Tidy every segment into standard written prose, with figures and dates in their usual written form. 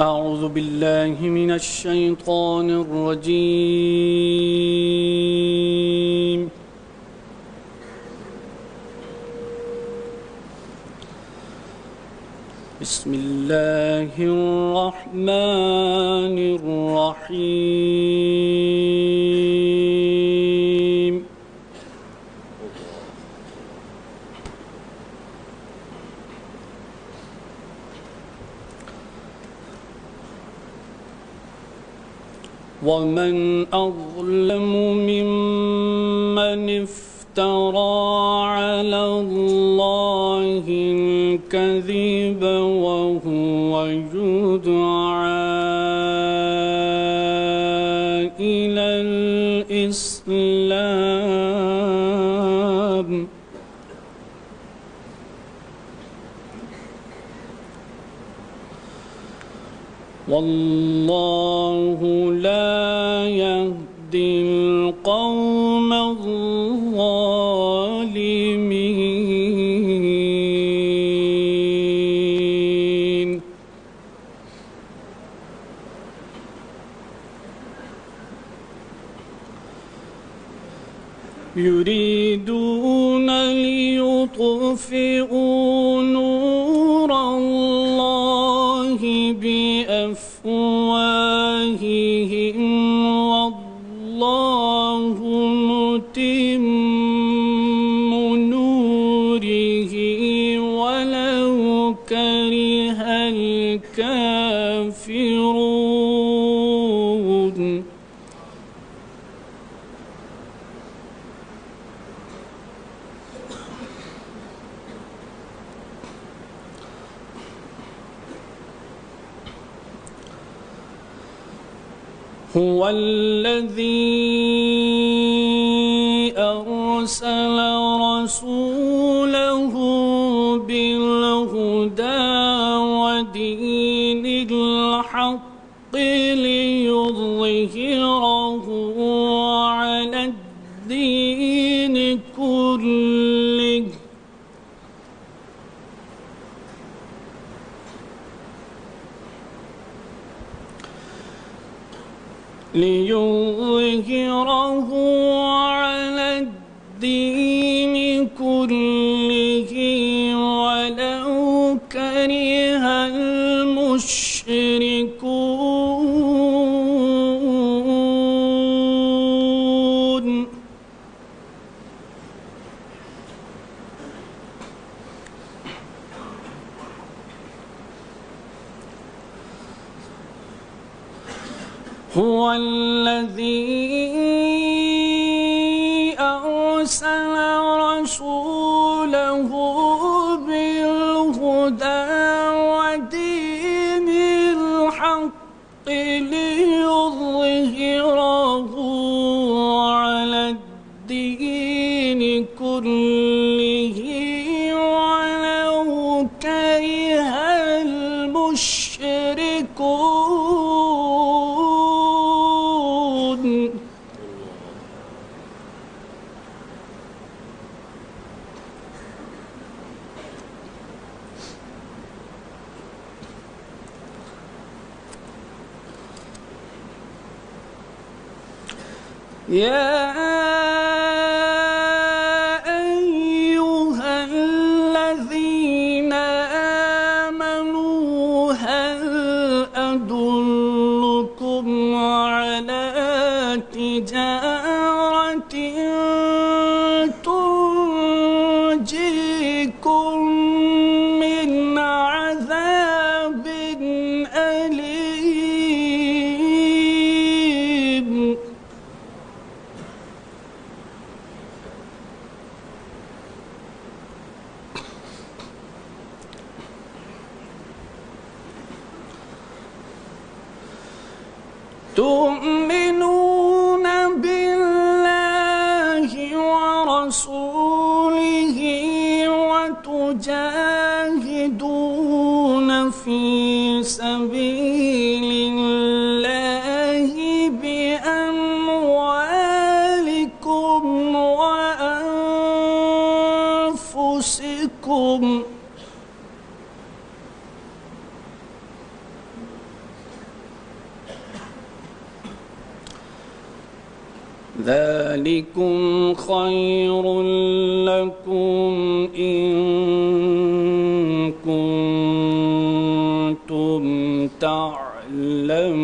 أعوذ بالله من الشيطان الرجيم. بسم الله الرحمن الرحيم. ومن أظلم ممن افترى على الله الكذب وهو يدعى إلى الإسلام والله لا يهدي القوم الظالمين. يريدون ليطفئوا نور الله بأفواههم والله متم نوره ولو كره الكافرون. هو الذي أرسل رسوله بالهدى ودين الحق ليظهره على الدين كله على الدين كله ولو كره المشركون. هو الذي أرسل رسوله بالهدى ودين الحق ليظهره على الدين كله ولو كره المشركون. يا أيها الذين آمنوا هل أدلكم على تجارة تنجيكم من عذاب أليم. تؤمنون بالله ورسوله وتجاهدون في سبيل الله بأموالكم وأنفسكم ذلكم خير لكم إن كنتم تعلمون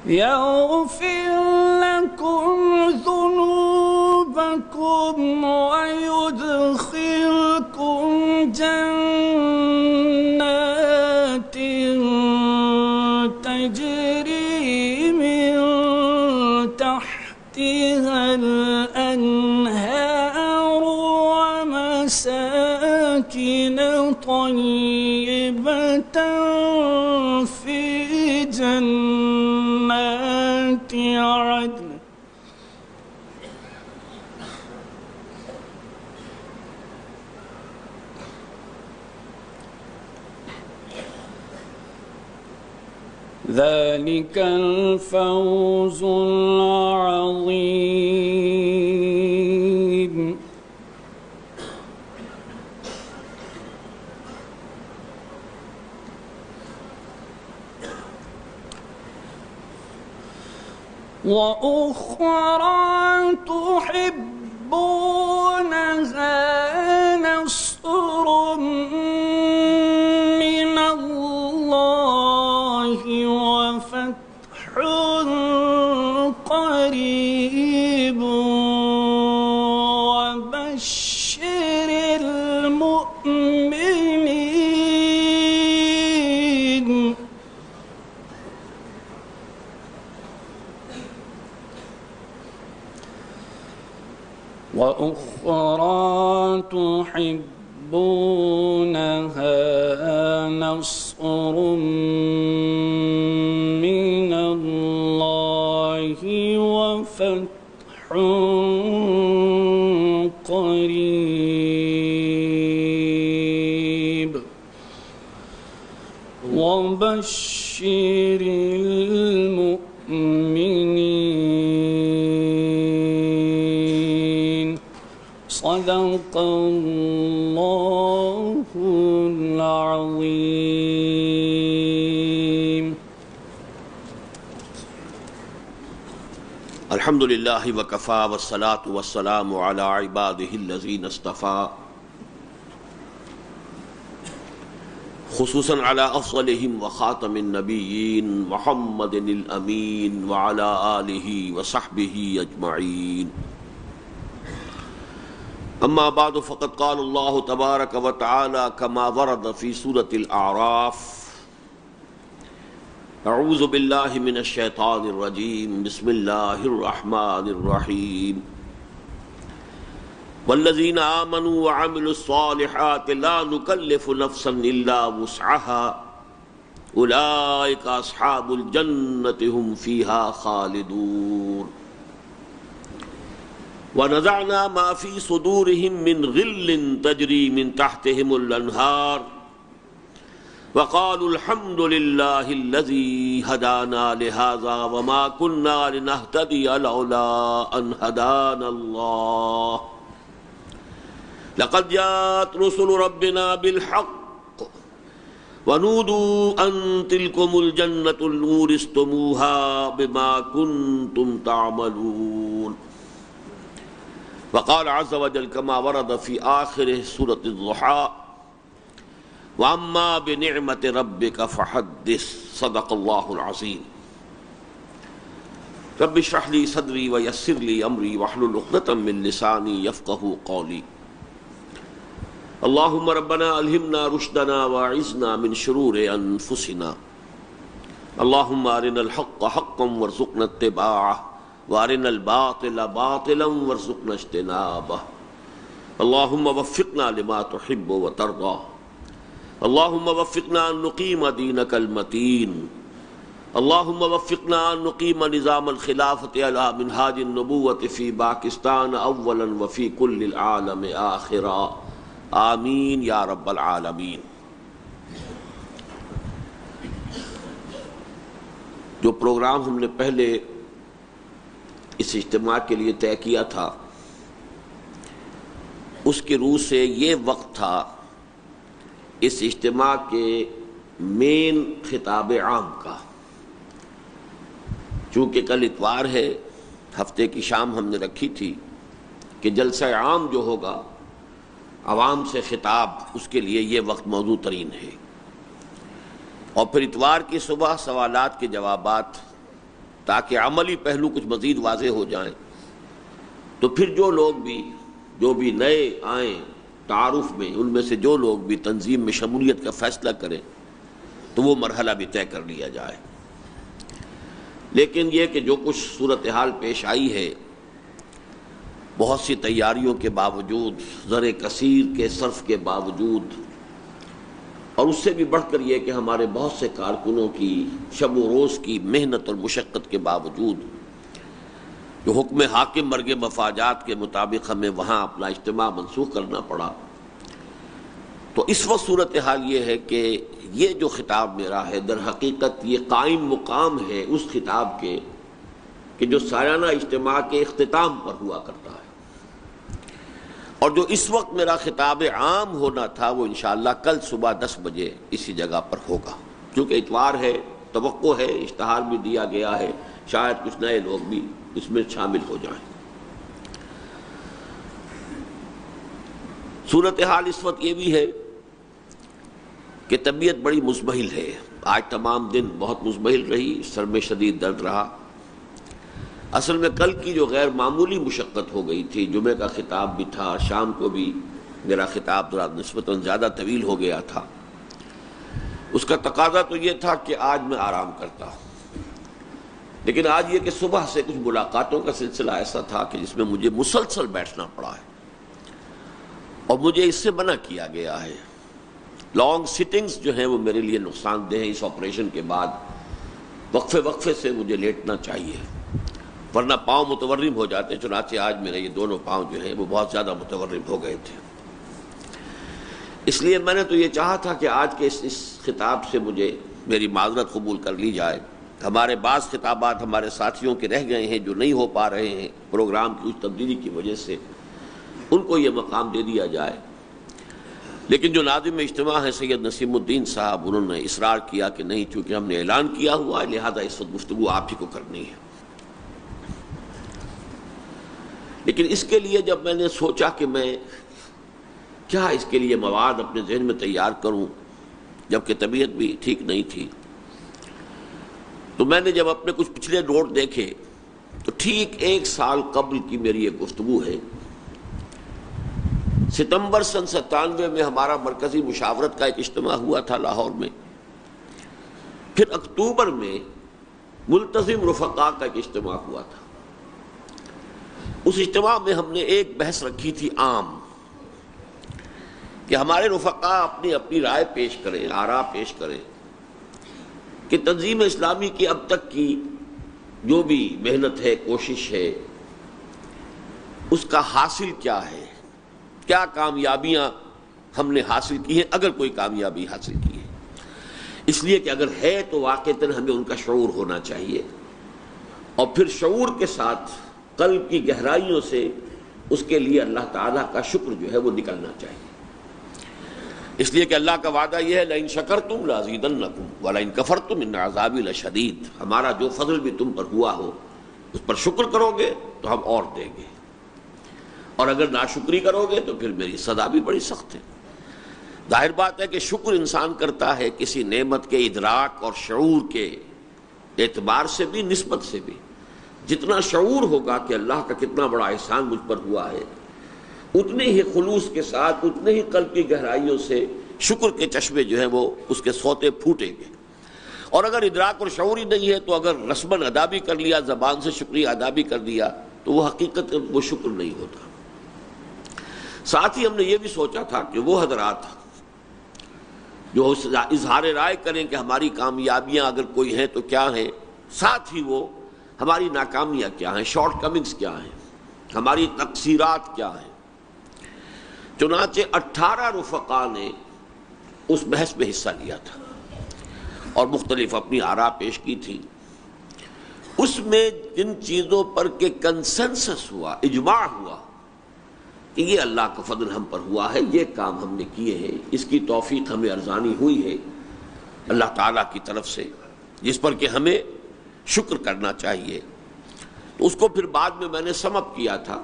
يغفر لكم ذنوبكم ويدخلكم جنات تجري من تحتها الأنهار ومساكن طيبة في جنات عدن ذلك الفوز العظيم وأخرى تحبونها نصر من الله وفتح قريب وبشر المؤمنين وأخرى تحبونها نصر من الله وفتح قريب وبشر المؤمنين صدق الله العظيم. الحمد للہ وکفیٰ والصلاة والسلام علی عبادہ الذین اصطفیٰ خصوصاً علی افضلہم وخاتم النبیین محمد الامین وعلی آلہ وصحبہ اجمعین. اما بعد فقد قال اللہ تبارک وتعالی کما ورد فی سورة الاعراف اعوذ باللہ من الشیطان الرجیم بسم اللہ الرحمن الرحیم والذین آمنوا وعملوا الصالحات لا نکلف نفسا الا وسعها اولئک اصحاب الجنة هم فیہا خالدون. ونزعنا ما في صدورهم من غل تجري من تحتهم الأنهار وقالوا الحمد لله الذي هدانا لهذا وما كنا لنهتدي لولا أن هدانا الله لقد جاءت رسل ربنا بالحق ونودوا أن تلكم الجنة الأورثتموها بما كنتم تعملون. وقال عز وجل كما ورد في آخر سورة الضحى وأما بنعمة ربك فحدث صدق الله العظيم. رب اشرح لي صدري ويسر لي أمري واحلل عقدة من لساني يفقهوا قولي. اللهم ربنا ألهمنا رشدنا وأعذنا من شرور أنفسنا. اللهم أرنا الحق حقا وارزقنا اتباعه وارنا الباطل باطلا وارزقنا اجتنابه. اللهم وفقنا لما تحب وترضى. اللهم وفقنا ان نقيم دينك المتين. اللهم وفقنا ان نقيم نظام الخلافة على منهاج النبوة في باكستان اولا وفي كل العالم آخرا. آمین یا رب العالمین. جو پروگرام ہم نے پہلے اس اجتماع کے لیے طے کیا تھا اس کی روح سے یہ وقت تھا اس اجتماع کے مین خطاب عام کا. چونکہ کل اتوار ہے، ہفتے کی شام ہم نے رکھی تھی کہ جلسہ عام جو ہوگا عوام سے خطاب، اس کے لیے یہ وقت موزوں ترین ہے. اور پھر اتوار کی صبح سوالات کے جوابات، تاکہ عملی پہلو کچھ مزید واضح ہو جائیں. تو پھر جو بھی نئے آئیں تعارف میں، ان میں سے جو لوگ بھی تنظیم میں شمولیت کا فیصلہ کریں تو وہ مرحلہ بھی طے کر لیا جائے. لیکن یہ کہ جو کچھ صورتحال پیش آئی ہے، بہت سی تیاریوں کے باوجود، زر کثیر کے صرف کے باوجود، اور اس سے بھی بڑھ کر یہ کہ ہمارے بہت سے کارکنوں کی شب و روز کی محنت اور مشقت کے باوجود، جو حکم حاکم مرگ مفاجات کے مطابق ہمیں وہاں اپنا اجتماع منسوخ کرنا پڑا. تو اس وقت صورتحال یہ ہے کہ یہ جو خطاب میرا ہے در حقیقت یہ قائم مقام ہے اس خطاب کے کہ جو سالانہ اجتماع کے اختتام پر ہوا کرتا ہے. اور جو اس وقت میرا خطاب عام ہونا تھا وہ انشاءاللہ کل صبح 10 بجے اسی جگہ پر ہوگا. کیونکہ اتوار ہے، توقع ہے، اشتہار بھی دیا گیا ہے، شاید کچھ نئے لوگ بھی اس میں شامل ہو جائیں. صورتحال اس وقت یہ بھی ہے کہ طبیعت بڑی مزمحل ہے. آج تمام دن بہت مزمحل رہی، سر میں شدید درد رہا. اصل میں کل کی جو غیر معمولی مشقت ہو گئی تھی، جمعہ کا خطاب بھی تھا، شام کو بھی میرا خطاب ذرا نسبتاً زیادہ طویل ہو گیا تھا. اس کا تقاضا تو یہ تھا کہ آج میں آرام کرتا، لیکن آج یہ کہ صبح سے کچھ ملاقاتوں کا سلسلہ ایسا تھا کہ جس میں مجھے مسلسل بیٹھنا پڑا ہے، اور مجھے اس سے منع کیا گیا ہے. لانگ سٹنگز جو ہیں وہ میرے لیے نقصان دہ ہیں. اس آپریشن کے بعد وقفے سے مجھے لیٹنا چاہیے، ورنہ پاؤں متورم ہو جاتے. چنانچہ آج میرے یہ دونوں پاؤں جو ہیں وہ بہت زیادہ متورم ہو گئے تھے. اس لیے میں نے تو یہ چاہا تھا کہ آج کے اس خطاب سے مجھے میری معذرت قبول کر لی جائے. ہمارے بعض خطابات ہمارے ساتھیوں کے رہ گئے ہیں جو نہیں ہو پا رہے ہیں پروگرام کی کچھ تبدیلی کی وجہ سے، ان کو یہ مقام دے دیا جائے. لیکن جو ناظم اجتماع ہے سید نسیم الدین صاحب، انہوں نے اصرار کیا کہ نہیں، چونکہ ہم نے اعلان کیا ہوا ہے لہذا اس وقت گفتگو آپ ہی کو کرنی ہے. لیکن اس کے لیے جب میں نے سوچا کہ میں کیا اس کے لیے مواد اپنے ذہن میں تیار کروں، جبکہ طبیعت بھی ٹھیک نہیں تھی، تو میں نے جب اپنے کچھ پچھلے نوٹ دیکھے تو ٹھیک 1 سال قبل کی میری ایک گفتگو ہے. ستمبر سن 97 میں ہمارا مرکزی مشاورت کا ایک اجتماع ہوا تھا لاہور میں. پھر اکتوبر میں ملتزم رفقا کا ایک اجتماع ہوا تھا. اس اجتماع میں ہم نے ایک بحث رکھی تھی عام، کہ ہمارے رفقا اپنی رائے پیش کریں، آراء پیش کریں کہ تنظیم اسلامی کی اب تک کی جو بھی محنت ہے، کوشش ہے، اس کا حاصل کیا ہے، کیا کامیابیاں ہم نے حاصل کی ہیں، اگر کوئی کامیابی حاصل کی ہے. اس لیے کہ اگر ہے تو واقعتاً ہمیں ان کا شعور ہونا چاہیے، اور پھر شعور کے ساتھ قلب کی گہرائیوں سے اس کے لیے اللہ تعالیٰ کا شکر جو ہے وہ نکلنا چاہیے. اس لیے کہ اللہ کا وعدہ یہ ہے لئن شکرتم لازیدنکم ولئن کفرتم ان عذابی لشدید. ہمارا جو فضل بھی تم پر ہوا ہو اس پر شکر کرو گے تو ہم اور دیں گے، اور اگر ناشکری کرو گے تو پھر میری سزا بھی بڑی سخت ہے. ظاہر بات ہے کہ شکر انسان کرتا ہے کسی نعمت کے ادراک اور شعور کے اعتبار سے بھی، نسبت سے بھی. جتنا شعور ہوگا کہ اللہ کا کتنا بڑا احسان مجھ پر ہوا ہے، اتنے ہی خلوص کے ساتھ، اتنے ہی قلب کی گہرائیوں سے شکر کے چشمے جو ہیں وہ اس کے سوتے پھوٹیں گے. اور اگر ادراک اور شعور ہی نہیں ہے تو اگر رسماً ادا بھی کر لیا، زبان سے شکریہ ادا بھی کر دیا، تو وہ حقیقت وہ شکر نہیں ہوتا. ساتھ ہی ہم نے یہ بھی سوچا تھا کہ وہ حضرات جو اظہار رائے کریں کہ ہماری کامیابیاں اگر کوئی ہیں تو کیا ہیں، ساتھ ہی وہ ہماری ناکامیاں کیا ہیں، شارٹ کمنگز کیا ہیں، ہماری تقصیرات کیا ہیں. چنانچہ 18 رفقا نے اس بحث میں حصہ لیا تھا اور مختلف اپنی آراء پیش کی تھی. اس میں جن چیزوں پر کہ کنسنسس ہوا، اجماع ہوا کہ یہ اللہ کا فضل ہم پر ہوا ہے، یہ کام ہم نے کیے ہیں، اس کی توفیق ہمیں ارزانی ہوئی ہے اللہ تعالیٰ کی طرف سے، جس پر کہ ہمیں شکر کرنا چاہیے، تو اس کو پھر بعد میں نے سم اپ کیا تھا۔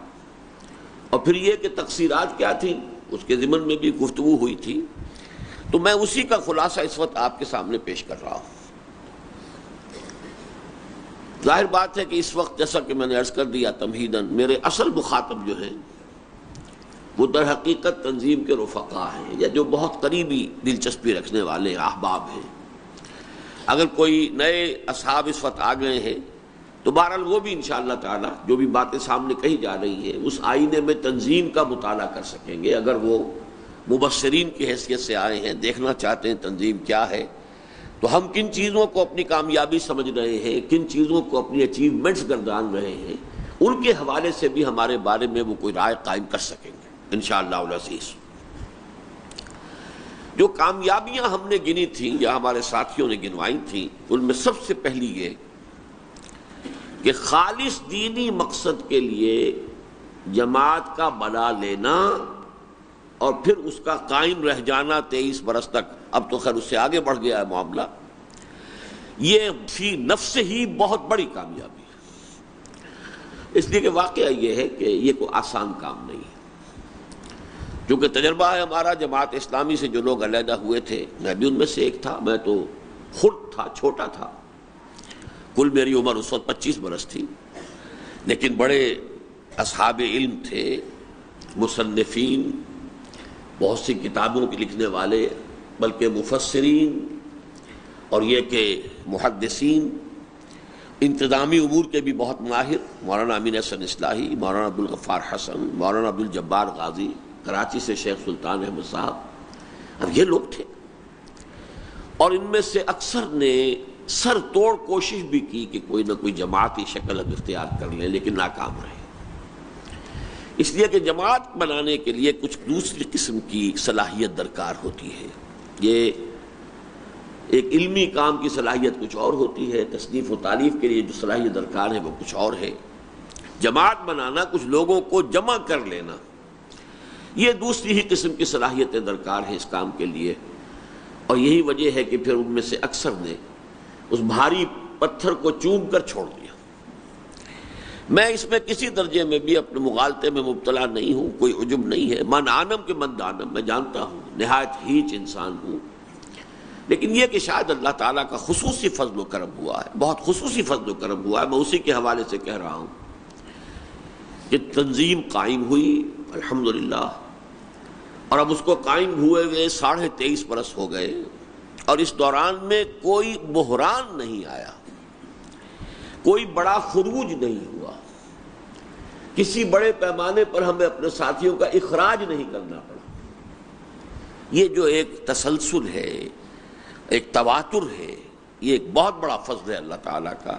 اور پھر یہ کہ تقصیرات کیا تھیں اس کے ضمن میں بھی گفتگو ہوئی تھی، تو میں اسی کا خلاصہ اس وقت آپ کے سامنے پیش کر رہا ہوں۔ ظاہر بات ہے کہ اس وقت جیسا کہ میں نے عرض کر دیا تمہیداً، میرے اصل مخاطب جو ہیں وہ در حقیقت تنظیم کے رفقا ہیں، یا جو بہت قریبی دلچسپی رکھنے والے احباب ہیں۔ اگر کوئی نئے اصحاب اس وقت آ گئے ہیں تو بہرحال وہ بھی انشاءاللہ تعالی جو بھی باتیں سامنے کہی جا رہی ہیں اس آئینے میں تنظیم کا مطالعہ کر سکیں گے۔ اگر وہ مبصرین کی حیثیت سے آئے ہیں، دیکھنا چاہتے ہیں تنظیم کیا ہے، تو ہم کن چیزوں کو اپنی کامیابی سمجھ رہے ہیں، کن چیزوں کو اپنی اچیومنٹس گردان رہے ہیں، ان کے حوالے سے بھی ہمارے بارے میں وہ کوئی رائے قائم کر سکیں گے انشاءاللہ العزیز۔ جو کامیابیاں ہم نے گنی تھیں یا ہمارے ساتھیوں نے گنوائی تھیں، ان میں سب سے پہلی یہ کہ خالص دینی مقصد کے لیے جماعت کا بنا لینا اور پھر اس کا قائم رہ جانا 23 برس تک، اب تو خیر اس سے آگے بڑھ گیا ہے معاملہ، یہ فی نفس ہی بہت بڑی کامیابی ہے۔ اس لیے کہ واقعہ یہ ہے کہ یہ کوئی آسان کام نہیں ہے، کیونکہ تجربہ ہے ہمارا جماعت اسلامی سے جو لوگ علیحدہ ہوئے تھے، میں بھی ان میں سے ایک تھا، میں تو خود تھا، چھوٹا تھا، کل میری عمر اس وقت 25 برس تھی، لیکن بڑے اصحاب علم تھے، مصنفین، بہت سی کتابوں کے لکھنے والے، بلکہ مفسرین، اور یہ کہ محدثین، انتظامی امور کے بھی بہت ماہر، مولانا امین احسن اصلاحی، مولانا عبدالغفار حسن، مولانا عبدالجبار غازی، کراچی سے شیخ سلطان احمد صاحب، اب یہ لوگ تھے، اور ان میں سے اکثر نے سر توڑ کوشش بھی کی کہ کوئی نہ کوئی جماعتی شکل اب اختیار کر لیں، لیکن ناکام رہے، اس لیے کہ جماعت بنانے کے لیے کچھ دوسری قسم کی صلاحیت درکار ہوتی ہے۔ یہ ایک علمی کام کی صلاحیت کچھ اور ہوتی ہے، تصنیف و تالیف کے لیے جو صلاحیت درکار ہے وہ کچھ اور ہے، جماعت بنانا، کچھ لوگوں کو جمع کر لینا، یہ دوسری ہی قسم کی صلاحیتیں درکار ہیں اس کام کے لیے، اور یہی وجہ ہے کہ پھر ان میں سے اکثر نے اس بھاری پتھر کو چوم کر چھوڑ دیا۔ میں اس میں کسی درجے میں بھی اپنے مغالطے میں مبتلا نہیں ہوں، کوئی عجب نہیں ہے، من عانم کے من دانم، میں جانتا ہوں نہایت ہیچ انسان ہوں، لیکن یہ کہ شاید اللہ تعالیٰ کا خصوصی فضل و کرم ہوا ہے، بہت خصوصی فضل و کرم ہوا ہے، میں اسی کے حوالے سے کہہ رہا ہوں کہ تنظیم قائم ہوئی الحمدللہ، اور اب اس کو قائم ہوئے 23.5 برس ہو گئے، اور اس دوران میں کوئی بحران نہیں آیا، کوئی بڑا خروج نہیں ہوا، کسی بڑے پیمانے پر ہمیں اپنے ساتھیوں کا اخراج نہیں کرنا پڑا۔ یہ جو ایک تسلسل ہے، ایک تواتر ہے، یہ ایک بہت بڑا فضل ہے اللہ تعالیٰ کا،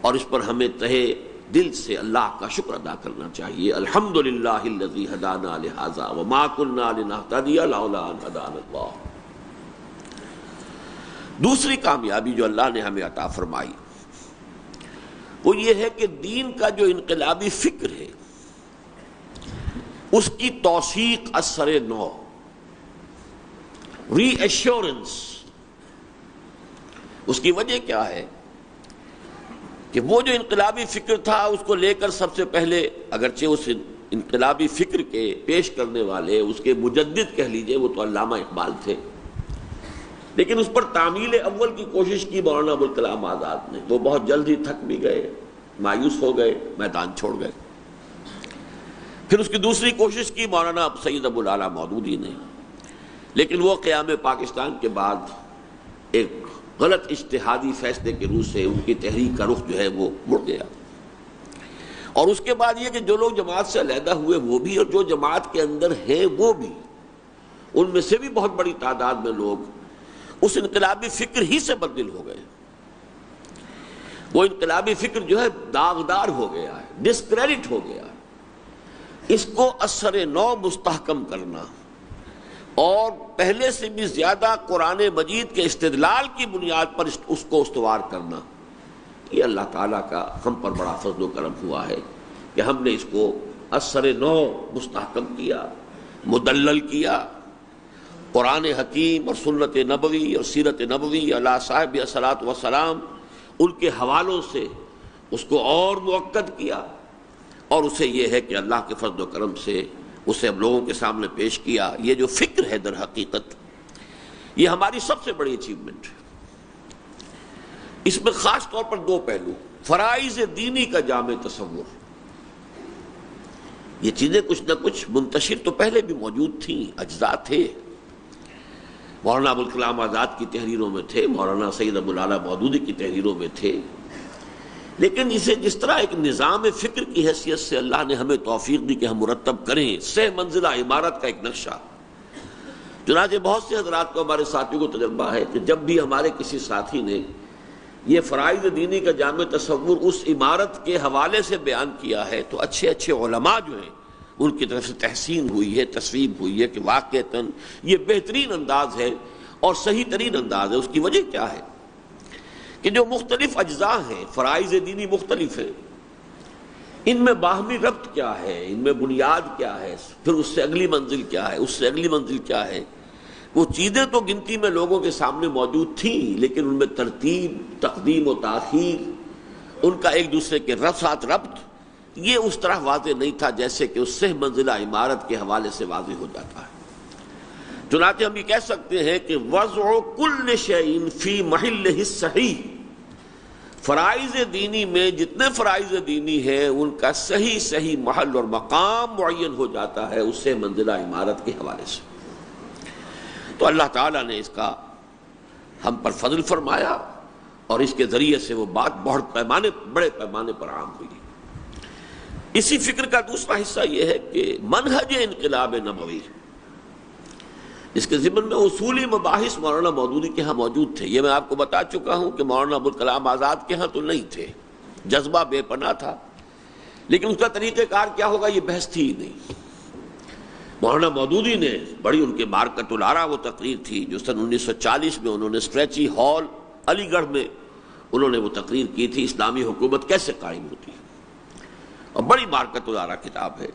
اور اس پر ہمیں تہے دل سے اللہ کا شکر ادا کرنا چاہیے۔ الحمدللہ الذی ہدانا لہذا وما کنا لنہتدی لولا ان ہدانا اللہ۔ دوسری کامیابی جو اللہ نے ہمیں عطا فرمائی وہ یہ ہے کہ دین کا جو انقلابی فکر ہے اس کی توثیق اثر نو، ری ایشورنس۔ اس کی وجہ کیا ہے کہ وہ جو انقلابی فکر تھا اس کو لے کر سب سے پہلے، اگرچہ اس انقلابی فکر کے پیش کرنے والے، اس کے مجدد کہہ لیجئے، وہ تو علامہ اقبال تھے، لیکن اس پر تعمیل اول کی کوشش کی مولانا ابوالکلام آزاد نے، وہ بہت جلد ہی تھک بھی گئے، مایوس ہو گئے، میدان چھوڑ گئے۔ پھر اس کی دوسری کوشش کی مولانا سید ابوالعلا مودودی نے، لیکن وہ قیام پاکستان کے بعد ایک غلط اجتہادی فیصلے کے روح سے ان کی تحریک کا رخ جو ہے وہ مڑ گیا، اور اس کے بعد یہ کہ جو لوگ جماعت سے علیحدہ ہوئے وہ بھی، اور جو جماعت کے اندر ہیں وہ بھی، ان میں سے بھی بہت بڑی تعداد میں لوگ اس انقلابی فکر ہی سے بدل ہو گئے۔ وہ انقلابی فکر جو ہے داغدار ہو گیا ہے، ڈسکریڈٹ ہو گیا ہے۔ اس کو اثر نو مستحکم کرنا اور پہلے سے بھی زیادہ قرآن مجید کے استدلال کی بنیاد پر اس کو استوار کرنا، یہ اللہ تعالیٰ کا ہم پر بڑا فضل و کرم ہوا ہے کہ ہم نے اس کو اثر نو مستحکم کیا، مدلل کیا، قرآن حکیم اور سنت نبوی اور سیرت نبوی علی صاحب الصلاۃ والسلام ان کے حوالوں سے اس کو اور مؤکد کیا، اور اسے یہ ہے کہ اللہ کے فضل و کرم سے اسے ہم لوگوں کے سامنے پیش کیا۔ یہ جو فکر ہے در حقیقت یہ ہماری سب سے بڑی اچیومنٹ ہے۔ اس میں خاص طور پر دو پہلو، فرائض دینی کا جامع تصور، یہ چیزیں کچھ نہ کچھ منتشر تو پہلے بھی موجود تھیں، اجزاء تھے، مولانا ابوالکلام آزاد کی تحریروں میں تھے، مولانا سید ابو الاعلیٰ مودودی کی تحریروں میں تھے، لیکن اسے جس طرح ایک نظام فکر کی حیثیت سے اللہ نے ہمیں توفیق دی کہ ہم مرتب کریں، 6 منزلہ عمارت کا ایک نقشہ۔ چنانچہ بہت سے حضرات کو، ہمارے ساتھیوں کو تجربہ ہے کہ جب بھی ہمارے کسی ساتھی نے یہ فرائض دینی کا جامع تصور اس عمارت کے حوالے سے بیان کیا ہے تو اچھے اچھے علماء جو ہیں ان کی طرف سے تحسین ہوئی ہے، تصویب ہوئی ہے کہ واقعتاً یہ بہترین انداز ہے اور صحیح ترین انداز ہے۔ اس کی وجہ کیا ہے کہ جو مختلف اجزاء ہیں، فرائض دینی مختلف ہیں، ان میں باہمی ربط کیا ہے، ان میں بنیاد کیا ہے، پھر اس سے اگلی منزل کیا ہے، اس سے اگلی منزل کیا ہے، وہ چیزیں تو گنتی میں لوگوں کے سامنے موجود تھیں، لیکن ان میں ترتیب، تقدیم و تاخیر، ان کا ایک دوسرے کے ساتھ ربط، یہ اس طرح واضح نہیں تھا جیسے کہ اس 6 منزلہ عمارت کے حوالے سے واضح ہو جاتا ہے۔ چنانچہ ہم یہ کہہ سکتے ہیں کہ وضع کل شیء فی محلہ الصحیح، فرائض دینی میں جتنے فرائض دینی ہیں ان کا صحیح محل اور مقام معین ہو جاتا ہے اس 6 منزلہ عمارت کے حوالے سے۔ تو اللہ تعالیٰ نے اس کا ہم پر فضل فرمایا اور اس کے ذریعے سے وہ بات بڑے پیمانے پر عام ہوئی۔ اسی فکر کا دوسرا حصہ یہ ہے کہ منہج انقلاب نبوی، اس کے ضمن میں اصولی مباحث مولانا مودودی کے ہاں موجود تھے۔ یہ میں آپ کو بتا چکا ہوں کہ مولانا ابوالکلام آزاد کے ہاں تو نہیں تھے، جذبہ بے پناہ تھا، لیکن اس کا طریقہ کار کیا ہوگا یہ بحث تھی ہی نہیں۔ مولانا مودودی نے بڑی ان کے بارکۃ العرا وہ تقریر تھی جو سن 1940 میں انہوں نے اسٹریچی ہال علی گڑھ میں انہوں نے وہ تقریر کی تھی، اسلامی حکومت کیسے قائم ہوتی ہے، اور بڑی بارکۃ العرا کتاب ہے۔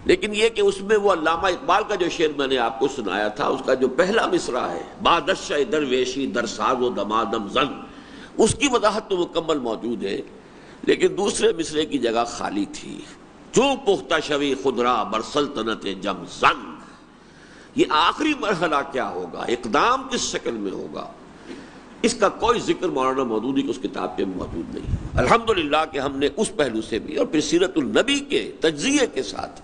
لیکن یہ کہ اس میں وہ علامہ اقبال کا جو شعر میں نے آپ کو سنایا تھا، اس کا جو پہلا مصرع ہے بادشاہ درویشی در ساز و دمادم زن، اس کی وضاحت تو مکمل موجود ہے، لیکن دوسرے مصرعے کی جگہ خالی تھی۔ چوں پختہ شوی خدرا بر سلطنت جم زن، یہ آخری مرحلہ کیا ہوگا، اقدام کس شکل میں ہوگا، اس کا کوئی ذکر مولانا مودودی کی اس کتاب پہ موجود نہیں۔ الحمدللہ کہ ہم نے اس پہلو سے بھی اور پھر سیرت النبی کے تجزیے کے ساتھ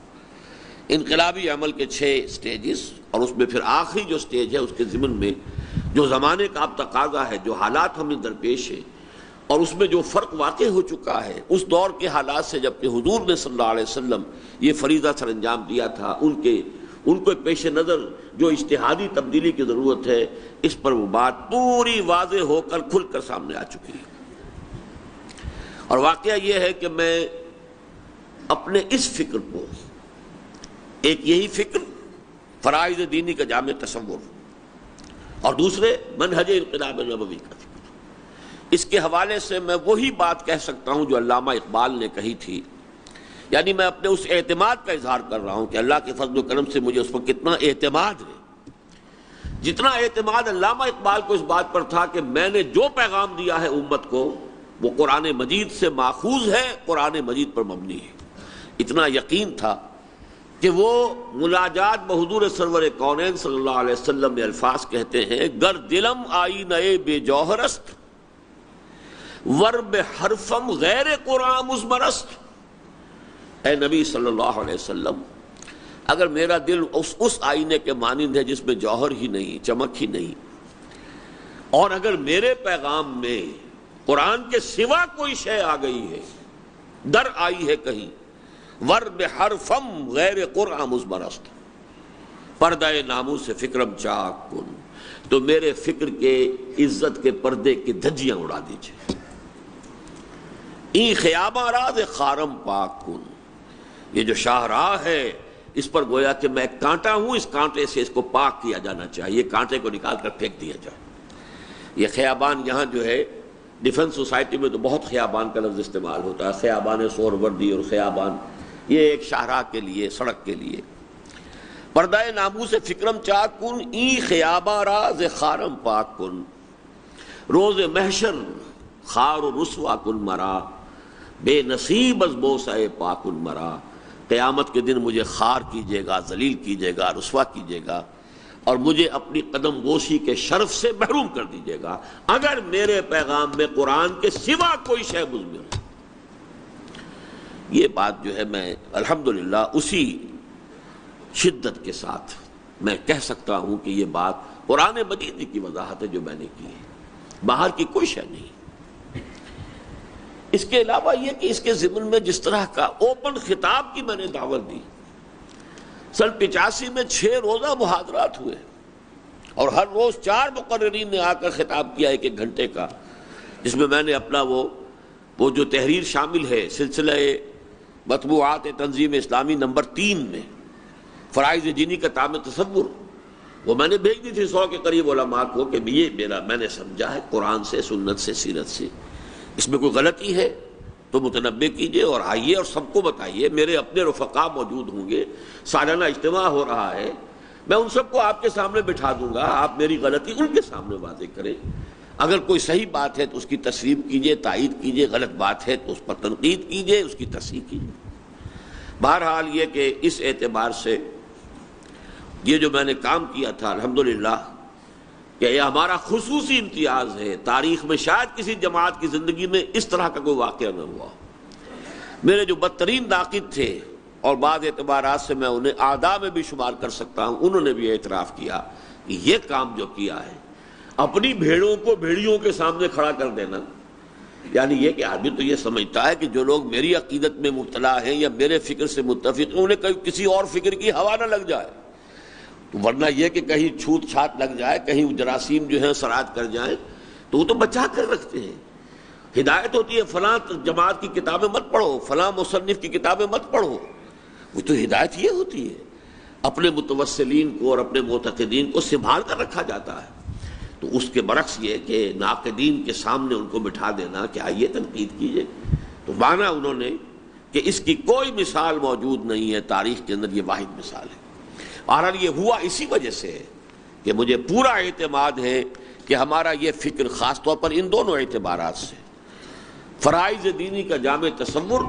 انقلابی عمل کے 6 سٹیجز، اور اس میں پھر آخری جو سٹیج ہے اس کے ضمن میں جو زمانے کا اب تقاضا ہے، جو حالات ہمیں درپیش ہے، اور اس میں جو فرق واقع ہو چکا ہے اس دور کے حالات سے، جبکہ حضور نے صلی اللہ علیہ وسلم یہ فریضہ سر انجام دیا تھا، ان کو پیش نظر جو اجتہادی تبدیلی کی ضرورت ہے، اس پر وہ بات پوری واضح ہو کر کھل کر سامنے آ چکی ہے۔ اور واقعہ یہ ہے کہ میں اپنے اس فکر کو، ایک یہی فکر فرائض دینی کا جامع تصور، اور دوسرے منہج انقلاب نبوی کا فکر، اس کے حوالے سے میں وہی بات کہہ سکتا ہوں جو علامہ اقبال نے کہی تھی، یعنی میں اپنے اس اعتماد کا اظہار کر رہا ہوں کہ اللہ کے فضل و کرم سے مجھے اس پر کتنا اعتماد ہے، جتنا اعتماد علامہ اقبال کو اس بات پر تھا کہ میں نے جو پیغام دیا ہے امت کو وہ قرآن مجید سے ماخوذ ہے، قرآن مجید پر مبنی ہے، اتنا یقین تھا کہ وہ مناجات بحضور سرور کونین صلی اللہ علیہ وسلم میں الفاظ کہتے ہیں، گر دلم آئی نئے بے جوہرست ور بے حرفم غیر قرآن مزمرست۔ اے نبی صلی اللہ علیہ وسلم، اگر میرا دل اس آئینے کے مانند ہے جس میں جوہر ہی نہیں، چمک ہی نہیں، اور اگر میرے پیغام میں قرآن کے سوا کوئی شے آ گئی ہے، در آئی ہے کہیں، ور بحرفم غیر قرآن مزمرست، پردہ ناموں سے فکرم چاک کن، تو میرے فکر کے عزت کے پردے کی دھجیاں اڑا دیجئے۔ این خیاباں راز خارم پاک کن، یہ جو شاہراہ ہے اس پر گویا کہ میں کانٹا ہوں، اس کانٹے سے اس کو پاک کیا جانا چاہیے، کانٹے کو نکال کر پھینک دیا جائے۔ یہ خیابان یہاں جو ہے ڈیفنس سوسائٹی میں تو بہت خیابان کا لفظ استعمال ہوتا ہے، خیابان سہروردی اور خیابان، یہ ایک شاہراہ کے لیے، سڑک کے لیے۔ پردہ ناموس فکرم چاک کن، ای خیاباں راز خارم پاک کن، روز محشر خار و رسوا کن مرا، بے نصیب از بوسہ پاکن مرا۔ قیامت کے دن مجھے خار کیجیے گا، ذلیل کیجیے گا، رسوا کیجیے گا، اور مجھے اپنی قدم بوسی کے شرف سے محروم کر دیجیے گا اگر میرے پیغام میں قرآن کے سوا کوئی شے مضمر ہو۔ یہ بات جو ہے میں الحمدللہ اسی شدت کے ساتھ میں کہہ سکتا ہوں کہ یہ بات قرآن مجید کی وضاحت ہے جو میں نے کی ہے، باہر کی کوئی شے نہیں۔ اس کے علاوہ یہ کہ اس کے ضمن میں جس طرح کا اوپن خطاب کی میں نے دعوت دی، سن 85 میں 6 روزہ محاضرات ہوئے اور ہر روز 4 مقررین نے آ کر خطاب کیا 1 گھنٹے کا، جس میں میں نے اپنا وہ جو تحریر شامل ہے سلسلہ مطبوعات تنظیم اسلامی نمبر 3 میں فرائض دینی کا تام تصور، وہ میں نے بھیج دی تھی 100 کے قریب علماء کو کہ یہ میں نے سمجھا ہے قرآن سے، سنت سے، سیرت سے، اس میں کوئی غلطی ہے تو متنبہ کیجئے اور آئیے اور سب کو بتائیے۔ میرے اپنے رفقا موجود ہوں گے، سالانہ اجتماع ہو رہا ہے، میں ان سب کو آپ کے سامنے بٹھا دوں گا، آپ میری غلطی ان کے سامنے واضح کریں، اگر کوئی صحیح بات ہے تو اس کی تصویب کیجئے، تائید کیجئے، غلط بات ہے تو اس پر تنقید کیجئے، اس کی تصحیح کیجئے۔ بہرحال یہ کہ اس اعتبار سے یہ جو میں نے کام کیا تھا الحمدللہ کہ یہ ہمارا خصوصی امتیاز ہے، تاریخ میں شاید کسی جماعت کی زندگی میں اس طرح کا کوئی واقعہ نہ ہوا۔ میرے جو بدترین ناقد تھے اور بعض اعتبارات سے میں انہیں اعداء میں بھی شمار کر سکتا ہوں، انہوں نے بھی اعتراف کیا کہ یہ کام جو کیا ہے، اپنی بھیڑوں کو بھیڑیوں کے سامنے کھڑا کر دینا، یعنی یہ کہ آدمی تو یہ سمجھتا ہے کہ جو لوگ میری عقیدت میں مبتلا ہیں یا میرے فکر سے متفق ہیں انہیں کسی اور فکر کی ہوا نہ لگ جائے، ورنہ یہ کہ کہیں چھوت چھات لگ جائے، کہیں جراثیم جو ہیں سرایت کر جائیں تو وہ تو بچا کر رکھتے ہیں۔ ہدایت ہوتی ہے فلاں جماعت کی کتابیں مت پڑھو، فلاں مصنف کی کتابیں مت پڑھو، وہ تو ہدایت یہ ہوتی ہے، اپنے متوسلین کو اور اپنے معتقدین کو سنبھال کر رکھا جاتا ہے۔ تو اس کے برعکس یہ کہ ناقدین کے سامنے ان کو بٹھا دینا کہ آئیے تنقید کیجئے، تو مانا انہوں نے کہ اس کی کوئی مثال موجود نہیں ہے تاریخ کے اندر، یہ واحد مثال ہے۔ اور یہ ہوا اسی وجہ سے ہے کہ مجھے پورا اعتماد ہے کہ ہمارا یہ فکر خاص طور پر ان دونوں اعتبارات سے، فرائض دینی کا جامع تصور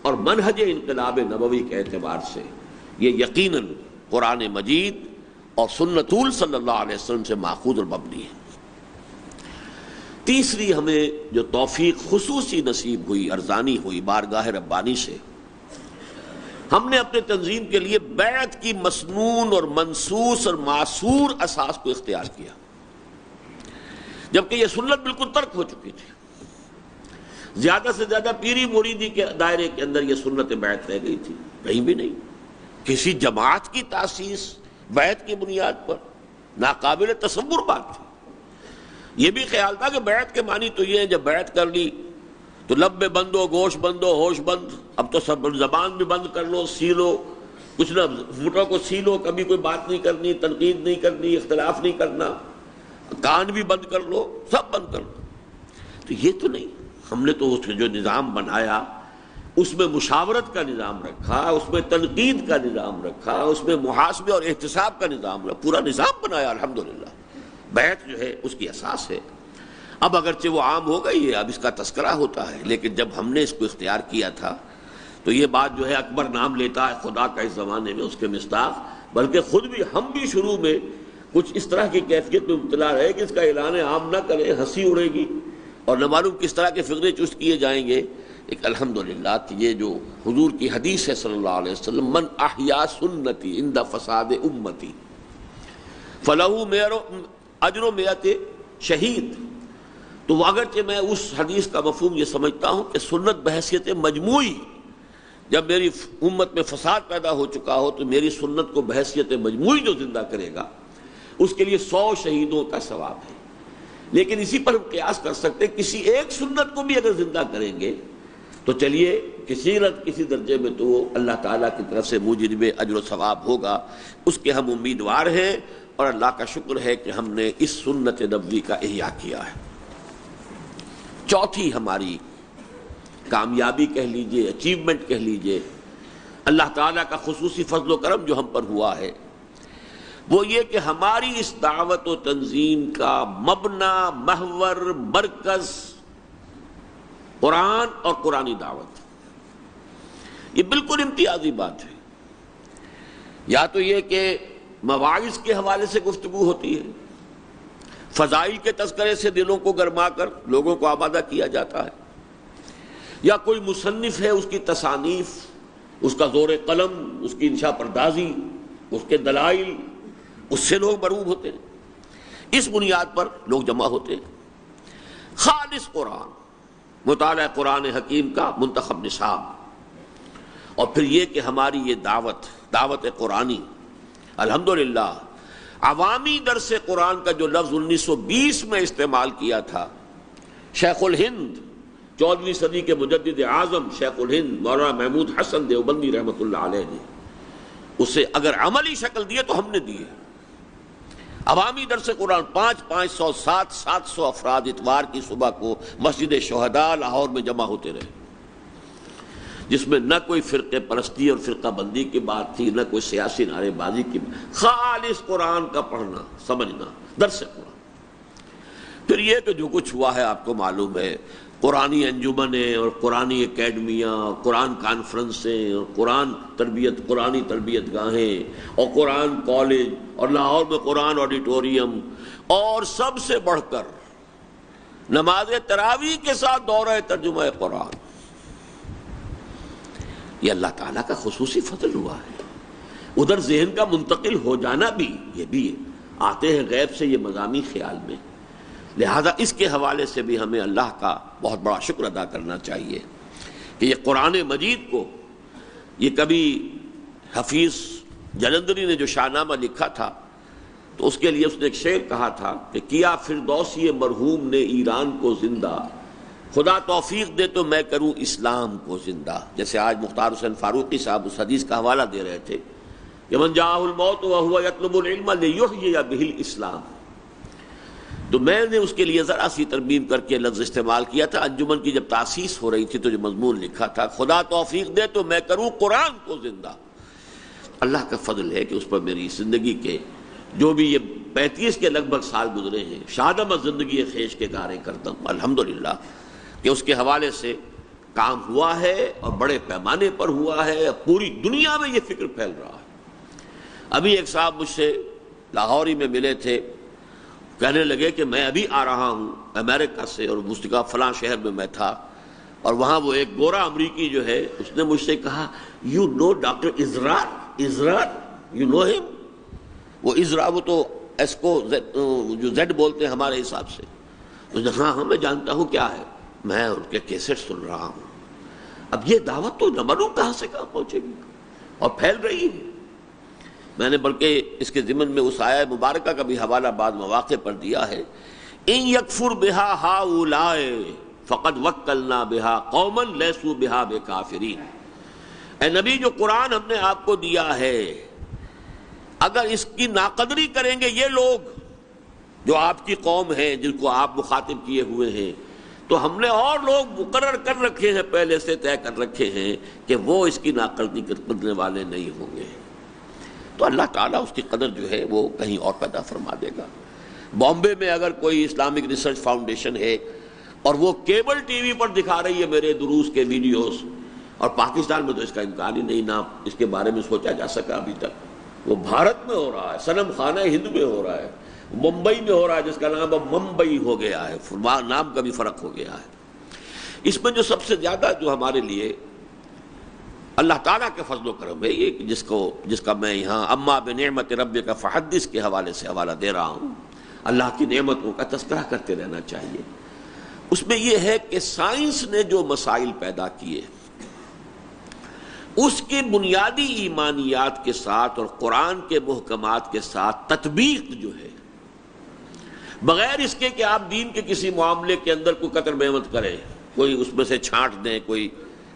اور منہج انقلاب نبوی کے اعتبار سے، یہ یقیناً قرآن مجید اور سنت صلی اللہ علیہ وسلم سے ماخوذ اور مبنی ہے۔ تیسری ہمیں جو توفیق خصوصی نصیب ہوئی، ارزانی ہوئی بارگاہ ربانی سے، ہم نے اپنے تنظیم کے لیے بیعت کی مسنون اور منصوص اور معصور اساس کو اختیار کیا، جبکہ یہ سنت بالکل ترک ہو چکی تھی۔ زیادہ سے زیادہ پیری مریدی کے دائرے کے اندر یہ سنت بیعت رہ گئی تھی، کہیں بھی نہیں۔ کسی جماعت کی تاسیس بیعت کی بنیاد پر ناقابل تصور بات تھی۔ یہ بھی خیال تھا کہ بیعت کے معنی تو یہ ہے جب بیعت کر لی تو لب میں بند ہو، گوش بند ہو، ہوش بند، اب تو سب زبان بھی بند کر لو، سی لو، کچھ نہ ہوٹوں کو سی لو، کبھی کوئی بات نہیں کرنی، تنقید نہیں کرنی، اختلاف نہیں کرنا، کان بھی بند کر لو، سب بند کر لو۔ تو یہ تو نہیں، ہم نے تو اس جو نظام بنایا اس میں مشاورت کا نظام رکھا، اس میں تنقید کا نظام رکھا، اس میں محاسبے اور احتساب کا نظام رکھا، پورا نظام بنایا الحمدللہ۔ بیعت جو ہے اس کی اساس ہے۔ اب اگرچہ وہ عام ہو گئی ہے، اب اس کا تذکرہ ہوتا ہے، لیکن جب ہم نے اس کو اختیار کیا تھا تو یہ بات جو ہے اکبر نام لیتا ہے خدا کا اس زمانے میں، اس کے مصداق، بلکہ خود بھی ہم بھی شروع میں کچھ اس طرح کی کیفیت میں مبتلا رہے کہ اس کا اعلان عام نہ کریں، ہنسی اڑے گی اور نہ معلوم کس طرح کے فقرے چست کیے جائیں گے۔ ایک الحمدللہ یہ جو حضور کی حدیث ہے صلی اللہ علیہ وسلم، من احیا سنتی عند فساد امتی فلہ اجر مئت شہید، تو اگرچہ میں اس حدیث کا مفہوم یہ سمجھتا ہوں کہ سنت بحیثیت مجموعی، جب میری امت میں فساد پیدا ہو چکا ہو تو میری سنت کو بحیثیت مجموعی جو زندہ کرے گا اس کے لیے 100 شہیدوں کا ثواب ہے۔ لیکن اسی پر ہم قیاس کر سکتے ہیں، کسی ایک سنت کو بھی اگر زندہ کریں گے تو چلیے کسی نہ کسی درجے میں تو وہ اللہ تعالیٰ کی طرف سے موجب اجر و ثواب ہوگا، اس کے ہم امیدوار ہیں، اور اللہ کا شکر ہے کہ ہم نے اس سنت نبوی کا احیاء کیا ہے۔ چوتھی ہماری کامیابی کہہ لیجئے، اچیومنٹ کہہ لیجئے، اللہ تعالیٰ کا خصوصی فضل و کرم جو ہم پر ہوا ہے، وہ یہ کہ ہماری اس دعوت و تنظیم کا مبنا، محور، مرکز قرآن اور قرآنی دعوت. یہ بالکل امتیازی بات ہے. یا تو یہ کہ مواعظ کے حوالے سے گفتگو ہوتی ہے، فضائل کے تذکرے سے دلوں کو گرما کر لوگوں کو آمادہ کیا جاتا ہے، یا کوئی مصنف ہے، اس کی تصانیف، اس کا زور قلم، اس کی انشا پردازی، اس کے دلائل، اس سے لوگ مرعوب ہوتے ہیں. اس بنیاد پر لوگ جمع ہوتے ہیں. خالص قرآن، مطالعہ قرآن حکیم کا منتخب نصاب، اور پھر یہ کہ ہماری یہ دعوت قرآنی، الحمدللہ عوامی درس قرآن کا جو لفظ 1920 میں استعمال کیا تھا شیخ الہند، 14ویں صدی کے مجدد اعظم شیخ الہند مولانا محمود حسن دیوبندی رحمۃ اللہ علیہ نے اسے اگر عملی شکل دیے تو ہم نے دیے. عوامی درس قرآن 500 700 افراد اتوار کی صبح کو مسجد شہداء لاہور میں جمع ہوتے رہے، جس میں نہ کوئی فرقے پرستی اور فرقہ بندی کی بات تھی، نہ کوئی سیاسی نعرے بازی کی بات، خالص قرآن کا پڑھنا، سمجھنا، درس قرآن. پھر یہ کہ جو کچھ ہوا ہے آپ کو معلوم ہے، قرآنی انجمنیں اور قرآنی اکیڈمیاں، قرآن کانفرنسیں اور قرآنی تربیت گاہیں اور قرآن کالج اور لاہور میں قرآن آڈیٹوریم، اور سب سے بڑھ کر نماز تراویح کے ساتھ دورہ ترجمہ قرآن. یہ اللہ تعالیٰ کا خصوصی فضل ہوا ہے. ادھر ذہن کا منتقل ہو جانا بھی، یہ بھی آتے ہیں غیب سے یہ مضامین خیال میں. لہذا اس کے حوالے سے بھی ہمیں اللہ کا بہت بڑا شکر ادا کرنا چاہیے کہ یہ قرآن مجید کو، یہ کبھی حفیظ جلندری نے جو شاہ نامہ لکھا تھا تو اس کے لیے اس نے ایک شعر کہا تھا کہ کیا فردوسی مرحوم نے ایران کو زندہ، خدا توفیق دے تو میں کروں اسلام کو زندہ. جیسے آج مختار حسین فاروقی صاحب اس حدیث کا حوالہ دے رہے تھے کہ من جاءہ الموت وہو یطلب العلم لیحیی بہ الاسلام. تو میں نے اس کے لیے ذرا سی ترمیم کر کے لفظ استعمال کیا تھا. انجمن کی جب تاسیس ہو رہی تھی تو جو مضمون لکھا تھا، خدا توفیق دے تو میں کروں قرآن کو زندہ. اللہ کا فضل ہے کہ اس پر میری زندگی کے جو بھی یہ 35 کے لگ بھگ سال گزرے ہیں، شادم زندگی خیش کے گارے کردم، الحمدللہ کہ اس کے حوالے سے کام ہوا ہے اور بڑے پیمانے پر ہوا ہے. پوری دنیا میں یہ فکر پھیل رہا ہے. ابھی ایک صاحب مجھ سے لاہوری میں ملے تھے، کہنے لگے کہ میں ابھی آ رہا ہوں امریکہ سے، اور مستقا فلاں شہر میں میں تھا، اور وہاں وہ ایک گورا امریکی جو ہے اس نے مجھ سے کہا you know doctor Israr you know hmm. وہ ازرا، وہ تو ایس کو جو زیڈ بولتے ہیں ہمارے حساب سے. اس نے ہاں میں جانتا ہوں کیا ہے. میں ان کے کیسٹ سن رہا ہوں. اب یہ دعوت تو نہ معلوم کہاں سے کہاں پہنچے گی اور پھیل رہی ہے. میں نے بلکہ اس کے ضمن میں اس آیہ مبارکہ کا بھی حوالہ بعض مواقع پر دیا ہے، ان یکفر بہا ہؤلاء فقد وکلنا بہا قوما لیسوا بہا بکافرین. اے نبی، جو قرآن ہم نے آپ کو دیا ہے، اگر اس کی ناقدری کریں گے یہ لوگ جو آپ کی قوم ہے جن کو آپ مخاطب کیے ہوئے ہیں، تو ہم نے اور لوگ مقرر کر رکھے ہیں، پہلے سے طے کر رکھے ہیں کہ وہ اس کی ناقدری کرنے والے نہیں ہوں گے. تو اللہ تعالیٰ اس کی قدر جو ہے وہ کہیں اور پیدا فرما دے گا. بامبے میں اگر کوئی اسلامک ریسرچ فاؤنڈیشن ہے اور وہ کیبل ٹی وی پر دکھا رہی ہے میرے دروس کے ویڈیوز، اور پاکستان میں تو اس کا امکان ہی نہیں، نہ اس کے بارے میں سوچا جا سکا ابھی تک. وہ بھارت میں ہو رہا ہے، صنم خانہ ہند میں ہو رہا ہے، ممبئی میں ہو رہا ہے جس کا نام اب ممبئی ہو گیا ہے، نام کا بھی فرق ہو گیا ہے. اس میں جو سب سے زیادہ جو ہمارے لیے اللہ تعالیٰ کے فضل و کرم ہے، یہ جس کا میں یہاں اما بنعمت ربک فحدث کے حوالے سے حوالہ دے رہا ہوں، اللہ کی نعمتوں کا تذکرہ کرتے رہنا چاہیے. اس میں یہ ہے کہ سائنس نے جو مسائل پیدا کیے اس کی بنیادی ایمانیات کے ساتھ اور قرآن کے محکمات کے ساتھ تطبیق جو ہے، بغیر اس کے کہ آپ دین کے کسی معاملے کے اندر کوئی قطر محمد کریں، کوئی اس میں سے چھانٹ دیں، کوئی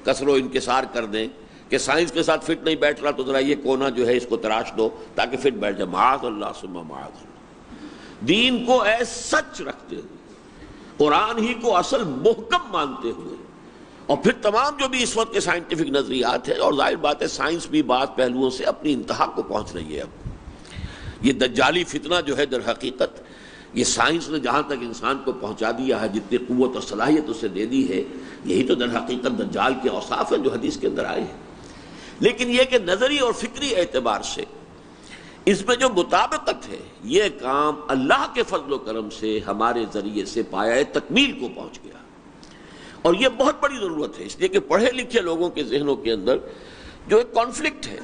کسر و انکسار کر دیں کہ سائنس کے ساتھ فٹ نہیں بیٹھ رہا تو ذرا یہ کونا جو ہے اس کو تراش دو تاکہ فٹ بیٹھ جائے. معاذ اللہ ثم معاذ اللہ. دین کو ایز سچ رکھتے ہوئے قرآن ہی کو اصل محکم مانتے ہوئے، اور پھر تمام جو بھی اس وقت کے سائنٹیفک نظریات ہیں، اور ظاہر بات ہے سائنس بھی بعض پہلوؤں سے اپنی انتہا کو پہنچ رہی ہے۔ اب یہ دجالی فتنہ جو ہے در حقیقت یہ سائنس نے جہاں تک انسان کو پہنچا دیا ہے، جتنی قوت اور صلاحیت اسے دے دی ہے، یہی تو در حقیقت دجال کے اوصاف ہیں جو حدیث کے اندر آئے ہیں۔ لیکن یہ کہ نظری اور فکری اعتبار سے اس میں جو مطابقت ہے، یہ کام اللہ کے فضل و کرم سے ہمارے ذریعے سے پایہ تکمیل کو پہنچ گیا، اور یہ بہت بڑی ضرورت ہے، اس لیے کہ پڑھے لکھے لوگوں کے ذہنوں کے اندر جو ایک کانفلکٹ ہے۔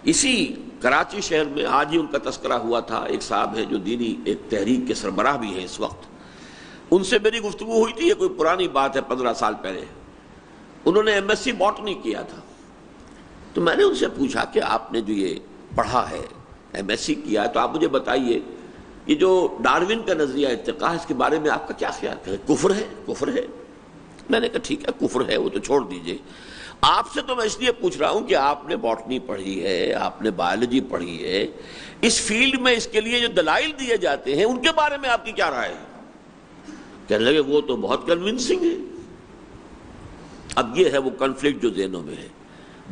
اسی کراچی شہر میں آج ہی ان کا تذکرہ ہوا تھا، ایک صاحب ہیں جو دینی ایک تحریک کے سربراہ بھی ہیں اس وقت، ان سے میری گفتگو ہوئی تھی، یہ کوئی پرانی بات ہے 15 سال پہلے۔ انہوں نے MSc باٹنی کیا تھا، تو میں نے ان سے پوچھا کہ آپ نے جو یہ پڑھا ہے، MSc کیا ہے، تو آپ مجھے بتائیے یہ جو ڈاروین کا نظریہ ارتقاء ہے اس کے بارے میں آپ کا کیا خیال ہے؟ کفر ہے؟ کفر ہے؟ میں نے کہا ٹھیک ہے کفر ہے، وہ تو چھوڑ دیجئے، آپ سے تو میں اس لیے پوچھ رہا ہوں کہ آپ نے باٹنی پڑھی ہے، آپ نے بایولوجی پڑھی ہے، اس فیلڈ میں اس کے لیے جو دلائل دیے جاتے ہیں ان کے بارے میں آپ کی کیا رائے ہے؟ کہنے لگے وہ تو بہت کنونسنگ ہے۔ اب یہ ہے وہ کنفلکٹ جو ذہنوں میں ہے،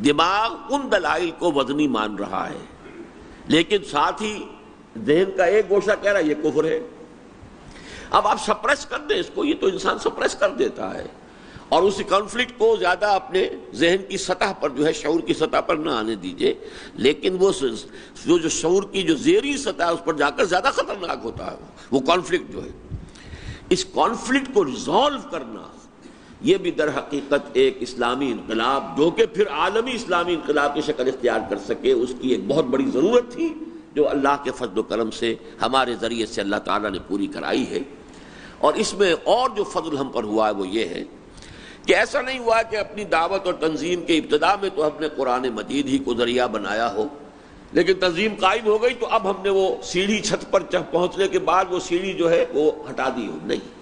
دماغ ان دلائل کو وزنی مان رہا ہے، لیکن ساتھ ہی ذہن کا ایک گوشہ کہہ رہا ہے یہ کفر ہے۔ اب آپ سپریس کر دیں اس کو، یہ تو انسان سپریس کر دیتا ہے، اور اس کانفلکٹ کو زیادہ اپنے ذہن کی سطح پر جو ہے شعور کی سطح پر نہ آنے دیجئے، لیکن وہ جو شعور کی جو زیریں سطح ہے اس پر جا کر زیادہ خطرناک ہوتا ہے وہ کانفلکٹ جو ہے۔ اس کانفلکٹ کو ریزالو کرنا یہ بھی در حقیقت ایک اسلامی انقلاب جو کہ پھر عالمی اسلامی انقلاب کی شکل اختیار کر سکے، اس کی ایک بہت بڑی ضرورت تھی جو اللہ کے فضل و کرم سے ہمارے ذریعے سے اللہ تعالیٰ نے پوری کرائی ہے۔ اور اس میں اور جو فضل ہم پر ہوا ہے وہ یہ ہے کہ ایسا نہیں ہوا کہ اپنی دعوت اور تنظیم کے ابتدا میں تو ہم نے قرآن مجید ہی کو ذریعہ بنایا ہو، لیکن تنظیم قائم ہو گئی تو اب ہم نے وہ سیڑھی چھت پر پہنچنے کے بعد وہ سیڑھی جو ہے وہ ہٹا دی ہو، نہیں،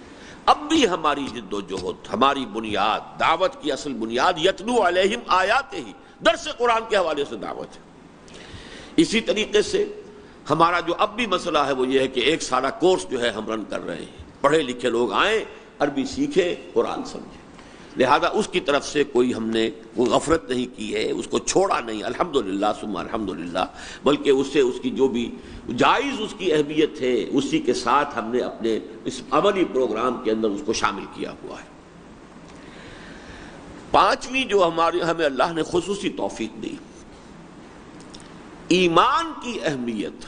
اب بھی ہماری جد و جہد، ہماری بنیاد، دعوت کی اصل بنیاد یتلو علیہم آیات ہی، درس قرآن کے حوالے سے دعوت ہے۔ اسی طریقے سے ہمارا جو اب بھی مسئلہ ہے وہ یہ ہے کہ ایک سارا کورس جو ہے ہم رن کر رہے ہیں، پڑھے لکھے لوگ آئیں، عربی سیکھیں، قرآن سمجھیں، لہذا اس کی طرف سے کوئی ہم نے وہ غفلت نہیں کی ہے، اس کو چھوڑا نہیں، الحمدللہ ثم الحمدللہ، بلکہ اس سے اس کی جو بھی جائز اس کی اہمیت ہے اسی کے ساتھ ہم نے اپنے اس عملی پروگرام کے اندر اس کو شامل کیا ہوا ہے۔ پانچویں جو ہمیں اللہ نے خصوصی توفیق دی، ایمان کی اہمیت،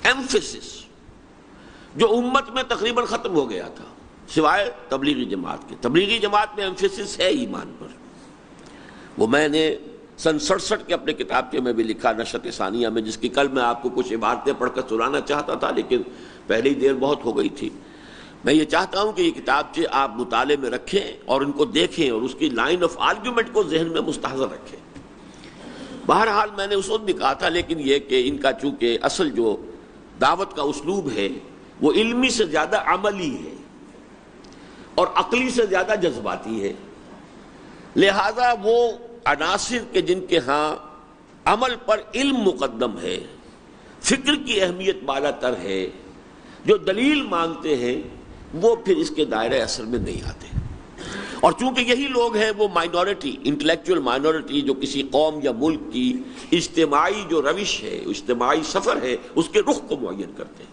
ایمفیسس، جو امت میں تقریباً ختم ہو گیا تھا سوائے تبلیغی جماعت کے۔ تبلیغی جماعت میں ایمفیسس ہے ایمان پر، وہ میں نے سن 67 کے اپنے کتابچے میں بھی لکھا، نشرت ثانیہ میں، جس کی کل میں آپ کو کچھ عبارتیں پڑھ کر سنانا چاہتا تھا لیکن پہلے ہی دیر بہت ہو گئی تھی۔ میں یہ چاہتا ہوں کہ یہ کتابچے آپ مطالعے میں رکھیں اور ان کو دیکھیں اور اس کی لائن آف آرگیومنٹ کو ذہن میں مستحضر رکھیں۔ بہرحال میں نے اس وقت بھی کہا تھا، لیکن یہ کہ ان کا چونکہ اصل جو دعوت کا اسلوب ہے وہ علمی سے زیادہ عملی ہے اور عقلی سے زیادہ جذباتی ہے، لہذا وہ عناصر کے جن کے ہاں عمل پر علم مقدم ہے، فکر کی اہمیت بالا تر ہے، جو دلیل مانگتے ہیں وہ پھر اس کے دائرہ اثر میں نہیں آتے۔ اور چونکہ یہی لوگ ہیں وہ مائنورٹی، انٹلیکچوئل مائنورٹی، جو کسی قوم یا ملک کی اجتماعی جو روش ہے، اجتماعی سفر ہے، اس کے رخ کو معین کرتے ہیں۔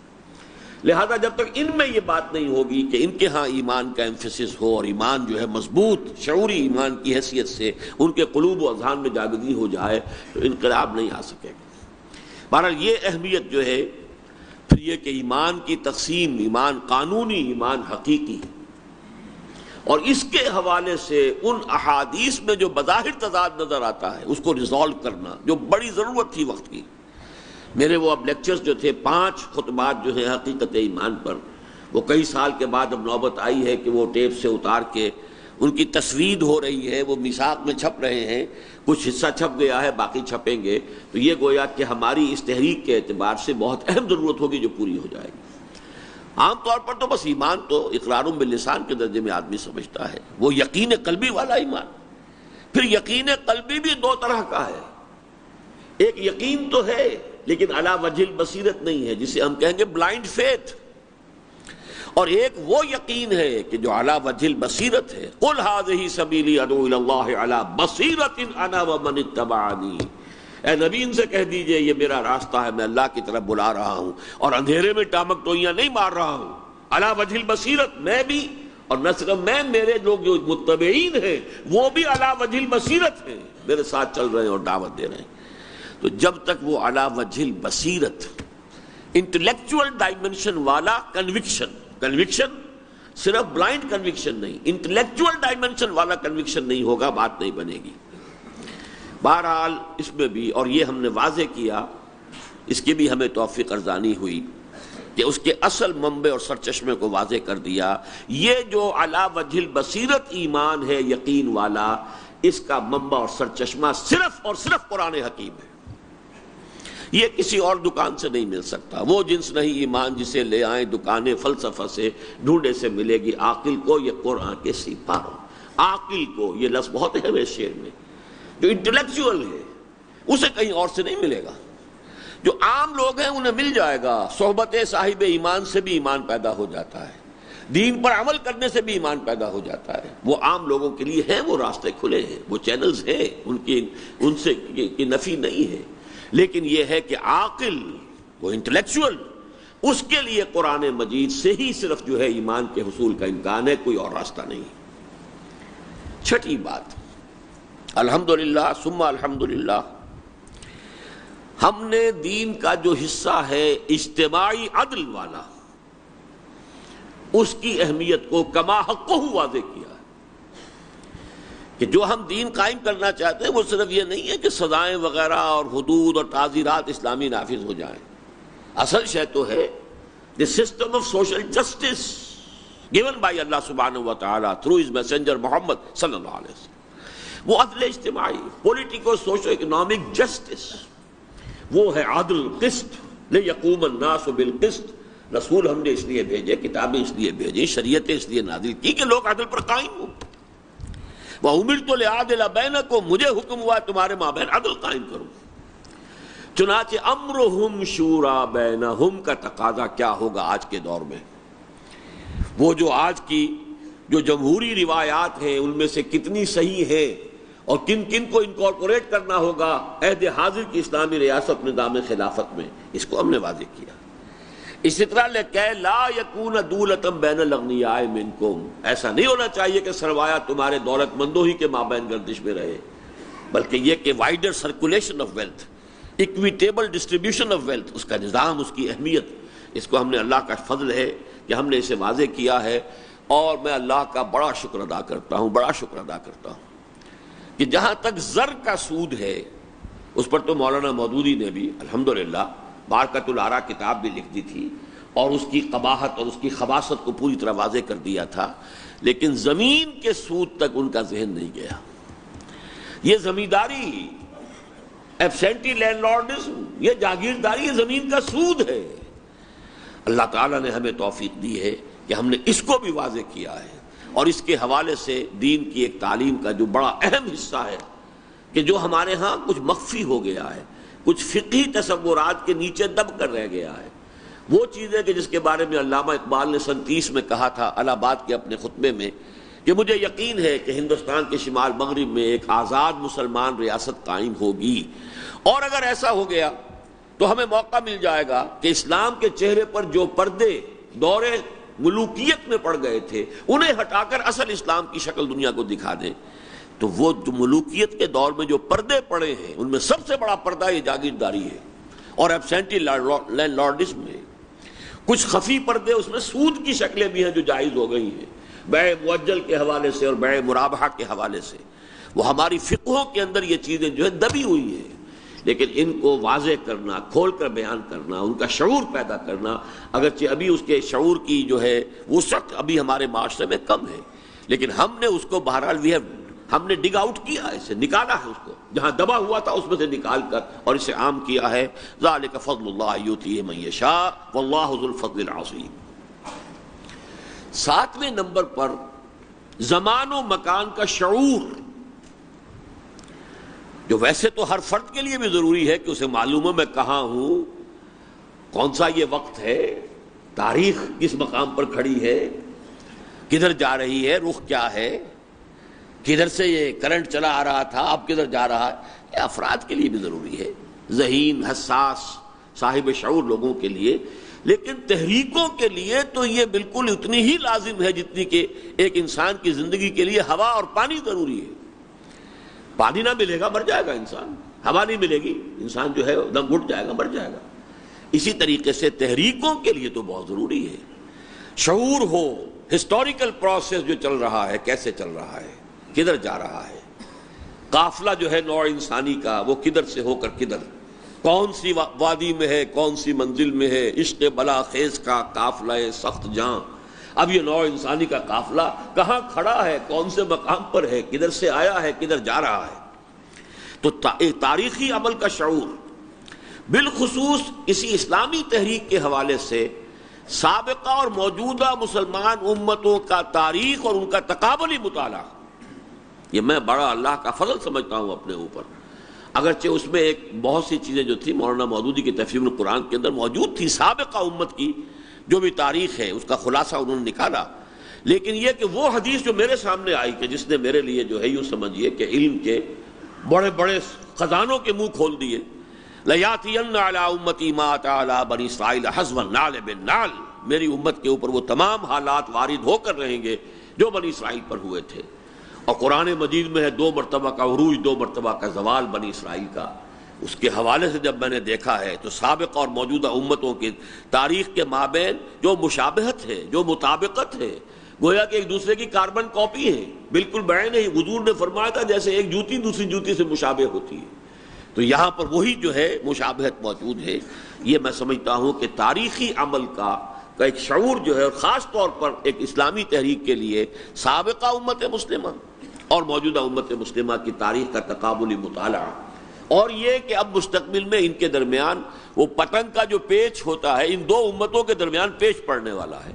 لہذا جب تک ان میں یہ بات نہیں ہوگی کہ ان کے ہاں ایمان کا ایمفیسس ہو اور ایمان جو ہے مضبوط شعوری ایمان کی حیثیت سے ان کے قلوب و اذہان میں جاگزی ہو جائے تو انقلاب نہیں آ سکے گا۔ بہرحال یہ اہمیت جو ہے پھر یہ کہ ایمان کی تقسیم، ایمان قانونی، ایمان حقیقی، اور اس کے حوالے سے ان احادیث میں جو بظاہر تضاد نظر آتا ہے اس کو ریزالو کرنا جو بڑی ضرورت تھی وقت کی۔ میرے وہ اب لیکچرز جو تھے 5 خطبات جو ہیں حقیقت ایمان پر، وہ کئی سال کے بعد اب نوبت آئی ہے کہ وہ ٹیپ سے اتار کے ان کی تصویر ہو رہی ہے، وہ میثاق میں چھپ رہے ہیں، کچھ حصہ چھپ گیا ہے، باقی چھپیں گے، تو یہ گویا کہ ہماری اس تحریک کے اعتبار سے بہت اہم ضرورت ہوگی جو پوری ہو جائے گی۔ عام طور پر تو بس ایمان تو اقرار باللسان کے درجے میں آدمی سمجھتا ہے، وہ یقین قلبی والا ایمان۔ پھر یقین قلبی بھی 2 طرح کا ہے، ایک یقین تو ہے لیکن علی وجہ البصیرت نہیں ہے، جسے ہم کہیں گے بلائنڈ فیتھ، اور ایک وہ یقین ہے کہ جو علی وجہ البصیرت ہے. قل ھذہ سبیلی ادعو الی اللہ علی بصیرۃ انا ومن اتبعنی، اے نبی ان سے کہہ دیجئے یہ میرا راستہ ہے، میں اللہ کی طرف بلا رہا ہوں اور اندھیرے میں ٹامک ٹوئیاں نہیں مار رہا ہوں. علی وجہ البصیرت، میں بھی، اور نہ صرف میں، میرے لوگ جو متبعین ہیں وہ بھی علی وجہ البصیرت ہیں، میرے ساتھ چل رہے ہیں اور دعوت دے رہے ہیں. تو جب تک وہ علی وجہ البصیرت، انٹلیکچوئل ڈائمنشن والا کنوکشن صرف بلائنڈ کنوکشن نہیں، انٹلیکچوئل ڈائمنشن والا کنوکشن نہیں ہوگا، بات نہیں بنے گی. بہرحال اس میں بھی، اور یہ ہم نے واضح کیا، اس کی بھی ہمیں توفیق ارزانی ہوئی کہ اس کے اصل منبع اور سرچشمے کو واضح کر دیا. یہ جو علی وجہ البصیرت ایمان ہے یقین والا، اس کا منبع اور سرچشمہ صرف اور صرف قرآن حکیم ہے. یہ کسی اور دکان سے نہیں مل سکتا. وہ جنس نہیں ایمان جسے لے آئیں دکانیں فلسفہ سے، ڈھونڈے سے ملے گی عاقل کو یہ قرآن کے سپاہوں. عاقل کو، یہ لفظ بہت اہم ہے شعر میں، جو انٹلیکچوئل ہے اسے کہیں اور سے نہیں ملے گا. جو عام لوگ ہیں انہیں مل جائے گا. صحبت صاحب ایمان سے بھی ایمان پیدا ہو جاتا ہے، دین پر عمل کرنے سے بھی ایمان پیدا ہو جاتا ہے. وہ عام لوگوں کے لیے ہیں، وہ راستے کھلے ہیں، وہ چینلز ہیں، ان سے کی نفی نہیں ہے. لیکن یہ ہے کہ عاقل، وہ انٹلیکچوئل، اس کے لیے قرآن مجید سے ہی صرف جو ہے ایمان کے حصول کا امکان ہے، کوئی اور راستہ نہیں. چھٹی بات، الحمدللہ ثم الحمدللہ، ہم نے دین کا جو حصہ ہے اجتماعی عدل والا، اس کی اہمیت کو کما حقہ واضح کیا ہے کہ جو ہم دین قائم کرنا چاہتے ہیں وہ صرف یہ نہیں ہے کہ سزائیں وغیرہ اور حدود اور تعزیرات اسلامی نافذ ہو جائیں. اصل شے تو ہے the system of social justice given by Allah subhanahu wa ta'ala through his messenger Muhammad صلی اللہ علیہ وسلم. وہ عدل اجتماعی، پولیٹیکو سوشو اکنامک جسٹس، وہ ہے عدل، قسط. لِيَقُومَ النَّاسُ بِالْقِسْطِ، رسول ہم نے اس لیے بھیجے، کتابیں اس لیے بھیجی، شریعتیں اس لیے نازل کی کہ لوگ عدل پر قائم ہوں. وَأُمِرْتُ لِأَعْدِلَ بَيْنَكُمْ، مجھے حکم ہوا تمہارے مابین عدل قائم کروں. چنانچہ امرہم شورا بینہم کا تقاضا کیا ہوگا آج کے دور میں؟ وہ جو آج کی جو جمہوری روایات ہیں ان میں سے کتنی صحیح ہیں اور کن کن کو انکارپوریٹ کرنا ہوگا عہد حاضر کی اسلامی ریاست نظام خلافت میں، اس کو ہم نے واضح کیا. اسی طرح لکہ لا یکون دولۃ بین الاغنیاء منکم، ایسا نہیں ہونا چاہیے کہ سرمایہ تمہارے دولت مندوں ہی کے مابین گردش میں رہے، بلکہ یہ کہ wider circulation of wealth, equitable distribution of wealth, اس کا نظام، اس کی اہمیت، اس کو ہم نے، اللہ کا فضل ہے کہ ہم نے اسے واضح کیا ہے. اور میں اللہ کا بڑا شکر ادا کرتا ہوں کہ جہاں تک زر کا سود ہے اس پر تو مولانا مودودی نے بھی الحمدللہ بارکۃ الآراء کتاب بھی لکھ دی تھی اور اس کی قباحت اور اس کی خباثت کو پوری طرح واضح کر دیا تھا. لیکن زمین کے سود تک ان کا ذہن نہیں گیا. یہ زمینداری، ایبسینٹی لینڈ لارڈزم، یہ جاگیرداری، یہ زمین کا سود ہے. اللہ تعالیٰ نے ہمیں توفیق دی ہے کہ ہم نے اس کو بھی واضح کیا ہے. اور اس کے حوالے سے دین کی ایک تعلیم کا جو بڑا اہم حصہ ہے کہ جو ہمارے ہاں کچھ مخفی ہو گیا ہے، کچھ فقہی تصورات کے نیچے دب کر رہ گیا ہے، وہ چیزیں کہ جس کے بارے میں علامہ اقبال نے سن 30 میں کہا تھا الہ آباد کے اپنے خطبے میں کہ مجھے یقین ہے کہ ہندوستان کے شمال مغرب میں ایک آزاد مسلمان ریاست قائم ہوگی، اور اگر ایسا ہو گیا تو ہمیں موقع مل جائے گا کہ اسلام کے چہرے پر جو پردے دورے ملوکیت میں پڑ گئے تھے انہیں ہٹا کر اصل اسلام کی شکل دنیا کو دکھا دیں. تو وہ جو ملوکیت کے دور میں جو پردے پڑے ہیں ان میں سب سے بڑا پردہ یہ جاگیرداری ہے اور ایبسینٹی لینڈ لارڈزم میں. کچھ خفی پردے اس میں سود کی شکلیں بھی ہیں جو جائز ہو گئی ہیں، بیع معجل کے حوالے سے اور بیع مرابحہ کے حوالے سے. وہ ہماری فقہوں کے اندر یہ چیزیں جو ہے دبی ہوئی ہیں، لیکن ان کو واضح کرنا، کھول کر بیان کرنا، ان کا شعور پیدا کرنا، اگرچہ ابھی اس کے شعور کی جو ہے وسعت ابھی ہمارے معاشرے میں کم ہے، لیکن ہم نے اس کو بہرحال ہم نے ڈگ آؤٹ کیا ہے، اسے نکالا ہے، اس کو جہاں دبا ہوا تھا اس میں سے نکال کر اور اسے عام کیا ہے. ذالک فضل اللہ یؤتیہ من یشاء واللہ ذو الفضل العظیم. 7ویں نمبر پر زمان و مکان کا شعور، جو ویسے تو ہر فرد کے لیے بھی ضروری ہے کہ اسے معلوم ہو میں کہاں ہوں، کون سا یہ وقت ہے، تاریخ کس مقام پر کھڑی ہے، کدھر جا رہی ہے، رخ کیا ہے، کدھر سے یہ کرنٹ چلا آ رہا تھا، اب کدھر جا رہا ہے، یہ افراد کے لیے بھی ضروری ہے، ذہین حساس صاحب شعور لوگوں کے لیے، لیکن تحریکوں کے لیے تو یہ بالکل اتنی ہی لازم ہے جتنی کہ ایک انسان کی زندگی کے لیے ہوا اور پانی ضروری ہے۔ پانی نہ ملے گا مر جائے گا انسان، ہوا نہیں ملے گی انسان جو ہے دم گھٹ جائے گا، مر جائے گا۔ اسی طریقے سے تحریکوں کے لیے تو بہت ضروری ہے شعور ہو، ہسٹوریکل پروسیس جو چل رہا ہے کیسے چل رہا ہے، کدھر جا رہا ہے، قافلہ جو ہے نوع انسانی کا وہ کدھر سے ہو کر کدھر، کون سی وادی میں ہے، کون سی منزل میں ہے، عشق بلا خیز کا قافلہ سخت جاں۔ اب یہ نوع انسانی کا قافلہ کہاں کھڑا ہے، کون سے مقام پر ہے، کدھر سے آیا ہے، کدھر جا رہا ہے۔ تو ایک تاریخی عمل کا شعور، بالخصوص اسی اسلامی تحریک کے حوالے سے سابقہ اور موجودہ مسلمان امتوں کا تاریخ اور ان کا تقابلی مطالعہ، یہ میں بڑا اللہ کا فضل سمجھتا ہوں اپنے اوپر۔ اگرچہ اس میں ایک بہت سی چیزیں جو تھی مولانا مودودی کی تفہیم القرآن کے اندر موجود تھی، سابقہ امت کی جو بھی تاریخ ہے اس کا خلاصہ انہوں نے نکالا، لیکن یہ کہ وہ حدیث جو میرے سامنے آئی کہ جس نے میرے لیے جو ہے یوں سمجھیے کہ علم کے بڑے بڑے خزانوں کے منہ کھول دیے، لَيَأْتِيَنَّ عَلَىٰ أُمَّتِي مَا أَتَىٰ عَلَىٰ بَنِي إِسْرَائِيلَ حَزْوَ النَّعْلِ بِالنَّعْلِ، میری امت کے اوپر وہ تمام حالات وارد ہو کر رہیں گے جو بنی اسرائیل پر ہوئے تھے۔ اور قرآن مجید میں ہے 2 مرتبہ کا عروج، 2 مرتبہ کا زوال بنی اسرائیل کا۔ اس کے حوالے سے جب میں نے دیکھا ہے تو سابق اور موجودہ امتوں کی تاریخ کے مابین جو مشابہت ہے، جو مطابقت ہے، گویا کہ ایک دوسرے کی کاربن کاپی ہے، بالکل بعین ہے۔ حضور نے فرمایا تھا جیسے ایک جوتی دوسری جوتی سے مشابہ ہوتی ہے، تو یہاں پر وہی جو ہے مشابہت موجود ہے۔ یہ میں سمجھتا ہوں کہ تاریخی عمل کا ایک شعور جو ہے، اور خاص طور پر ایک اسلامی تحریک کے لیے سابقہ امت مسلمہ اور موجودہ امت مسلمہ کی تاریخ کا تقابلی مطالعہ، اور یہ کہ اب مستقبل میں ان کے درمیان وہ پتنگ کا جو پیچ ہوتا ہے، ان 2 امتوں کے درمیان پیچ پڑنے والا ہے،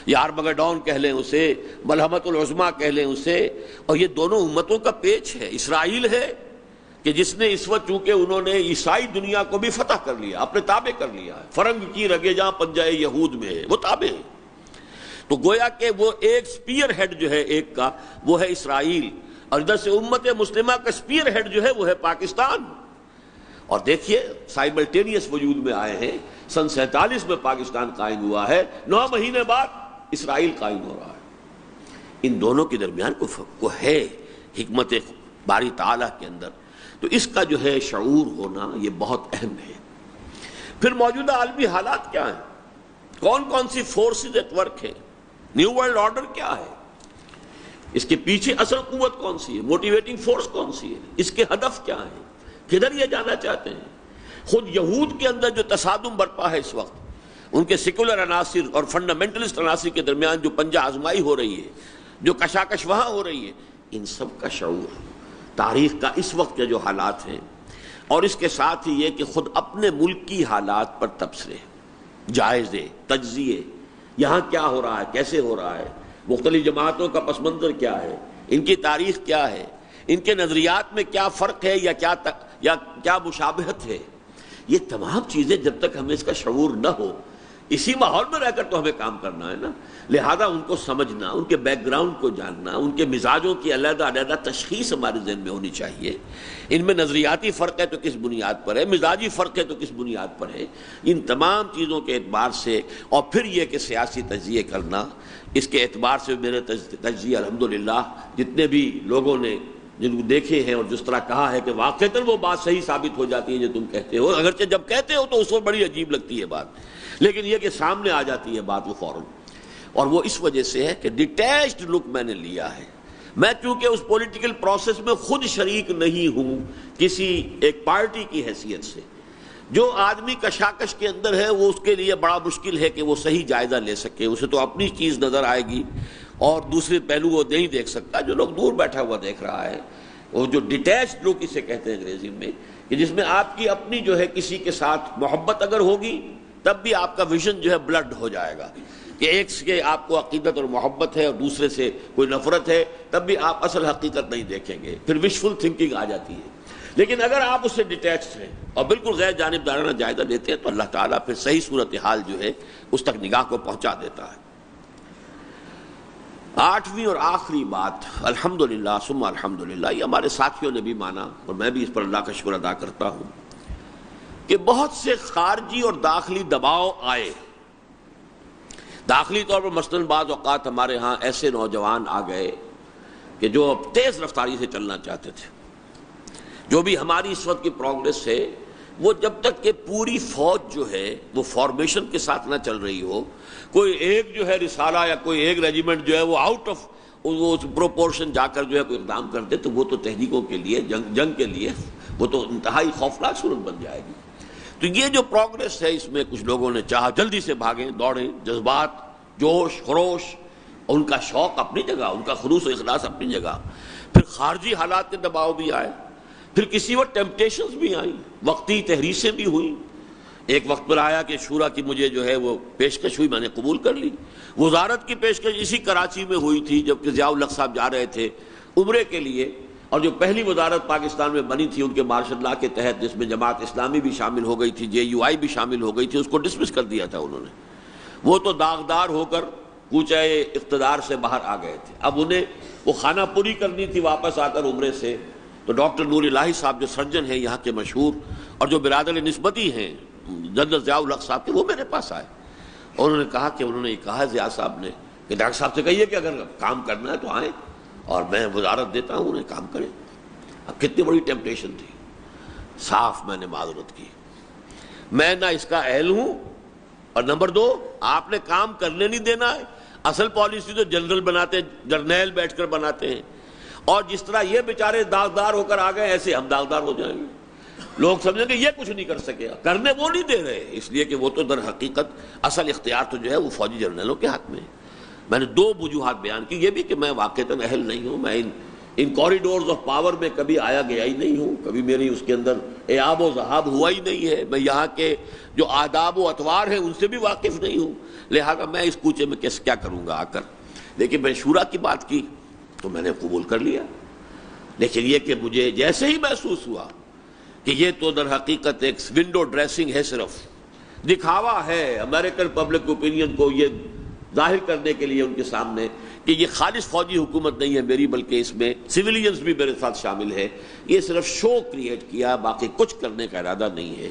یا آرمگڈون کہہ لیں اسے، ملحمت العظمیٰ کہہ لیں اسے، اور یہ دونوں امتوں کا پیچ ہے۔ اسرائیل ہے کہ جس نے اس وقت چونکہ انہوں نے عیسائی دنیا کو بھی فتح کر لیا، اپنے تابع کر لیا ہے، فرنگ کی رگے جہاں پنجہ یہود میں ہے وہ تابع ہے، تو گویا کہ وہ ایک سپیئر ہیڈ جو ہے ایک کا وہ ہے اسرائیل، اور ادھر سے امت مسلمہ کا سپیئر ہیڈ جو ہے وہ ہے پاکستان۔ اور دیکھیے سائملٹینیس وجود میں آئے ہیں، سن 47 میں پاکستان قائم ہوا ہے، 9 مہینے بعد اسرائیل قائم ہو رہا ہے۔ ان دونوں کے درمیان کو ہے حکمت باری تعالیٰ کے اندر، تو اس کا جو ہے شعور ہونا یہ بہت اہم ہے۔ پھر موجودہ عالمی حالات کیا ہیں، کون کون سی فورسز ایٹ ورک ہیں، نیو ورلڈ آرڈر کیا ہے، اس کے پیچھے اصل قوت کون سی ہے، موٹیویٹنگ فورس کون سی ہے، اس کے ہدف کیا ہے، کدھر یہ جانا چاہتے ہیں۔ خود یہود کے اندر جو تصادم برپا ہے اس وقت، ان کے سیکولر عناصر اور فنڈامنٹلسٹ عناصر کے درمیان جو پنجہ آزمائی ہو رہی ہے، جو کشاکش وہاں ہو رہی ہے، ان سب کا شعور تاریخ کا اس وقت کے جو حالات ہیں، اور اس کے ساتھ ہی یہ کہ خود اپنے ملک کی حالات پر تبصرے، جائزے، تجزیے، یہاں کیا ہو رہا ہے، کیسے ہو رہا ہے، مختلف جماعتوں کا پس منظر کیا ہے، ان کی تاریخ کیا ہے، ان کے نظریات میں کیا فرق ہے یا کیا مشابہت ہے، یہ تمام چیزیں جب تک ہمیں اس کا شعور نہ ہو، اسی ماحول میں رہ کر تو ہمیں کام کرنا ہے نا، لہذا ان کو سمجھنا، ان کے بیک گراؤنڈ کو جاننا، ان کے مزاجوں کی علیحدہ علیحدہ تشخیص ہمارے ذہن میں ہونی چاہیے۔ ان میں نظریاتی فرق ہے تو کس بنیاد پر ہے، مزاجی فرق ہے تو کس بنیاد پر ہے، ان تمام چیزوں کے اعتبار سے، اور پھر یہ کہ سیاسی تجزیے کرنا، اس کے اعتبار سے میرے تجزیے الحمدللہ جتنے بھی لوگوں نے جن کو دیکھے ہیں اور جس طرح کہا ہے کہ واقعتاً وہ بات صحیح ثابت ہو جاتی ہے جو تم کہتے ہو، اگرچہ جب کہتے ہو تو اس وقت بڑی عجیب لگتی ہے بات، لیکن یہ کہ سامنے آ جاتی ہے بات وہ فوراً، اور وہ اس وجہ سے ہے کہ ڈیٹیچڈ لک میں نے لیا ہے۔ میں چونکہ اس پولیٹیکل پروسیس میں خود شریک نہیں ہوں کسی ایک پارٹی کی حیثیت سے، جو آدمی کشاکش کے اندر ہے وہ اس کے لیے بڑا مشکل ہے کہ وہ صحیح جائزہ لے سکے، اسے تو اپنی چیز نظر آئے گی اور دوسرے پہلو وہ نہیں دیکھ سکتا، جو لوگ دور بیٹھا ہوا دیکھ رہا ہے، وہ جو ڈیٹیچڈ لک اسے کہتے ہیں انگریزی میں، کہ جس میں آپ کی اپنی جو ہے کسی کے ساتھ محبت اگر ہوگی تب بھی آپ کا ویژن جو ہے بلڈ ہو جائے گا، کہ ایک سے آپ کو عقیدت اور محبت ہے اور دوسرے سے کوئی نفرت ہے، تب بھی آپ اصل حقیقت نہیں دیکھیں گے، پھر وشفل تھنکنگ آ جاتی ہے۔ لیکن اگر آپ اس سے ڈیٹیچڈ ہیں اور بالکل غیر جانبدارانہ جائزہ لیتے ہیں تو اللہ تعالیٰ پھر صحیح صورتحال جو ہے اس تک نگاہ کو پہنچا دیتا ہے۔ 8ویں اور آخری بات، الحمدللہ ثم الحمدللہ، یہ ہمارے ساتھیوں نے بھی مانا اور میں بھی اس پر اللہ کا شکر ادا کرتا ہوں کہ بہت سے خارجی اور داخلی دباؤ آئے۔ داخلی طور پر مثلاً بعض اوقات ہمارے ہاں ایسے نوجوان آ گئے کہ جو تیز رفتاری سے چلنا چاہتے تھے۔ جو بھی ہماری اس وقت کی پروگریس ہے وہ جب تک کہ پوری فوج جو ہے وہ فارمیشن کے ساتھ نہ چل رہی ہو، کوئی ایک جو ہے رسالہ یا کوئی ایک ریجیمنٹ جو ہے وہ آؤٹ آف پروپورشن جا کر جو ہے کوئی اقدام کرتے تو وہ تو تحریکوں کے لیے جنگ کے لیے وہ تو انتہائی خوفناک صورت بن جائے گی۔ تو یہ جو پروگریس ہے اس میں کچھ لوگوں نے چاہا جلدی سے بھاگیں دوڑیں، جذبات، جوش خروش، ان کا شوق اپنی جگہ، ان کا خلوص و اخلاص اپنی جگہ، پھر خارجی حالات کے دباؤ بھی آئے، پھر کسی وقت ٹیمپٹیشنز بھی آئیں، وقتی تحریسیں بھی ہوئیں۔ ایک وقت پر آیا کہ شورا کی مجھے جو ہے وہ پیشکش ہوئی، میں نے قبول کر لی۔ وزارت کی پیشکش اسی کراچی میں ہوئی تھی جب کہ ضیاء الحق صاحب جا رہے تھے عمرے کے لیے، اور جو پہلی وزارت پاکستان میں بنی تھی ان کے مارشل لا کے تحت، جس میں جماعت اسلامی بھی شامل ہو گئی تھی، JUI بھی شامل ہو گئی تھی، اس کو ڈسمس کر دیا تھا انہوں نے۔ وہ تو داغدار ہو کر کوچہ اقتدار سے باہر آ گئے تھے۔ اب انہیں وہ خانہ پوری کرنی تھی واپس آ کر عمرے سے، تو ڈاکٹر نور الہی صاحب جو سرجن ہیں یہاں کے مشہور اور جو برادر نسبتی ہیں جنرل ضیاء الحق صاحب کے، وہ میرے پاس آئے اور انہوں نے کہا کہ انہوں نے یہ کہا ضیاء صاحب نے کہ ڈاکٹر صاحب سے کہیے کہ اگر کام کرنا ہے تو آئیں اور میں وزارت دیتا ہوں، انہیں کام کریں۔ اب کتنی بڑی ٹیمپٹیشن تھی۔ صاف میں نے معذرت کی، میں نہ اس کا اہل ہوں، اور نمبر 2 آپ نے کام کرنے نہیں دینا ہے۔ اصل پالیسی تو جنرل بناتے ہیں، جرنیل بیٹھ کر بناتے ہیں، اور جس طرح یہ بیچارے داغدار ہو کر آ گئے ایسے ہم داغدار ہو جائیں گے۔ لوگ سمجھیں گے یہ کچھ نہیں کر سکے، کرنے وہ نہیں دے رہے، اس لیے کہ وہ تو در حقیقت اصل اختیار تو جو ہے وہ فوجی جرنیلوں کے ہاتھ میں ہے۔ میں نے 2 وجوہات بیان کی، یہ بھی کہ میں واقعتاً اہل نہیں ہوں، میں ان کوریڈورز آف پاور میں کبھی آیا گیا ہی نہیں ہوں، کبھی میری اس کے اندر ایاب و ذہاب ہوا ہی نہیں ہے، میں یہاں کے جو آداب و اطوار ہیں ان سے بھی واقف نہیں ہوں، لہذا میں اس کوچے میں کیا کروں گا آ کر۔ لیکن میں شورا کی بات کی تو میں نے قبول کر لیا، لیکن یہ کہ مجھے جیسے ہی محسوس ہوا کہ یہ تو در حقیقت ایک ونڈو ڈریسنگ ہے، صرف دکھاوا ہے امریکن پبلک اوپینین کو یہ ظاہر کرنے کے لیے ان کے سامنے کہ یہ خالص فوجی حکومت نہیں ہے میری، بلکہ اس میں سویلینز بھی میرے ساتھ شامل ہے، یہ صرف شو کریٹ کیا، باقی کچھ کرنے کا ارادہ نہیں ہے،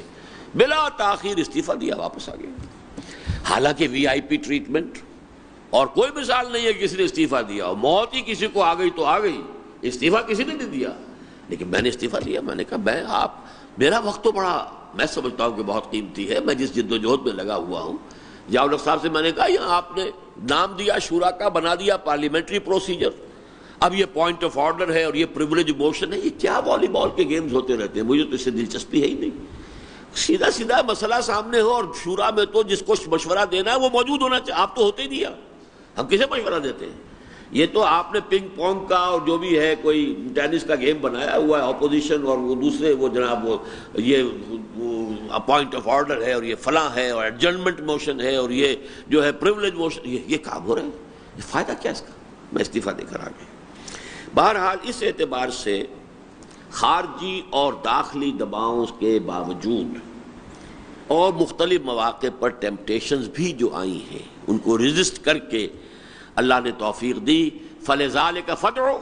بلا تاخیر استعفیٰ دیا، واپس آ گیا۔ حالانکہ VIP ٹریٹمنٹ اور کوئی مثال نہیں ہے کہ کسی نے استعفیٰ دیا، اور موت ہی کسی کو آ گئی تو آ گئی، استعفیٰ کسی نے نہیں دیا، لیکن میں نے استعفیٰ دیا۔ میں نے کہا میرا وقت تو بڑا میں سمجھتا ہوں کہ بہت قیمتی ہے، میں جس جد و جہد میں لگا ہوا ہوں۔ ضیاء الحق صاحب سے میں نے کہا یہاں آپ نے نام دیا شورا کا، بنا دیا پارلیمنٹری پروسیجر، اب یہ پوائنٹ آف آرڈر ہے اور یہ پریولیج موشن ہے، یہ کیا والی بال کے گیمز ہوتے رہتے ہیں، مجھے تو اس سے دلچسپی ہے ہی نہیں۔ سیدھا سیدھا مسئلہ سامنے ہو، اور شورا میں تو جس کو مشورہ دینا ہے وہ موجود ہونا چاہیے، آپ تو ہوتے ہی نہیں، ہم کسے مشورہ دیتے ہیں؟ یہ تو آپ نے پنگ پونگ کا اور جو بھی ہے کوئی ٹینس کا گیم بنایا ہوا ہے، اپوزیشن اور وہ دوسرے وہ جناب وہ یہ پوائنٹ آف آرڈر ہے اور یہ فلاں ہے اور ایڈجرنمنٹ موشن ہے اور یہ جو ہے پریولیج موشن، یہ کام ہو رہا ہے، یہ فائدہ کیا اس کا؟ میں استعفیٰ دے کر آ گیا۔ بہرحال اس اعتبار سے خارجی اور داخلی دباؤں کے باوجود اور مختلف مواقع پر ٹیمپٹیشنز بھی جو آئی ہیں ان کو ریزسٹ کر کے اللہ نے توفیق دی۔ فَلِذَلِكَ فَادْعُ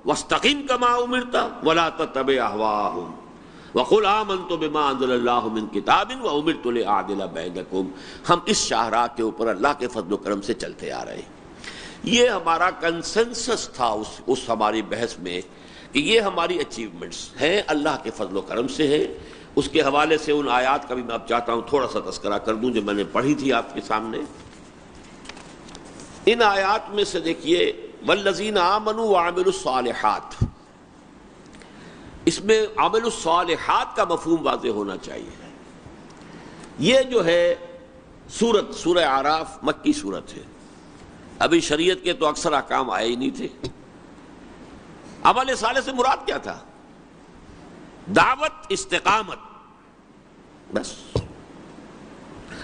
وَاسْتَقِمْ كَمَا أُمِرْتَ وَلَا تَتَّبِعْ أَهْوَاءَهُمْ وَقُلْ آمَنْتُ بِمَا أَنزَلَ اللَّهُ مِنْ كِتَابٍ وَأُمِرْتُ لِأَعْدِلَ بَيْنَكُمْ۔ ہم اس شاہراہ کے اوپر اللہ کے فضل و کرم سے چلتے آ رہے ہیں۔ یہ ہمارا کنسنسس تھا اس ہماری بحث میں کہ یہ ہماری اچیومنٹس ہیں، اللہ کے فضل و کرم سے ہیں۔ اس کے حوالے سے ان آیات کا بھی میں اب چاہتا ہوں تھوڑا سا تذکرہ کر دوں جو میں نے پڑھی تھی آپ کے سامنے۔ ان آیات میں سے دیکھیے والذین آمنوا وعملوا الصالحات، اس میں عمل الصالحات کا مفہوم واضح ہونا چاہیے۔ یہ جو ہے سورہ اعراف مکی سورت ہے، ابھی شریعت کے تو اکثر احکام آئے ہی نہیں تھے۔ عمل صالح سے مراد کیا تھا؟ دعوت، استقامت، بس۔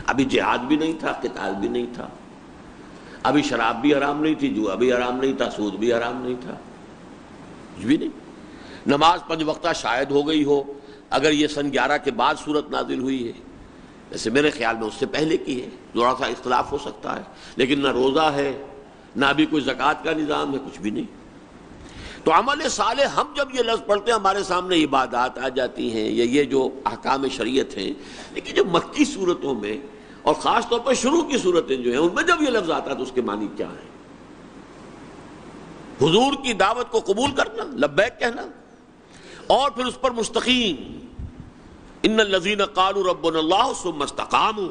ابھی جہاد بھی نہیں تھا، قتال بھی نہیں تھا، ابھی شراب بھی حرام نہیں تھی، جوا بھی حرام نہیں تھا، سود بھی حرام نہیں تھا، کچھ بھی نہیں۔ نماز 5 وقتہ شاید ہو گئی ہو، اگر یہ سن 11 کے بعد صورت نازل ہوئی ہے، ویسے میرے خیال میں اس سے پہلے کی ہے، تھوڑا سا اختلاف ہو سکتا ہے، لیکن نہ روزہ ہے نہ بھی کوئی زکوٰۃ کا نظام ہے، کچھ بھی نہیں۔ تو عمل صالح، ہم جب یہ لفظ پڑھتے ہیں ہمارے سامنے عبادات آ جاتی ہیں یا یہ جو احکام شریعت ہیں، لیکن جو مکی صورتوں میں اور خاص طور پر شروع کی صورتیں جو ہیں ان میں جب یہ لفظ آتا ہے تو اس کے معنی کیا ہیں؟ حضور کی دعوت کو قبول کرنا، لبیک کہنا، اور پھر اس پر مستقیم، ان الذین قالوا ربنا اللہ ثم استقاموا،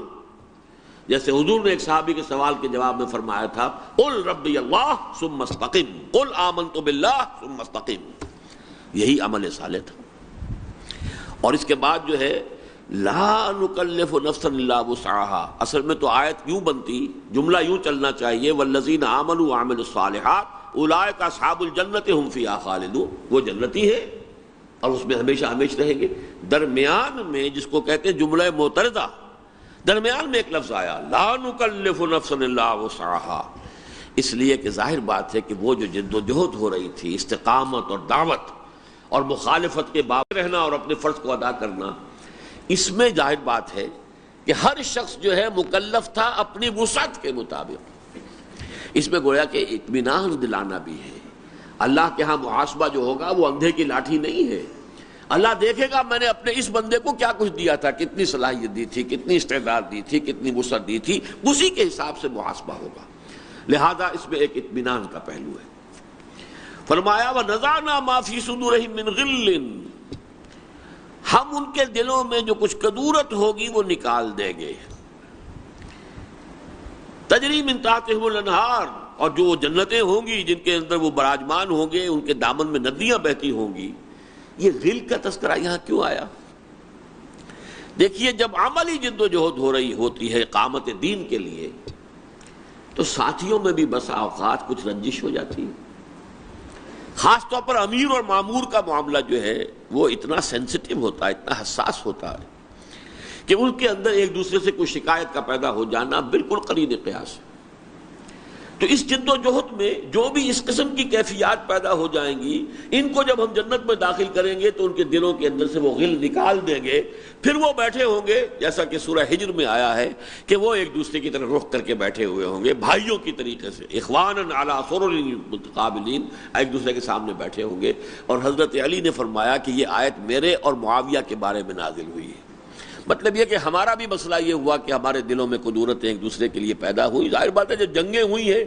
جیسے حضور نے ایک صحابی کے سوال کے جواب میں فرمایا تھا قل ربی اللہ ثم استقم، قل آمنت باللہ ثم استقم، یہی عمل صالح تھا۔ اور اس کے بعد جو ہے لا نکلف نفسا الا وسعها، اصل میں تو آیت یوں بنتی، جملہ یوں چلنا چاہیے والذین آمنوا وعملوا الصالحات اولئک اصحاب الجنۃ هم فیہا خالدون، وہ جنتی ہے اور اس میں ہمیشہ ہمیشہ رہیں گے۔ درمیان میں جس کو کہتے ہیں جملہ معترضہ، درمیان میں ایک لفظ آیا لا نکلف نفسا الا وسعها، اس لیے کہ ظاہر بات ہے کہ وہ جو جد و جہد ہو رہی تھی، استقامت اور دعوت اور مخالفت کے باوجود رہنا اور اپنے فرض کو ادا کرنا، اس میں ظاہر بات ہے کہ ہر شخص جو ہے مکلف تھا اپنی وسعت کے مطابق۔ اس میں گویا کہ اطمینان دلانا بھی ہے، اللہ کے ہاں محاسبہ جو ہوگا وہ اندھے کی لاٹھی نہیں ہے، اللہ دیکھے گا میں نے اپنے اس بندے کو کیا کچھ دیا تھا، کتنی صلاحیت دی تھی، کتنی استعداد دی تھی، کتنی وسعت دی تھی، اسی کے حساب سے محاسبہ ہوگا، لہذا اس میں ایک اطمینان کا پہلو ہے۔ فرمایا وَنَزَعْنَا مَا فِي صُدُورِهِم مِّن غِلٍّ، ہم ان کے دلوں میں جو کچھ کدورت ہوگی وہ نکال دیں گے، تجری من تحتہم الانہار، اور جو جنتیں ہوں گی جن کے اندر وہ براجمان ہوں گے، ان کے دامن میں ندیاں بہتی ہوں گی۔ یہ غل کا تذکرہ یہاں کیوں آیا؟ دیکھیے جب عملی جد و جہد ہو رہی ہوتی ہے اقامت دین کے لیے تو ساتھیوں میں بھی بسا اوقات کچھ رنجش ہو جاتی ہے، خاص طور پر امیر اور مامور کا معاملہ جو ہے وہ اتنا سینسٹیو ہوتا ہے، اتنا حساس ہوتا ہے کہ ان کے اندر ایک دوسرے سے کوئی شکایت کا پیدا ہو جانا بالکل قرین قیاس ہے۔ تو اس جد و جہد میں جو بھی اس قسم کی کیفیات پیدا ہو جائیں گی، ان کو جب ہم جنت میں داخل کریں گے تو ان کے دلوں کے اندر سے وہ غل نکال دیں گے، پھر وہ بیٹھے ہوں گے جیسا کہ سورہ ہجر میں آیا ہے کہ وہ ایک دوسرے کی طرف رخ کر کے بیٹھے ہوئے ہوں گے، بھائیوں کی طریقے سے، اخوانا علی سرر متقابلین، ایک دوسرے کے سامنے بیٹھے ہوں گے۔ اور حضرت علی نے فرمایا کہ یہ آیت میرے اور معاویہ کے بارے میں نازل ہوئی ہے، مطلب یہ کہ ہمارا بھی مسئلہ یہ ہوا کہ ہمارے دلوں میں قدورتیں ایک دوسرے کے لیے پیدا ہوئی، ظاہر بات ہے جب جنگیں ہوئی ہیں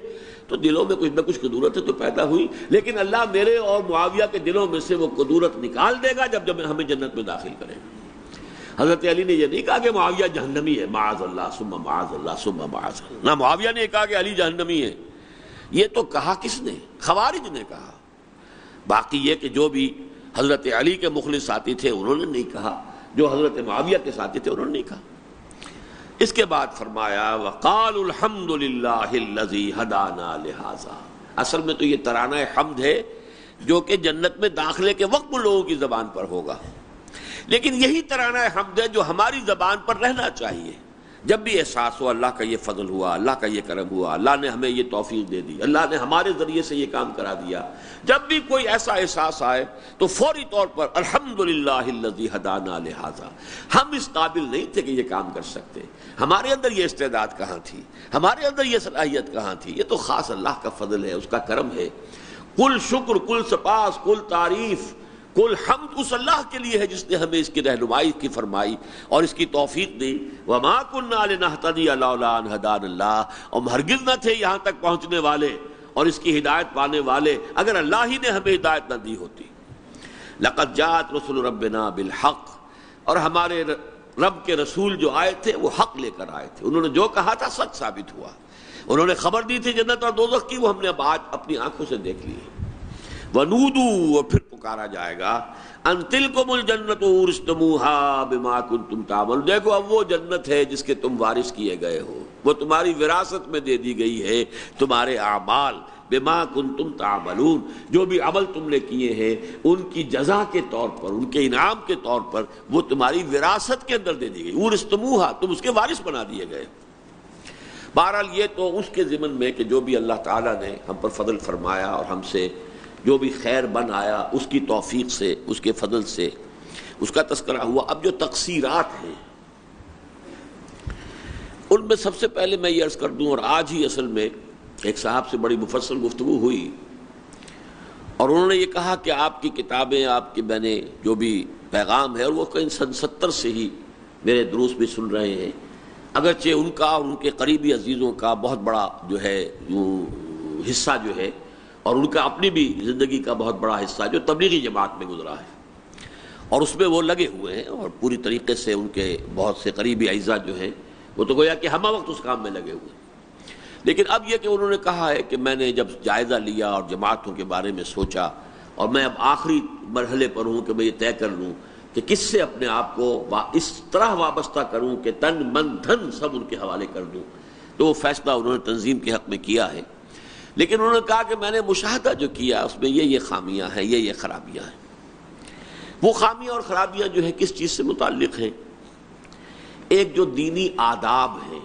تو دلوں میں کچھ نہ کچھ قدورتیں تو پیدا ہوئی، لیکن اللہ میرے اور معاویہ کے دلوں میں سے وہ قدورت نکال دے گا جب ہمیں جنت میں داخل کرے گا۔ حضرت علی نے یہ نہیں کہا کہ معاویہ جہنمی ہے، معاذ اللہ ثم معاذ اللہ ثم معاذ اللہ، نہ معاویہ نے کہا کہ علی جہنمی ہے، یہ تو کہا کس نے؟ خوارج نے کہا۔ باقی یہ کہ جو بھی حضرت علی کے مخلص ساتھی تھے انہوں نے نہیں کہا، جو حضرت معاویہ کے ساتھی تھے انہوں نے نہیں کہا۔ اس کے بعد فرمایا وَقَالُوا الْحَمْدُ لِلَّهِ الَّذِي هَدَانَا لِهَذَا، اصل میں تو یہ ترانہ حمد ہے جو کہ جنت میں داخلے کے وقت ان لوگوں کی زبان پر ہوگا، لیکن یہی ترانہ حمد ہے جو ہماری زبان پر رہنا چاہیے جب بھی احساس ہو اللہ کا یہ فضل ہوا، اللہ کا یہ کرم ہوا، اللہ نے ہمیں یہ توفیق دے دی، اللہ نے ہمارے ذریعے سے یہ کام کرا دیا، جب بھی کوئی ایسا احساس آئے تو فوری طور پر الحمدللہ الذی ہدانا لہذا، ہم اس قابل نہیں تھے کہ یہ کام کر سکتے، ہمارے اندر یہ استعداد کہاں تھی، ہمارے اندر یہ صلاحیت کہاں تھی، یہ تو خاص اللہ کا فضل ہے، اس کا کرم ہے۔ کل شکر، کل سپاس، کل تعریف، کل حمد اس اللہ کے لیے ہے جس نے ہمیں اس کی رہنمائی کی فرمائی اور اس کی توفیق دی۔ وما كنا لنهتدي لولا ان هدانا اللہ، اور ہرگز نہ تھے یہاں تک پہنچنے والے اور اس کی ہدایت پانے والے اگر اللہ ہی نے ہمیں ہدایت نہ دی ہوتی۔ لقد جاءت رسل ربنا بالحق، اور ہمارے رب کے رسول جو آئے تھے وہ حق لے کر آئے تھے، انہوں نے جو کہا تھا سچ ثابت ہوا، انہوں نے خبر دی تھی جنت اور دوزخ کی، وہ ہم نے اب آج اپنی آنکھوں سے دیکھ لی۔ وَنُودُوا، اور پھر پکارا جائے گا، ان تلکم الجنت اورثتموها بما کنتم تعملون، دیکھو اب وہ جنت ہے جس کے تم وارث کیے گئے ہو، وہ تمہاری وراثت میں دے دی گئی ہے، تمہارے اعمال بما کنتم تعملون، جو بھی عمل تم نے کیے ہیں ان کی جزا کے طور پر، ان کے انعام کے طور پر وہ تمہاری وراثت کے اندر دے دی گئی، اورثتموها، تم اس کے وارث بنا دیے گئے۔ بہرحال یہ تو اس کے ضمن میں کہ جو بھی اللہ تعالیٰ نے ہم پر فضل فرمایا اور ہم سے جو بھی خیر بن آیا اس کی توفیق سے، اس کے فضل سے اس کا تذکرہ ہوا۔ اب جو تقصیرات ہیں ان میں سب سے پہلے میں یہ عرض کر دوں، اور آج ہی اصل میں ایک صاحب سے بڑی مفصل گفتگو ہوئی اور انہوں نے یہ کہا کہ آپ کی کتابیں، آپ کے میں نے جو بھی پیغام ہے، اور وہ کہیں سن 70 سے ہی میرے دروس بھی سن رہے ہیں، اگرچہ ان کا اور ان کے قریبی عزیزوں کا بہت بڑا جو ہے حصہ جو ہے، اور ان کا اپنی بھی زندگی کا بہت بڑا حصہ جو تبلیغی جماعت میں گزرا ہے، اور اس میں وہ لگے ہوئے ہیں، اور پوری طریقے سے ان کے بہت سے قریبی اعزاء جو ہیں وہ تو گویا کہ ہمہ وقت اس کام میں لگے ہوئے ہیں۔ لیکن اب یہ کہ انہوں نے کہا ہے کہ میں نے جب جائزہ لیا اور جماعتوں کے بارے میں سوچا، اور میں اب آخری مرحلے پر ہوں کہ میں یہ طے کر لوں کہ کس سے اپنے آپ کو اس طرح وابستہ کروں کہ تن من دھن سب ان کے حوالے کر دوں، تو وہ فیصلہ انہوں نے تنظیم کے حق میں کیا ہے۔ لیکن انہوں نے کہا کہ میں نے مشاہدہ جو کیا اس میں یہ خامیاں ہیں، یہ خرابیاں ہیں۔ وہ خامیاں اور خرابیاں جو ہیں کس چیز سے متعلق ہیں؟ ایک جو دینی آداب ہیں،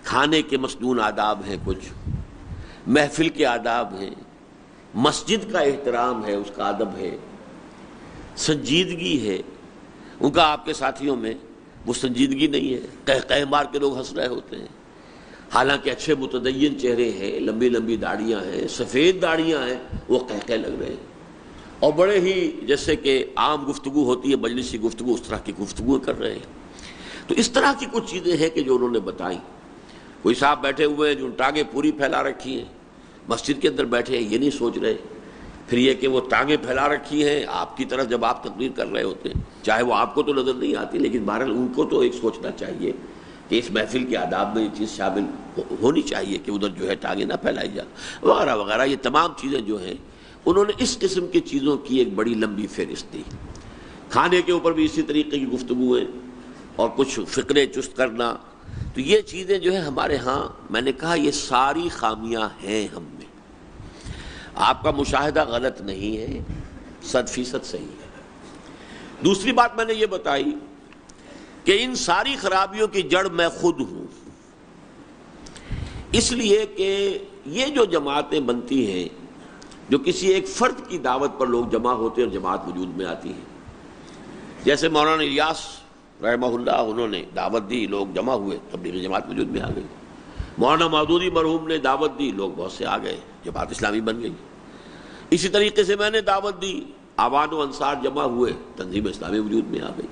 کھانے کے مسنون آداب ہیں، کچھ محفل کے آداب ہیں، مسجد کا احترام ہے، اس کا ادب ہے، سنجیدگی ہے، ان کا آپ کے ساتھیوں میں وہ سنجیدگی نہیں ہے، قہقہ مار کے لوگ ہنس رہے ہوتے ہیں، حالانکہ اچھے متدین چہرے ہیں، لمبی لمبی داڑیاں ہیں، سفید داڑیاں ہیں، وہ قہقہ لگ رہے ہیں، اور بڑے ہی جیسے کہ عام گفتگو ہوتی ہے، مجلسی گفتگو، اس طرح کی گفتگو کر رہے ہیں۔ تو اس طرح کی کچھ چیزیں ہیں کہ جو انہوں نے بتائیں۔ کوئی صاحب بیٹھے ہوئے ہیں جو ٹانگیں پوری پھیلا رکھی ہیں، مسجد کے اندر بیٹھے ہیں، یہ نہیں سوچ رہے، پھر یہ کہ وہ ٹانگیں پھیلا رکھی ہیں آپ کی طرف جب آپ تقریر کر رہے ہوتے ہیں، چاہے وہ آپ کو تو نظر نہیں آتی، لیکن بہرحال ان کو تو ایک سوچنا چاہیے کہ اس محفل کے آداب میں یہ چیز شامل ہونی چاہیے کہ ادھر جو ہے ٹانگیں نہ پھیلائی جائیں، وغیرہ وغیرہ۔ یہ تمام چیزیں جو ہیں انہوں نے اس قسم کی چیزوں کی ایک بڑی لمبی فہرست دی۔ کھانے کے اوپر بھی اسی طریقے کی گفتگویں اور کچھ فقرے چست کرنا، تو یہ چیزیں جو ہے ہمارے ہاں، میں نے کہا یہ ساری خامیاں ہیں ہم میں۔ آپ کا مشاہدہ غلط نہیں ہے، 100% صحیح ہے۔ دوسری بات میں نے یہ بتائی کہ ان ساری خرابیوں کی جڑ میں خود ہوں، اس لیے کہ یہ جو جماعتیں بنتی ہیں، جو کسی ایک فرد کی دعوت پر لوگ جمع ہوتے ہیں اور جماعت وجود میں آتی ہے، جیسے مولانا الیاس رحمہ اللہ، انہوں نے دعوت دی، لوگ جمع ہوئے، تبلیغی جماعت وجود میں آ گئی۔ مولانا مودودی مرحوم نے دعوت دی، لوگ بہت سے آ گئے، جماعت اسلامی بن گئی۔ اسی طریقے سے میں نے دعوت دی، آوان و انصار جمع ہوئے، تنظیم اسلامی وجود میں آ گئی۔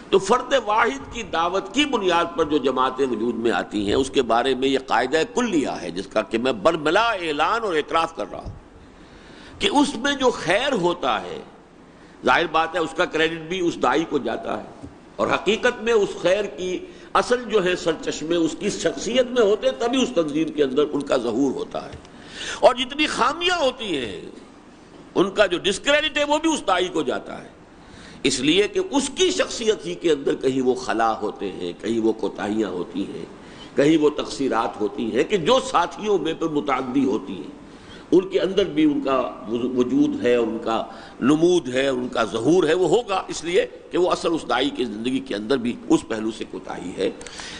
تو فرد واحد کی دعوت کی بنیاد پر جو جماعتیں وجود میں آتی ہیں، اس کے بارے میں یہ قاعدہ کلیہ ہے جس کا کہ میں برملا اعلان اور اعتراف کر رہا ہوں کہ اس میں جو خیر ہوتا ہے، ظاہر بات ہے اس کا کریڈٹ بھی اس داعی کو جاتا ہے، اور حقیقت میں اس خیر کی اصل جو ہے سرچشمے اس کی شخصیت میں ہوتے، تبھی اس تنظیم کے اندر ان کا ظہور ہوتا ہے، اور جتنی خامیاں ہوتی ہیں ان کا جو ڈسکریڈٹ ہے وہ بھی اس داعی کو جاتا ہے، اس لیے کہ اس کی شخصیت ہی کے اندر کہیں وہ خلا ہوتے ہیں، کہیں وہ کوتاہیاں ہوتی ہیں، کہیں وہ تقصیرات ہوتی ہیں کہ جو ساتھیوں میں پر متعدی ہوتی ہیں، ان کے اندر بھی ان کا وجود ہے، ان کا نمود ہے، ان کا ظہور ہے، وہ ہوگا، اس لیے کہ وہ اصل اس داعی کی زندگی کے اندر بھی اس پہلو سے کوتاہی ہے۔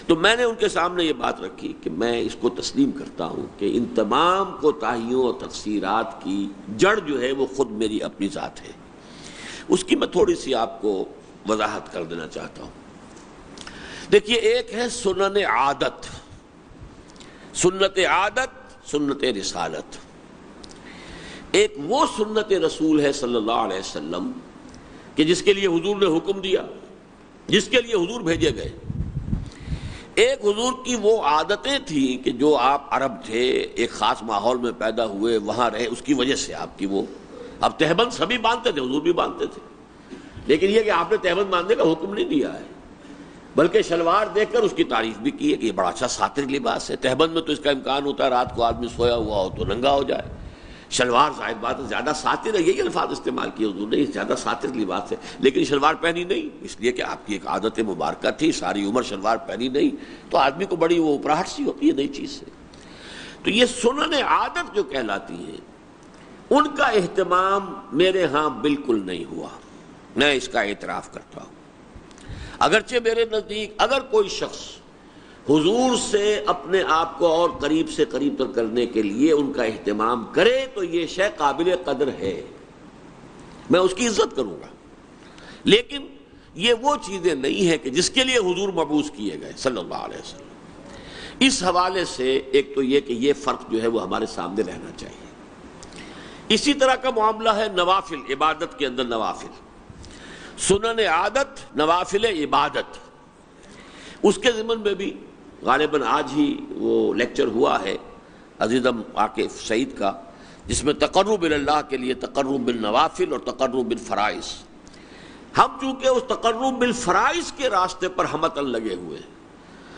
تو میں نے ان کے سامنے یہ بات رکھی کہ میں اس کو تسلیم کرتا ہوں کہ ان تمام کوتاہیوں اور تقصیرات کی جڑ جو ہے وہ خود میری اپنی ذات ہے۔ اس کی میں تھوڑی سی آپ کو وضاحت کر دینا چاہتا ہوں۔ دیکھیے، ایک ہے سنن عادت، سنت عادت، سنت رسالت۔ ایک وہ سنت رسول ہے صلی اللہ علیہ وسلم کہ جس کے لیے حضور نے حکم دیا، جس کے لیے حضور بھیجے گئے۔ ایک حضور کی وہ عادتیں تھیں کہ جو آپ عرب تھے، ایک خاص ماحول میں پیدا ہوئے، وہاں رہے، اس کی وجہ سے آپ کی وہ، اب تہبند سبھی باندھتے تھے، حضور بھی باندھتے تھے، لیکن یہ کہ آپ نے تہبند باندھنے کا حکم نہیں دیا ہے، بلکہ شلوار دیکھ کر اس کی تعریف بھی کی ہے کہ یہ بڑا اچھا ساتر لباس ہے۔ تہبند میں تو اس کا امکان ہوتا ہے رات کو آدمی سویا ہوا ہو تو ننگا ہو جائے، شلوار ظاہر بات ہے زیادہ ساتر ہے، یہی الفاظ استعمال کیے حضور نے، زیادہ ساتر لباس ہے، لیکن شلوار پہنی نہیں، اس لیے کہ آپ کی ایک عادت مبارکہ تھی، ساری عمر شلوار پہنی نہیں تو آدمی کو بڑی وہ اپراہٹ سی ہوتی ہے نئی چیز سے۔ تو یہ سنن عادت جو کہلاتی ہیں، ان کا اہتمام میرے ہاں بالکل نہیں ہوا، میں اس کا اعتراف کرتا ہوں۔ اگرچہ میرے نزدیک اگر کوئی شخص حضور سے اپنے آپ کو اور قریب سے قریب تر کرنے کے لیے ان کا اہتمام کرے تو یہ شے قابل قدر ہے، میں اس کی عزت کروں گا، لیکن یہ وہ چیزیں نہیں ہیں کہ جس کے لیے حضور مبعوث کیے گئے صلی اللہ علیہ وسلم۔ اس حوالے سے ایک تو یہ کہ یہ فرق جو ہے وہ ہمارے سامنے رہنا چاہیے۔ اسی طرح کا معاملہ ہے نوافل، عبادت کے اندر نوافل، سنن عادت، نوافل عبادت۔ اس کے ضمن میں بھی غالباً آج ہی وہ لیکچر ہوا ہے عزیزم عاکف سعید کا، جس میں تقرب اللہ کے لیے تقرب بالنوافل اور تقرب بالفرائض۔ ہم چونکہ اس تقرب بالفرائض کے راستے پر ہمتن لگے ہوئے ہیں،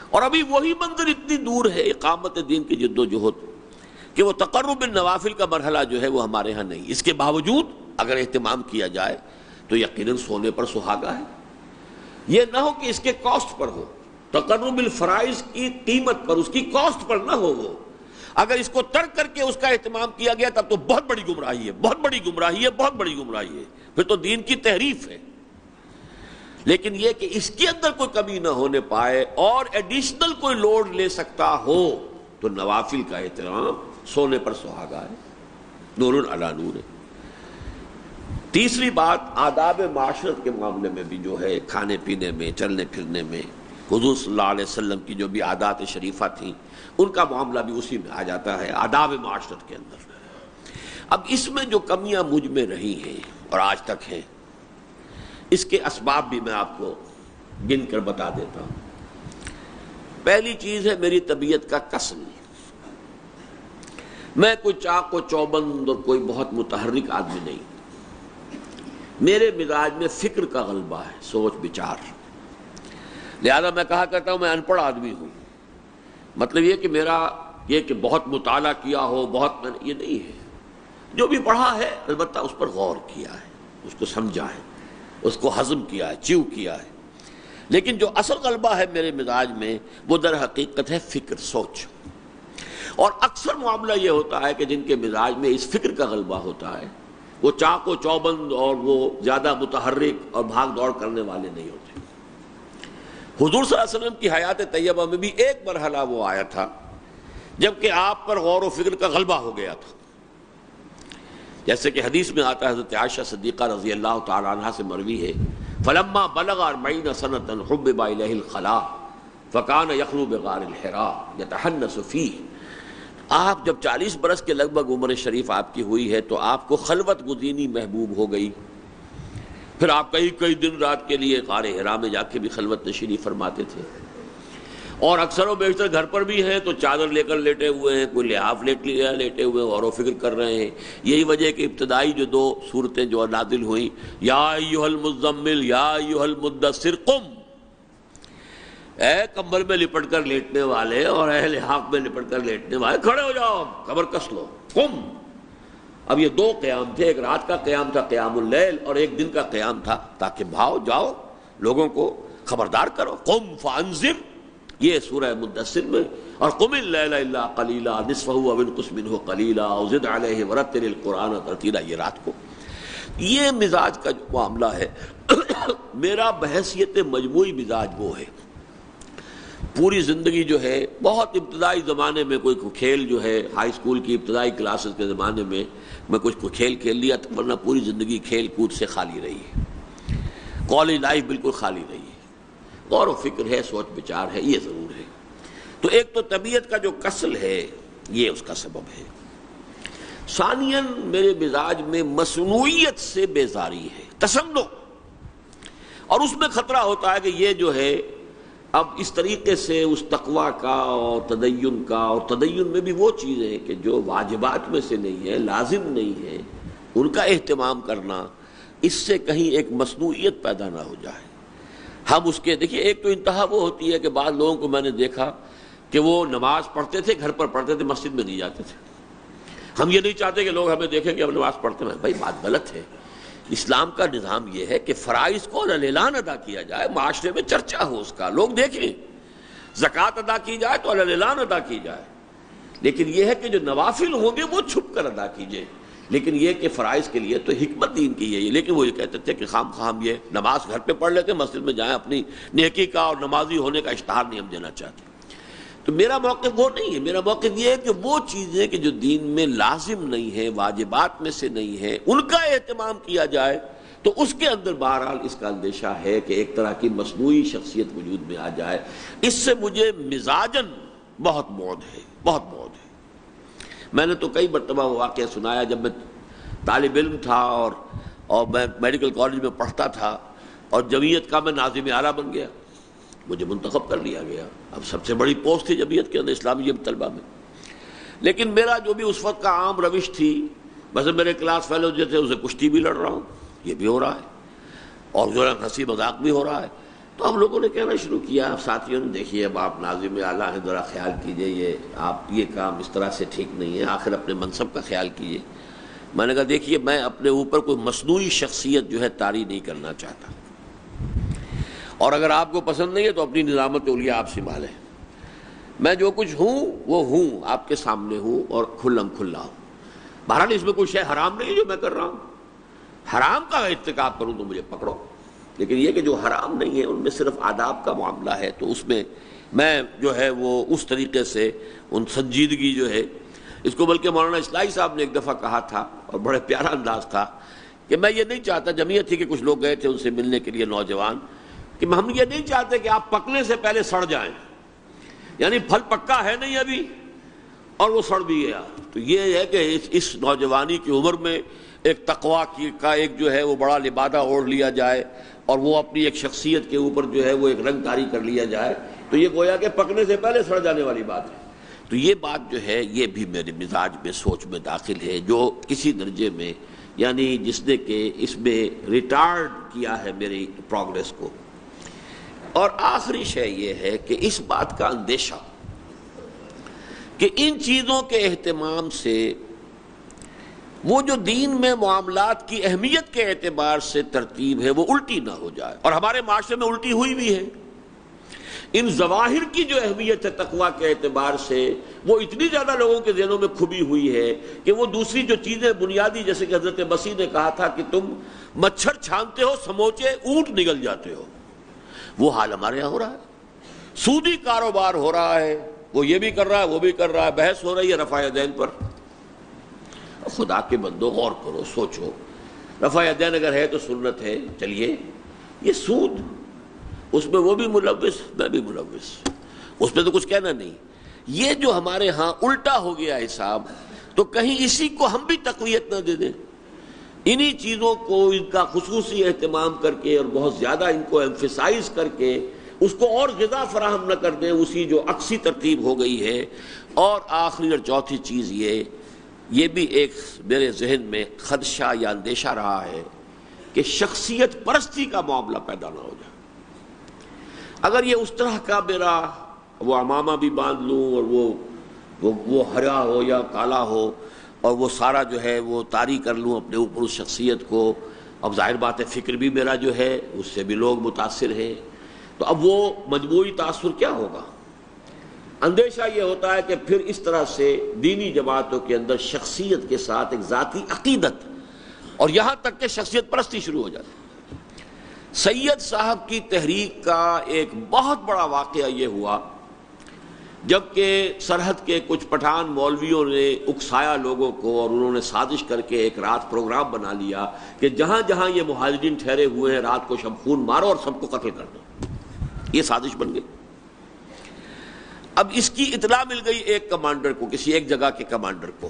اور ابھی وہی منظر اتنی دور ہے اقامت دین کی جد و جہد کہ وہ تقرب بالنوافل کا مرحلہ جو ہے وہ ہمارے ہاں نہیں۔ اس کے باوجود اگر اہتمام کیا جائے تو یقیناً سونے پر سہاگا ہے۔ یہ نہ ہو کہ اس کے کاسٹ پر ہو، تقرب بالفرائض کی قیمت پر، اس کی کاسٹ پر نہ ہو وہ۔ اگر اس کو ترک کر کے اس کا اہتمام کیا گیا تب تو بہت بڑی گمراہی ہے، بہت بڑی گمراہی ہے، بہت بڑی گمراہی ہے، پھر تو دین کی تحریف ہے۔ لیکن یہ کہ اس کے اندر کوئی کمی نہ ہونے پائے اور ایڈیشنل کوئی لوڈ لے سکتا ہو تو نوافل کا احترام سونے پر سہاگا ہے، نور علی نور ہے۔ تیسری بات آداب معاشرت کے معاملے میں بھی جو ہے، کھانے پینے میں، چلنے پھرنے میں، حضور صلی اللہ علیہ وسلم کی جو بھی عادات شریفہ تھیں ان کا معاملہ بھی اسی میں آ جاتا ہے، آداب معاشرت کے اندر۔ اب اس میں جو کمیاں مجھ میں رہی ہیں اور آج تک ہیں، اس کے اسباب بھی میں آپ کو گن کر بتا دیتا ہوں۔ پہلی چیز ہے میری طبیعت کا کسل۔ میں کوئی چاق و چوبند اور کوئی بہت متحرک آدمی نہیں، میرے مزاج میں فکر کا غلبہ ہے، سوچ بچار۔ لہذا میں کہا کرتا ہوں میں ان پڑھ آدمی ہوں، مطلب یہ کہ میرا یہ کہ بہت مطالعہ کیا ہو، بہت یہ نہیں ہے۔ جو بھی پڑھا ہے البتہ اس پر غور کیا ہے، اس کو سمجھا ہے، اس کو ہضم کیا ہے، چیو کیا ہے۔ لیکن جو اصل غلبہ ہے میرے مزاج میں وہ در حقیقت ہے فکر، سوچ۔ اور اکثر معاملہ یہ ہوتا ہے کہ جن کے مزاج میں اس فکر کا غلبہ ہوتا ہے وہ چاق و چوبند اور وہ زیادہ متحرک اور بھاگ دوڑ کرنے والے نہیں ہوتے۔ حضور صلی اللہ علیہ وسلم کی حیات طیبہ میں بھی ایک مرحلہ وہ آیا تھا جبکہ آپ پر غور و فکر کا غلبہ ہو گیا تھا، جیسے کہ حدیث میں آتا ہے، حضرت عائشہ صدیقہ رضی اللہ تعالی عنہا سے مروی ہے، فلما بلغ 40 سنة حبب إليه الخلاء فكان يخلو بغار الحراء يتحنس فيه۔ آپ جب 40 برس کے لگ بھگ عمر شریف آپ کی ہوئی ہے تو آپ کو خلوت گزینی محبوب ہو گئی، پھر آپ کئی دن رات کے لیے غار حرا میں جا کے بھی خلوت نشینی فرماتے تھے، اور اکثر و بیشتر گھر پر بھی ہیں تو چادر لے کر لیٹے ہوئے ہیں، کوئی لحاف لیٹے ہوئے غور و فکر کر رہے ہیں۔ یہی وجہ کہ ابتدائی جو 2 صورتیں جو نازل ہوئیں، یا ایھا المزمل یا ایھا المدثر قم، اے کمبل میں لپٹ کر لیٹنے والے اور اے لحاف میں لپٹ کر لیٹنے والے، کھڑے ہو جاؤ، کمر کس لو، قم۔ اب یہ 2 قیام تھے، ایک رات کا قیام تھا قیام اللیل، اور ایک دن کا قیام تھا تاکہ بھاؤ جاؤ، لوگوں کو خبردار کرو۔ قم فانذر، یہ سورہ مدثر میں، اور قم اللیل الا قلیلا نصفہ او انقص منہ قلیلا او زد علیہ ورتل القرآن ترتیلا، یہ رات کو۔ یہ مزاج کا جو معاملہ ہے میرا بحیثیت مجموعی مزاج وہ ہے۔ پوری زندگی جو ہے، بہت ابتدائی زمانے میں کوئی کھیل جو ہے، ہائی اسکول کی ابتدائی کلاسز کے زمانے میں کچھ کھیل کھیل لیا، ورنہ پوری زندگی کھیل کود سے خالی رہی ہے۔ کالج لائف بالکل خالی رہی ہے، غور و فکر ہے، سوچ بچار ہے، یہ ضرور ہے۔ تو ایک تو طبیعت کا جو کسل ہے یہ اس کا سبب ہے۔ ثانیاً میرے مزاج میں مصنوعیت سے بیزاری ہے، تشنع، اور اس میں خطرہ ہوتا ہے کہ یہ جو ہے اب اس طریقے سے اس تقویٰ کا اور تدین کا، اور تدین میں بھی وہ چیزیں کہ جو واجبات میں سے نہیں ہے، لازم نہیں ہے، ان کا اہتمام کرنا، اس سے کہیں ایک مصنوعیت پیدا نہ ہو جائے۔ ہم اس کے دیکھیے، ایک تو انتہا وہ ہوتی ہے کہ بعض لوگوں کو میں نے دیکھا کہ وہ نماز پڑھتے تھے، گھر پر پڑھتے تھے، مسجد میں نہیں جاتے تھے۔ ہم یہ نہیں چاہتے کہ لوگ ہمیں دیکھیں کہ ہم نماز پڑھتے ہیں، بھائی بات غلط ہے۔ اسلام کا نظام یہ ہے کہ فرائض کو اعلان ادا کیا جائے، معاشرے میں چرچا ہو اس کا، لوگ دیکھیں۔ زکوٰۃ ادا کی جائے تو اعلان ادا کی جائے، لیکن یہ ہے کہ جو نوافل ہوں گے وہ چھپ کر ادا کیجئے۔ لیکن یہ کہ فرائض کے لیے تو حکمت دین کی ہے، لیکن وہ یہ کہتے تھے کہ خام خام یہ نماز گھر پہ پڑھ لیتے، مسجد میں جائیں، اپنی نیکی کا اور نمازی ہونے کا اشتہار نہیں ہم دینا چاہتے۔ تو میرا موقف وہ نہیں ہے، میرا موقف یہ ہے کہ وہ چیزیں کہ جو دین میں لازم نہیں ہیں، واجبات میں سے نہیں ہیں، ان کا اہتمام کیا جائے، تو اس کے اندر بہرحال اس کا اندیشہ ہے کہ ایک طرح کی مصنوعی شخصیت وجود میں آ جائے۔ اس سے مجھے مزاجاً بہت بعد ہے، بہت بعد ہے۔ میں نے تو کئی مرتبہ وہ واقعہ سنایا، جب میں طالب علم تھا اور میں میڈیکل کالج میں پڑھتا تھا اور جمعیت کا میں ناظم اعلیٰ بن گیا، مجھے منتخب کر لیا گیا۔ اب سب سے بڑی پوسٹ تھی جمعیت کے اندر، اسلامی طلبہ میں، لیکن میرا جو بھی اس وقت کا عام روش تھی، مثلا میرے کلاس فیلو جو تھے اسے کشتی بھی لڑ رہا ہوں، یہ بھی ہو رہا ہے، اور جو ہے ہنسی مذاق بھی ہو رہا ہے۔ تو ہم لوگوں نے کہنا شروع کیا، ساتھیوں نے، دیکھیے اب آپ ناظم اعلیٰ ہیں، ذرا خیال کیجئے، یہ کام اس طرح سے ٹھیک نہیں ہے، آخر اپنے منصب کا خیال کیجئے۔ میں نے کہا دیکھیے میں اپنے اوپر کوئی مصنوعی شخصیت جو ہے طاری نہیں کرنا چاہتا، اور اگر آپ کو پسند نہیں ہے تو اپنی نظامت اولیاء آپ سنبھالیں۔ میں جو کچھ ہوں وہ ہوں، آپ کے سامنے ہوں اور کھلم کھلا ہوں۔ بہرحال اس میں کوئی شے حرام نہیں جو میں کر رہا ہوں، حرام کا ارتکاب کروں تو مجھے پکڑو، لیکن یہ کہ جو حرام نہیں ہے ان میں صرف آداب کا معاملہ ہے، تو اس میں میں جو ہے وہ اس طریقے سے ان سنجیدگی جو ہے اس کو، بلکہ مولانا اصلاحی صاحب نے ایک دفعہ کہا تھا اور بڑے پیارا انداز تھا کہ میں یہ نہیں چاہتا، جمعیت تھی کہ کچھ لوگ گئے تھے ان سے ملنے کے لیے نوجوان، کہ ہم یہ نہیں چاہتے کہ آپ پکنے سے پہلے سڑ جائیں، یعنی پھل پکا ہے نہیں ابھی اور وہ سڑ بھی گیا۔ تو یہ ہے کہ اس نوجوانی کی عمر میں ایک تقوی کا ایک جو ہے وہ بڑا لبادہ اوڑھ لیا جائے اور وہ اپنی ایک شخصیت کے اوپر جو ہے وہ ایک رنگ طاری کر لیا جائے، تو یہ گویا کہ پکنے سے پہلے سڑ جانے والی بات ہے۔ تو یہ بات جو ہے یہ بھی میرے مزاج میں، سوچ میں داخل ہے، جو کسی درجے میں یعنی جس نے کہ اس میں ریٹارڈ کیا ہے میری پروگریس کو۔ اور آخری شے یہ ہے کہ اس بات کا اندیشہ کہ ان چیزوں کے اہتمام سے وہ جو دین میں معاملات کی اہمیت کے اعتبار سے ترتیب ہے وہ الٹی نہ ہو جائے، اور ہمارے معاشرے میں الٹی ہوئی بھی ہے۔ ان ظواہر کی جو اہمیت ہے تقویٰ کے اعتبار سے وہ اتنی زیادہ لوگوں کے ذہنوں میں کھبی ہوئی ہے کہ وہ دوسری جو چیزیں بنیادی، جیسے کہ حضرت مسیح نے کہا تھا کہ تم مچھر چھانتے ہو سموچے اونٹ نگل جاتے ہو، وہ حال ہمارے یہاں ہو رہا ہے۔ سودی کاروبار ہو رہا ہے، وہ یہ بھی کر رہا ہے وہ بھی کر رہا ہے، بحث ہو رہی ہے رفع یدین پر۔ خدا کے بندو غور کرو، سوچو، رفع یدین اگر ہے تو سنت ہے، چلیے یہ سود، اس میں وہ بھی ملوث میں بھی ملوث، اس میں تو کچھ کہنا نہیں۔ یہ جو ہمارے ہاں الٹا ہو گیا حساب، تو کہیں اسی کو ہم بھی تقویت نہ دے دیں، انہی چیزوں کو ان کا خصوصی اہتمام کر کے اور بہت زیادہ ان کو ایمفیسائز کر کے اس کو اور غذا فراہم نہ کر دیں، اسی جو عکسی ترتیب ہو گئی ہے۔ اور آخری اور چوتھی چیز یہ بھی ایک میرے ذہن میں خدشہ یا اندیشہ رہا ہے کہ شخصیت پرستی کا معاملہ پیدا نہ ہو جائے۔ اگر یہ اس طرح کا میرا وہ عمامہ بھی باندھ لوں اور وہ ہرا ہو یا کالا ہو اور وہ سارا جو ہے وہ طاری کر لوں اپنے اوپر اس شخصیت کو، اب ظاہر بات ہے فکر بھی میرا جو ہے اس سے بھی لوگ متاثر ہیں، تو اب وہ مجموعی تاثر کیا ہوگا؟ اندیشہ یہ ہوتا ہے کہ پھر اس طرح سے دینی جماعتوں کے اندر شخصیت کے ساتھ ایک ذاتی عقیدت اور یہاں تک کہ شخصیت پرستی شروع ہو جاتی ہے۔ سید صاحب کی تحریک کا ایک بہت بڑا واقعہ یہ ہوا جبکہ سرحد کے کچھ پٹھان مولویوں نے اکسایا لوگوں کو، اور انہوں نے سازش کر کے ایک رات پروگرام بنا لیا کہ جہاں جہاں یہ مہاجرین ٹھہرے ہوئے ہیں رات کو شمخون مارو اور سب کو قتل کر دو۔ یہ سازش بن گئی۔ اب اس کی اطلاع مل گئی ایک کمانڈر کو، کسی ایک جگہ کے کمانڈر کو،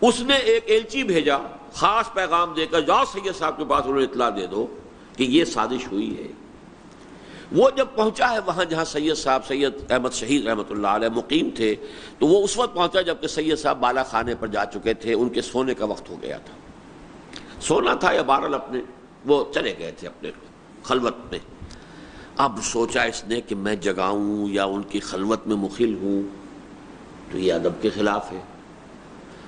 اس نے ایک ایلچی بھیجا خاص پیغام دے کر، جاؤ سید صاحب کے پاس انہیں اطلاع دے دو کہ یہ سازش ہوئی ہے۔ وہ جب پہنچا ہے وہاں جہاں سید صاحب، سید احمد شہید رحمۃ اللہ علیہ مقیم تھے، تو وہ اس وقت پہنچا جبکہ سید صاحب بالا خانے پر جا چکے تھے، ان کے سونے کا وقت ہو گیا تھا، سونا تھا یا بہرحال اپنے وہ چلے گئے تھے اپنے خلوت میں۔ اب سوچا اس نے کہ میں جگاؤں یا ان کی خلوت میں مخل ہوں تو یہ ادب کے خلاف ہے،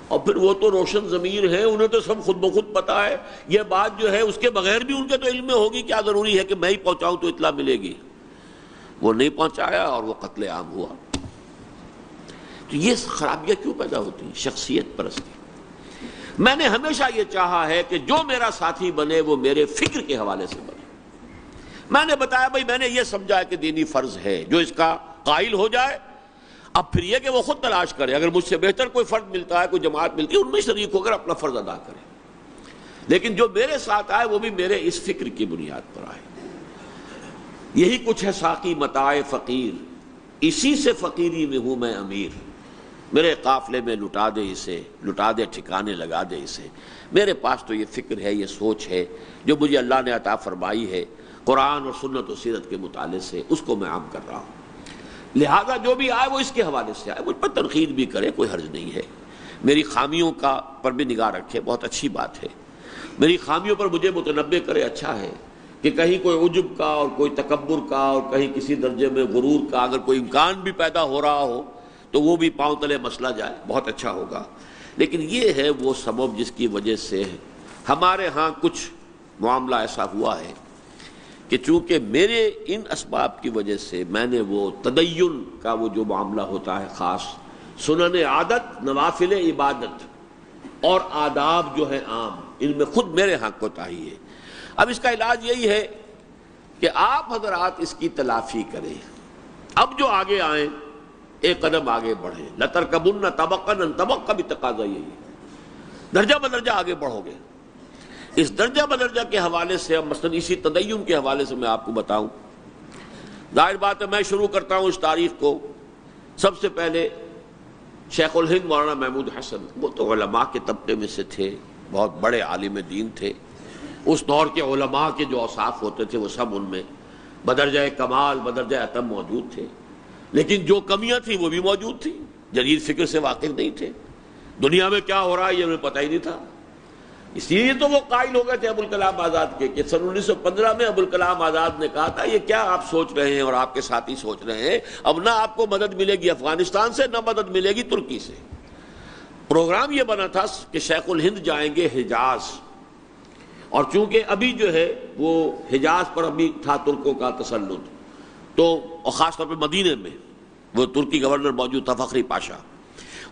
اور پھر وہ تو روشن ضمیر ہیں، انہیں تو سب خود بخود پتا ہے، یہ بات جو ہے اس کے بغیر بھی ان کے تو علم میں ہوگی، کیا ضروری ہے کہ میں ہی پہنچاؤں تو اطلاع ملے گی۔ وہ نہیں پہنچایا اور وہ قتل عام ہوا۔ تو یہ خرابیاں کیوں پیدا ہوتی ہیں؟ شخصیت پرستی۔ میں نے ہمیشہ یہ چاہا ہے کہ جو میرا ساتھی بنے وہ میرے فکر کے حوالے سے بنے۔ میں نے بتایا بھائی میں نے یہ سمجھا ہے کہ دینی فرض ہے، جو اس کا قائل ہو جائے اب پھر یہ کہ وہ خود تلاش کرے، اگر مجھ سے بہتر کوئی فرد ملتا ہے، کوئی جماعت ملتی ہے، ان میں شریک ہو کر اپنا فرض ادا کرے، لیکن جو میرے ساتھ آئے وہ بھی میرے اس فکر کی بنیاد پر آئے۔ یہی کچھ ہے ساقی متاع فقیر، اسی سے فقیری میں ہوں میں امیر، میرے قافلے میں لٹا دے اسے، لٹا دے ٹھکانے لگا دے اسے۔ میرے پاس تو یہ فکر ہے، یہ سوچ ہے جو مجھے اللہ نے عطا فرمائی ہے قرآن اور سنت و سیرت کے مطالعے سے، اس کو میں عام کر رہا ہوں۔ لہذا جو بھی آئے وہ اس کے حوالے سے آئے، مجھ پر تنقید بھی کرے، کوئی حرج نہیں ہے، میری خامیوں کا پر بھی نگاہ رکھے، بہت اچھی بات ہے، میری خامیوں پر مجھے متنبہ کرے، اچھا ہے کہ کہیں کوئی عجب کا اور کوئی تکبر کا اور کہیں کسی درجے میں غرور کا اگر کوئی امکان بھی پیدا ہو رہا ہو تو وہ بھی پاؤں تلے مسئلہ جائے، بہت اچھا ہوگا۔ لیکن یہ ہے وہ سبب جس کی وجہ سے ہمارے ہاں کچھ معاملہ ایسا ہوا ہے کہ چونکہ میرے ان اسباب کی وجہ سے میں نے وہ تدین کا وہ جو معاملہ ہوتا ہے خاص، سنن عادت، نوافل عبادت اور آداب جو ہیں عام، ان میں خود میرے ہاں کوتاہی ہے۔ اب اس کا علاج یہی ہے کہ آپ حضرات اس کی تلافی کریں، اب جو آگے آئیں ایک قدم آگے بڑھیں، لَتَرْكَبُنَّ طَبَقًا عَنْ طَبَقٍ کا بھی تقاضا یہی ہے، درجہ بدرجہ آگے بڑھو گے۔ اس درجہ بدرجہ کے حوالے سے مثلا اسی تدین کے حوالے سے میں آپ کو بتاؤں، ظاہر بات ہے میں شروع کرتا ہوں اس تاریخ کو، سب سے پہلے شیخ الہند مولانا محمود حسن، وہ تو علماء کے طبقے میں سے تھے، بہت بڑے عالم دین تھے، اس دور کے علماء کے جو اوصاف ہوتے تھے وہ سب ان میں بدرجہ کمال بدرجہ اتم موجود تھے، لیکن جو کمیاں تھیں وہ بھی موجود تھیں، جدید فکر سے واقف نہیں تھے، دنیا میں کیا ہو رہا ہے یہ انہیں پتہ ہی نہیں تھا، اس لیے تو وہ قائل ہو گئے تھے ابوالکلام آزاد کے کہ سن 1915 میں ابوالکلام آزاد نے کہا تھا یہ کیا آپ سوچ رہے ہیں اور آپ کے ساتھی سوچ رہے ہیں، اب نہ آپ کو مدد ملے گی افغانستان سے، نہ مدد ملے گی ترکی سے۔ پروگرام یہ بنا تھا کہ شیخ الہند جائیں گے حجاز، اور چونکہ ابھی جو ہے وہ حجاز پر ابھی تھا ترکوں کا تسلط، تو اور خاص طور پہ مدینے میں وہ ترکی گورنر موجود تھا فخری پاشا،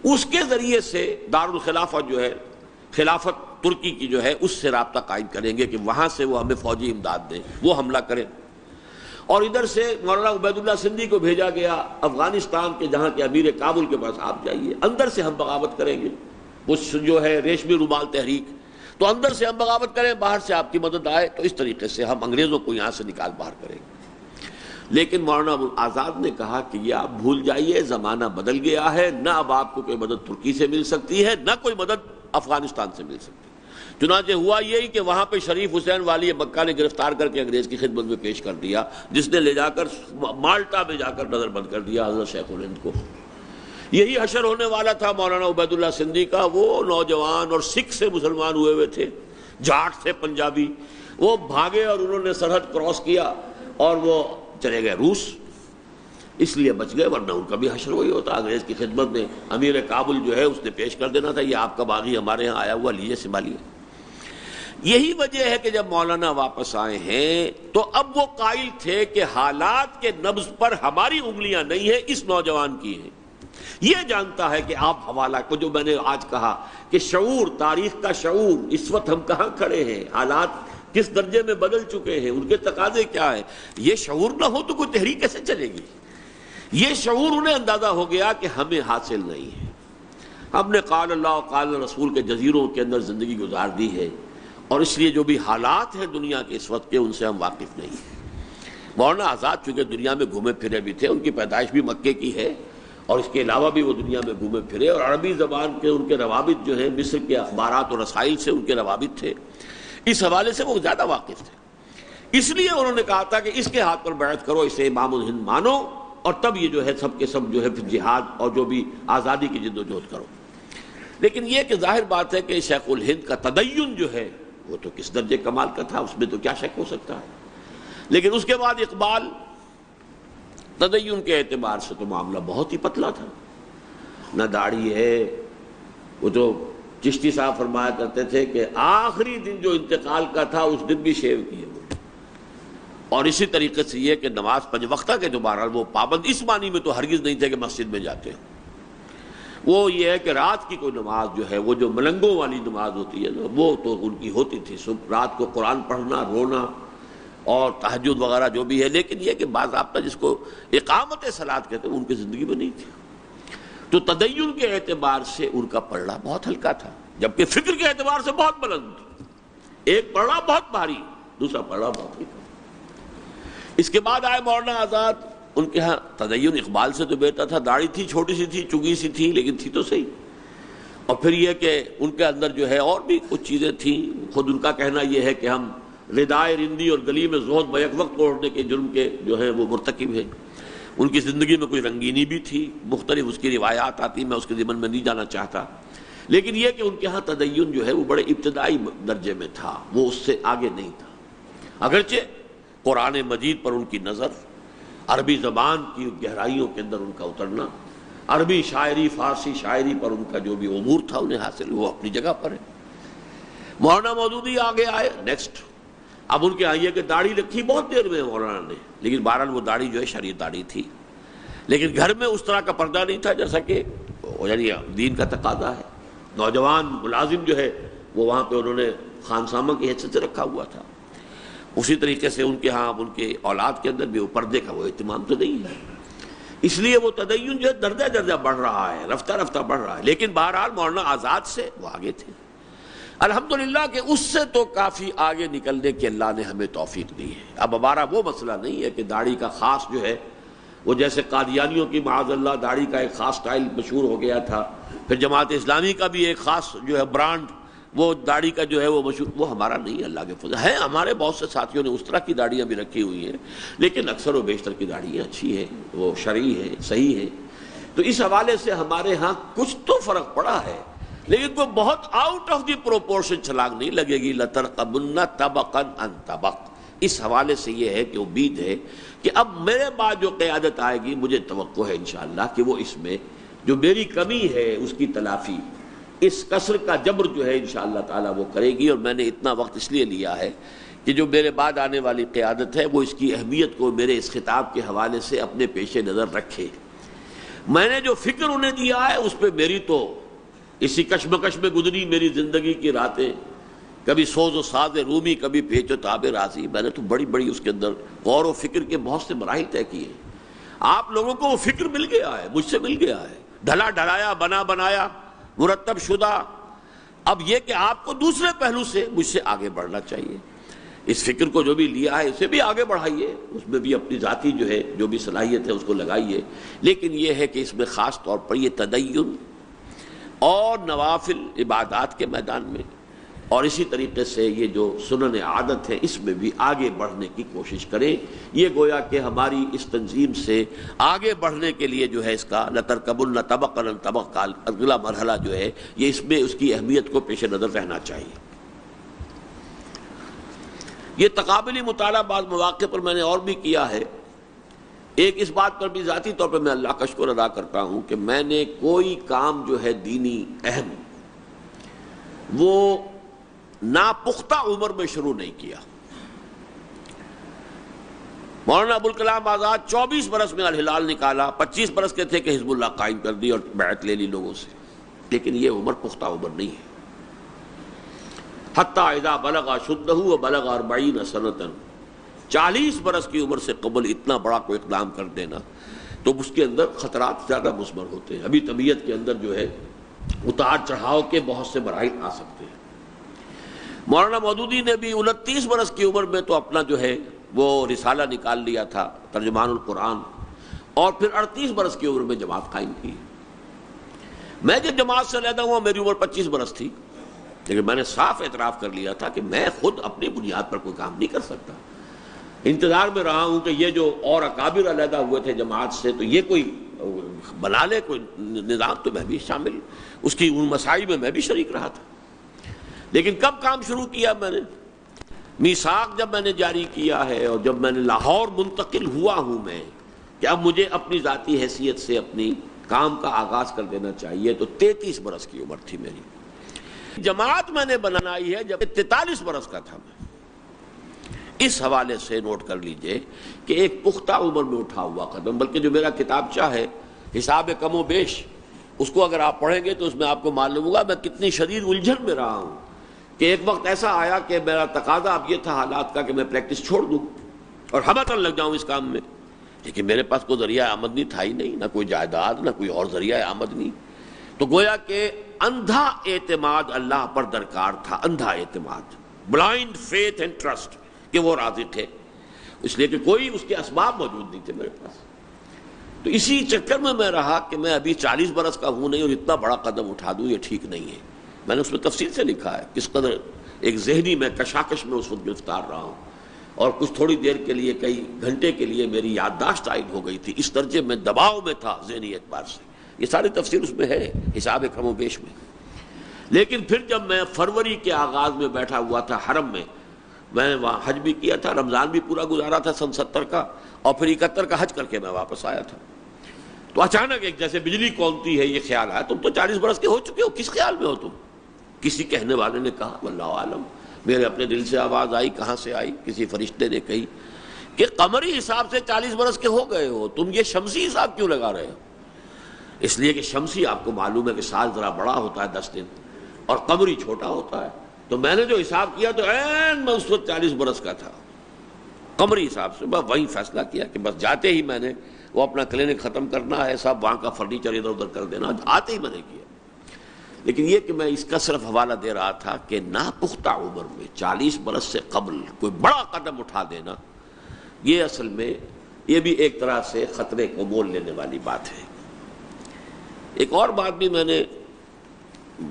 اس کے ذریعے سے دارالخلافہ جو ہے خلافت ترکی کی جو ہے اس سے رابطہ قائم کریں گے کہ وہاں سے وہ ہمیں فوجی امداد دیں، وہ حملہ کریں، اور ادھر سے مولانا عبید اللہ سندھی کو بھیجا گیا افغانستان کے جہاں کے امیر کابل کے پاس، آپ جائیے، اندر سے ہم بغاوت کریں گے، اس جو ہے ریشمی رومال تحریک، تو اندر سے ہم بغاوت کریں، باہر سے آپ کی مدد آئے، تو اس طریقے سے ہم انگریزوں کو یہاں سے نکال باہر کریں گے۔ لیکن مولانا آزاد نے کہا کہ یہ آپ بھول جائیے، زمانہ بدل گیا ہے، نہ اب آپ کو کوئی مدد ترکی سے مل سکتی ہے، نہ کوئی مدد افغانستان سے مل سکتی ہے۔ چنانچہ ہوا یہی کہ وہاں پہ شریف حسین والی مکہ نے گرفتار کر کے انگریز کی خدمت میں پیش کر دیا، جس نے لے جا کر مالٹا میں جا کر نظر بند کر دیا حضرت شیخ الہند کو۔ یہی حشر ہونے والا تھا مولانا عبید اللہ سندھی کا، وہ نوجوان اور سکھ سے مسلمان ہوئے ہوئے تھے، جاٹ تھے پنجابی، وہ بھاگے اور انہوں نے سرحد کراس کیا اور وہ چلے گئے روس، اس لیے بچ گئے، ورنہ ان کا بھی حشر وہی ہوتا، انگریز کی خدمت میں امیر کابل جو ہے اس نے پیش کر دینا تھا، یہ آپ کا باغی ہمارے ہاں آیا ہوا، لیجیے سنبھالیے۔ یہی وجہ ہے کہ جب مولانا واپس آئے ہیں تو اب وہ قائل تھے کہ حالات کے نبض پر ہماری انگلیاں نہیں ہیں، اس نوجوان کی ہیں، یہ جانتا ہے کہ آپ حوالہ کو جو میں نے آج کہا کہ شعور، تاریخ کا شعور، اس وقت ہم کہاں کھڑے ہیں، حالات کس درجے میں بدل چکے ہیں، ان کے تقاضے کیا ہیں، یہ شعور نہ ہو تو کوئی تحریک کیسے چلے گی؟ یہ شعور انہیں اندازہ ہو گیا کہ ہمیں حاصل نہیں ہے، ہم نے قال اللہ و قال رسول کے جزیروں کے اندر زندگی گزار دی ہے، اور اس لیے جو بھی حالات ہیں دنیا کے اس وقت کے ان سے ہم واقف نہیں ہیں۔ مولانا آزاد چونکہ دنیا میں گھومے پھرے بھی تھے، ان کی پیدائش بھی مکے کی ہے، اور اس کے علاوہ بھی وہ دنیا میں گھومے پھرے، اور عربی زبان کے ان کے روابط جو ہیں مصر کے اخبارات اور رسائل سے ان کے روابط تھے، اس حوالے سے وہ زیادہ واقف تھے، اس لیے انہوں نے کہا تھا کہ اس کے ہاتھ پر بیعت کرو، اسے امام الہند مانو، اور تب یہ جو ہے سب کے سب جو ہے پھر جہاد اور جو بھی آزادی کی جد و جہد کرو۔ لیکن یہ کہ ظاہر بات ہے کہ شیخ الہند کا تدین جو ہے وہ تو کس درجے کمال کا تھا، اس میں تو کیا شک ہو سکتا ہے، لیکن اس کے بعد اقبال، تدین کے اعتبار سے تو معاملہ بہت ہی پتلا تھا، نہ داڑھی ہے، وہ تو چشتی صاحب فرمایا کرتے تھے کہ آخری دن جو انتقال کا تھا اس دن بھی شیو کیے وہ، اور اسی طریقے سے یہ کہ نماز پنج وقتہ کے دوبارہ وہ پابند اس معنی میں تو ہرگز نہیں تھے کہ مسجد میں جاتے ہیں، وہ یہ ہے کہ رات کی کوئی نماز جو ہے وہ جو ملنگوں والی نماز ہوتی ہے نا، وہ تو ان کی ہوتی تھی، صبح رات کو قرآن پڑھنا، رونا اور تہجد وغیرہ جو بھی ہے، لیکن یہ کہ باضابطہ جس کو اقامت صلاۃ کہتے ہیں ان کی زندگی میں نہیں تھی۔ تو تدین کے اعتبار سے ان کا پلڑا بہت ہلکا تھا، جبکہ فکر کے اعتبار سے بہت بلند، ایک پلڑا بہت بھاری، دوسرا پلڑا بہت ہلکا۔ اس کے بعد آئے مولانا آزاد، ان کے ہاں تدین اقبال سے تو بہتر تھا، داڑھی تھی، چھوٹی سی تھی، چگی سی تھی، لیکن تھی تو صحیح۔ اور پھر یہ کہ ان کے اندر جو ہے اور بھی کچھ چیزیں تھیں، خود ان کا کہنا یہ ہے کہ ہم ردائے رندی اور گلی میں زہد بیک وقت اوڑھنے کے جرم کے جو ہے وہ مرتکب ہیں۔ ان کی زندگی میں کوئی رنگینی بھی تھی، مختلف اس کی روایات آتی، میں اس کے ضمن میں نہیں جانا چاہتا، لیکن یہ کہ ان کے ہاں تدین جو ہے وہ بڑے ابتدائی درجے میں تھا، وہ اس سے آگے نہیں تھا۔ اگرچہ قرآن مجید پر ان کی نظر، عربی زبان کی گہرائیوں کے اندر ان کا اترنا، عربی شاعری، فارسی شاعری پر ان کا جو بھی امور تھا انہیں حاصل، وہ اپنی جگہ پر ہے۔ مولانا مودودی آگے آئے نیکسٹ۔ اب ان کے آئیے کہ داڑھی رکھی بہت دیر میں مولانا نے، لیکن بہرحال وہ داڑھی جو ہے شرعی داڑھی تھی، لیکن گھر میں اس طرح کا پردہ نہیں تھا جیسا کہ یعنی دین کا تقاضا ہے۔ نوجوان ملازم جو ہے وہ وہاں پہ انہوں نے خانسامہ کی حیثیت سے رکھا ہوا تھا، اسی طریقے سے ان کے ہاں ان کے اولاد کے اندر بھی وہ پردے کا وہ اہتمام تو نہیں ہے، اس لیے وہ تدین جو ہے درجہ درجہ بڑھ رہا ہے، رفتہ رفتہ بڑھ رہا ہے، لیکن بہرحال مولانا آزاد سے وہ آگے تھے۔ الحمدللہ کہ اس سے تو کافی آگے نکلنے کی اللہ نے ہمیں توفیق دی ہے۔ اب ہمارا وہ مسئلہ نہیں ہے کہ داڑھی کا خاص جو ہے وہ جیسے قادیانیوں کی معاذ اللہ داڑھی کا ایک خاص سٹائل مشہور ہو گیا تھا، پھر جماعت اسلامی کا بھی ایک خاص جو ہے برانڈ وہ داڑھی کا جو ہے وہ مشہور، وہ ہمارا نہیں ہے، اللہ کے فضل ہے۔ ہمارے بہت سے ساتھیوں نے اس طرح کی داڑیاں بھی رکھی ہوئی ہیں، لیکن اکثر و بیشتر کی داڑیاں اچھی ہیں، وہ شرعی ہیں، صحیح ہیں۔ تو اس حوالے سے ہمارے ہاں کچھ تو فرق پڑا ہے، لیکن کوئی بہت آؤٹ آف دی پروپورشن چھلانگ نہیں لگے گی۔ لَتَرْقَبُنَّ طَبَقًا عَنْ طَبَقٍ۔ اس حوالے سے یہ ہے کہ امید ہے کہ اب میرے بعد جو قیادت آئے گی مجھے توقع ہے انشاءاللہ کہ وہ اس میں جو میری کمی ہے اس کی تلافی، اس قصر کا جبر جو ہے انشاءاللہ تعالی وہ کرے گی۔ اور میں نے اتنا وقت اس لیے لیا ہے کہ جو میرے بعد آنے والی قیادت ہے وہ اس کی اہمیت کو میرے اس خطاب کے حوالے سے اپنے پیش نظر رکھے۔ میں نے جو فکر انہیں دیا ہے اس پہ میری تو اسی کشمکش میں گزری میری زندگی کی راتیں، کبھی سوز و ساز رومی، کبھی پیچ و تاب راضی۔ میں نے تو بڑی بڑی اس کے اندر غور و فکر کے بہت سے مراحل طے کیے۔ آپ لوگوں کو وہ فکر مل گیا ہے، مجھ سے مل گیا ہے، ڈھلا ڈھلایا، بنا بنایا، مرتب شدہ۔ اب یہ کہ آپ کو دوسرے پہلو سے مجھ سے آگے بڑھنا چاہیے، اس فکر کو جو بھی لیا ہے اسے بھی آگے بڑھائیے، اس میں بھی اپنی ذاتی جو ہے جو بھی صلاحیت ہے اس کو لگائیے، لیکن یہ ہے کہ اس میں خاص طور پر یہ تدین اور نوافل عبادات کے میدان میں اور اسی طریقے سے یہ جو سنن عادت ہے اس میں بھی آگے بڑھنے کی کوشش کریں۔ یہ گویا کہ ہماری اس تنظیم سے آگے بڑھنے کے لیے جو ہے اس کا لَتَرْكَبُنَّ طَبَقًا عَنْ طَبَقٍ کا اگلا مرحلہ جو ہے یہ اس میں اس کی اہمیت کو پیش نظر رہنا چاہیے۔ یہ تقابلی مطالعہ بعض مواقع پر میں نے اور بھی کیا ہے۔ ایک اس بات پر بھی ذاتی طور پر میں اللہ کا شکر ادا کرتا ہوں کہ میں نے کوئی کام جو ہے دینی اہم وہ ناپختہ عمر میں شروع نہیں کیا۔ مولانا ابوالکلام آزاد 24 برس میں الہلال نکالا، 25 برس کے تھے کہ حزب اللہ قائم کر دی اور بیعت لے لی لوگوں سے، لیکن یہ عمر پختہ عمر نہیں ہے۔ حتی اذا بلغ اشدہ وبلغ 40 سنۃ، 40 برس کی عمر سے قبل اتنا بڑا کوئی اقدام کر دینا تو اس کے اندر خطرات زیادہ مثمر ہوتے ہیں۔ ابھی طبیعت کے اندر جو ہے اتار چڑھاؤ کے بہت سے مراحل آ سکتے ہیں۔ مولانا مودودی نے بھی 29 برس کی عمر میں تو اپنا جو ہے وہ رسالہ نکال لیا تھا ترجمان القرآن، اور پھر 38 برس کی عمر میں جماعت قائم کی۔ میں جب جماعت سے علیحدہ ہوا میری عمر 25 برس تھی، لیکن میں نے صاف اعتراف کر لیا تھا کہ میں خود اپنی بنیاد پر کوئی کام نہیں کر سکتا۔ انتظار میں رہا ہوں کہ یہ جو اور اکابر علیحدہ ہوئے تھے جماعت سے تو یہ کوئی بنا لے کوئی نظام، تو میں بھی شامل اس کی ان مساعی میں بھی شریک رہا تھا۔ لیکن کب کام شروع کیا میں نے؟ میثاق جب میں نے جاری کیا ہے اور جب میں نے لاہور منتقل ہوا ہوں میں کہ اب مجھے اپنی ذاتی حیثیت سے اپنی کام کا آغاز کر دینا چاہیے، تو 33 برس کی عمر تھی میری۔ جماعت میں نے بنائی ہے جب 43 برس کا تھا میں۔ اس حوالے سے نوٹ کر لیجئے کہ ایک پختہ عمر میں اٹھا ہوا قدم، بلکہ جو میرا کتابچہ ہے حساب کم و بیش اس کو اگر آپ پڑھیں گے تو اس میں آپ کو معلوم ہوگا میں کتنی شدید الجھن میں رہا ہوں کہ ایک وقت ایسا آیا کہ میرا تقاضا اب یہ تھا حالات کا کہ میں پریکٹس چھوڑ دوں اور ہمتاً لگ جاؤں اس کام میں، لیکن میرے پاس کوئی ذریعہ آمدنی تھا ہی نہیں، نہ کوئی جائیداد، نہ کوئی اور ذریعہ آمدنی. تو گویا کہ اندھا اعتماد اللہ پر درکار تھا، اندھا اعتماد، بلائنڈ فیتھ اینڈ ٹرسٹ کہ وہ رازق ہے، اس لیے کہ کوئی اس کے اسباب موجود نہیں تھے میرے پاس. تو اسی چکر میں رہا کہ میں ابھی 40 برس کا ہوں نہیں اور اتنا بڑا قدم اٹھا دوں، یہ ٹھیک نہیں ہے. میں نے اس میں تفصیل سے لکھا ہے کس قدر ایک ذہنی میں کشاکش میں اس وقت گرفتار رہا ہوں، اور کچھ تھوڑی دیر کے لیے، کئی گھنٹے کے لیے میری یادداشت عائد ہو گئی تھی، اس درجے میں دباؤ میں تھا ذہنی اعتبار سے. یہ ساری تفصیل اس میں ہے، حساب کم و بیش میں. لیکن پھر جب میں فروری کے آغاز میں بیٹھا ہوا تھا حرم میں نے وہاں حج بھی کیا تھا، رمضان بھی پورا گزارا تھا سن 70 کا، اور پھر 71 کا حج کر کے میں واپس آیا تھا. تو اچانک ایک جیسے بجلی کونتی ہے یہ خیال آیا، تم تو 40 برس کے ہو چکے ہو، کس خیال میں ہو تم؟ کسی کہنے والے نے کہا، واللہ عالم، میرے اپنے دل سے آواز آئی، کہاں سے آئی، کسی فرشتے نے کہی کہ قمری حساب سے 40 برس کے ہو گئے ہو، تم یہ شمسی حساب کیوں لگا رہے ہو؟ اس لیے کہ شمسی آپ کو معلوم ہے کہ سال ذرا بڑا ہوتا ہے 10 دن، اور قمری چھوٹا ہوتا ہے. تو میں نے جو حساب کیا تو عین میں اس وقت 40 برس کا تھا قمری حساب سے. بس وہی فیصلہ کیا کہ بس جاتے ہی میں نے وہ اپنا کلینک ختم کرنا ہے، سب وہاں کا فرنیچر ادھر ادھر کر دینا، آتے ہی میں نے کیا. لیکن یہ کہ میں اس کا صرف حوالہ دے رہا تھا کہ ناپختہ عمر میں 40 برس سے قبل کوئی بڑا قدم اٹھا دینا، یہ اصل میں یہ بھی ایک طرح سے خطرے کو مول لینے والی بات ہے. ایک اور بات بھی میں نے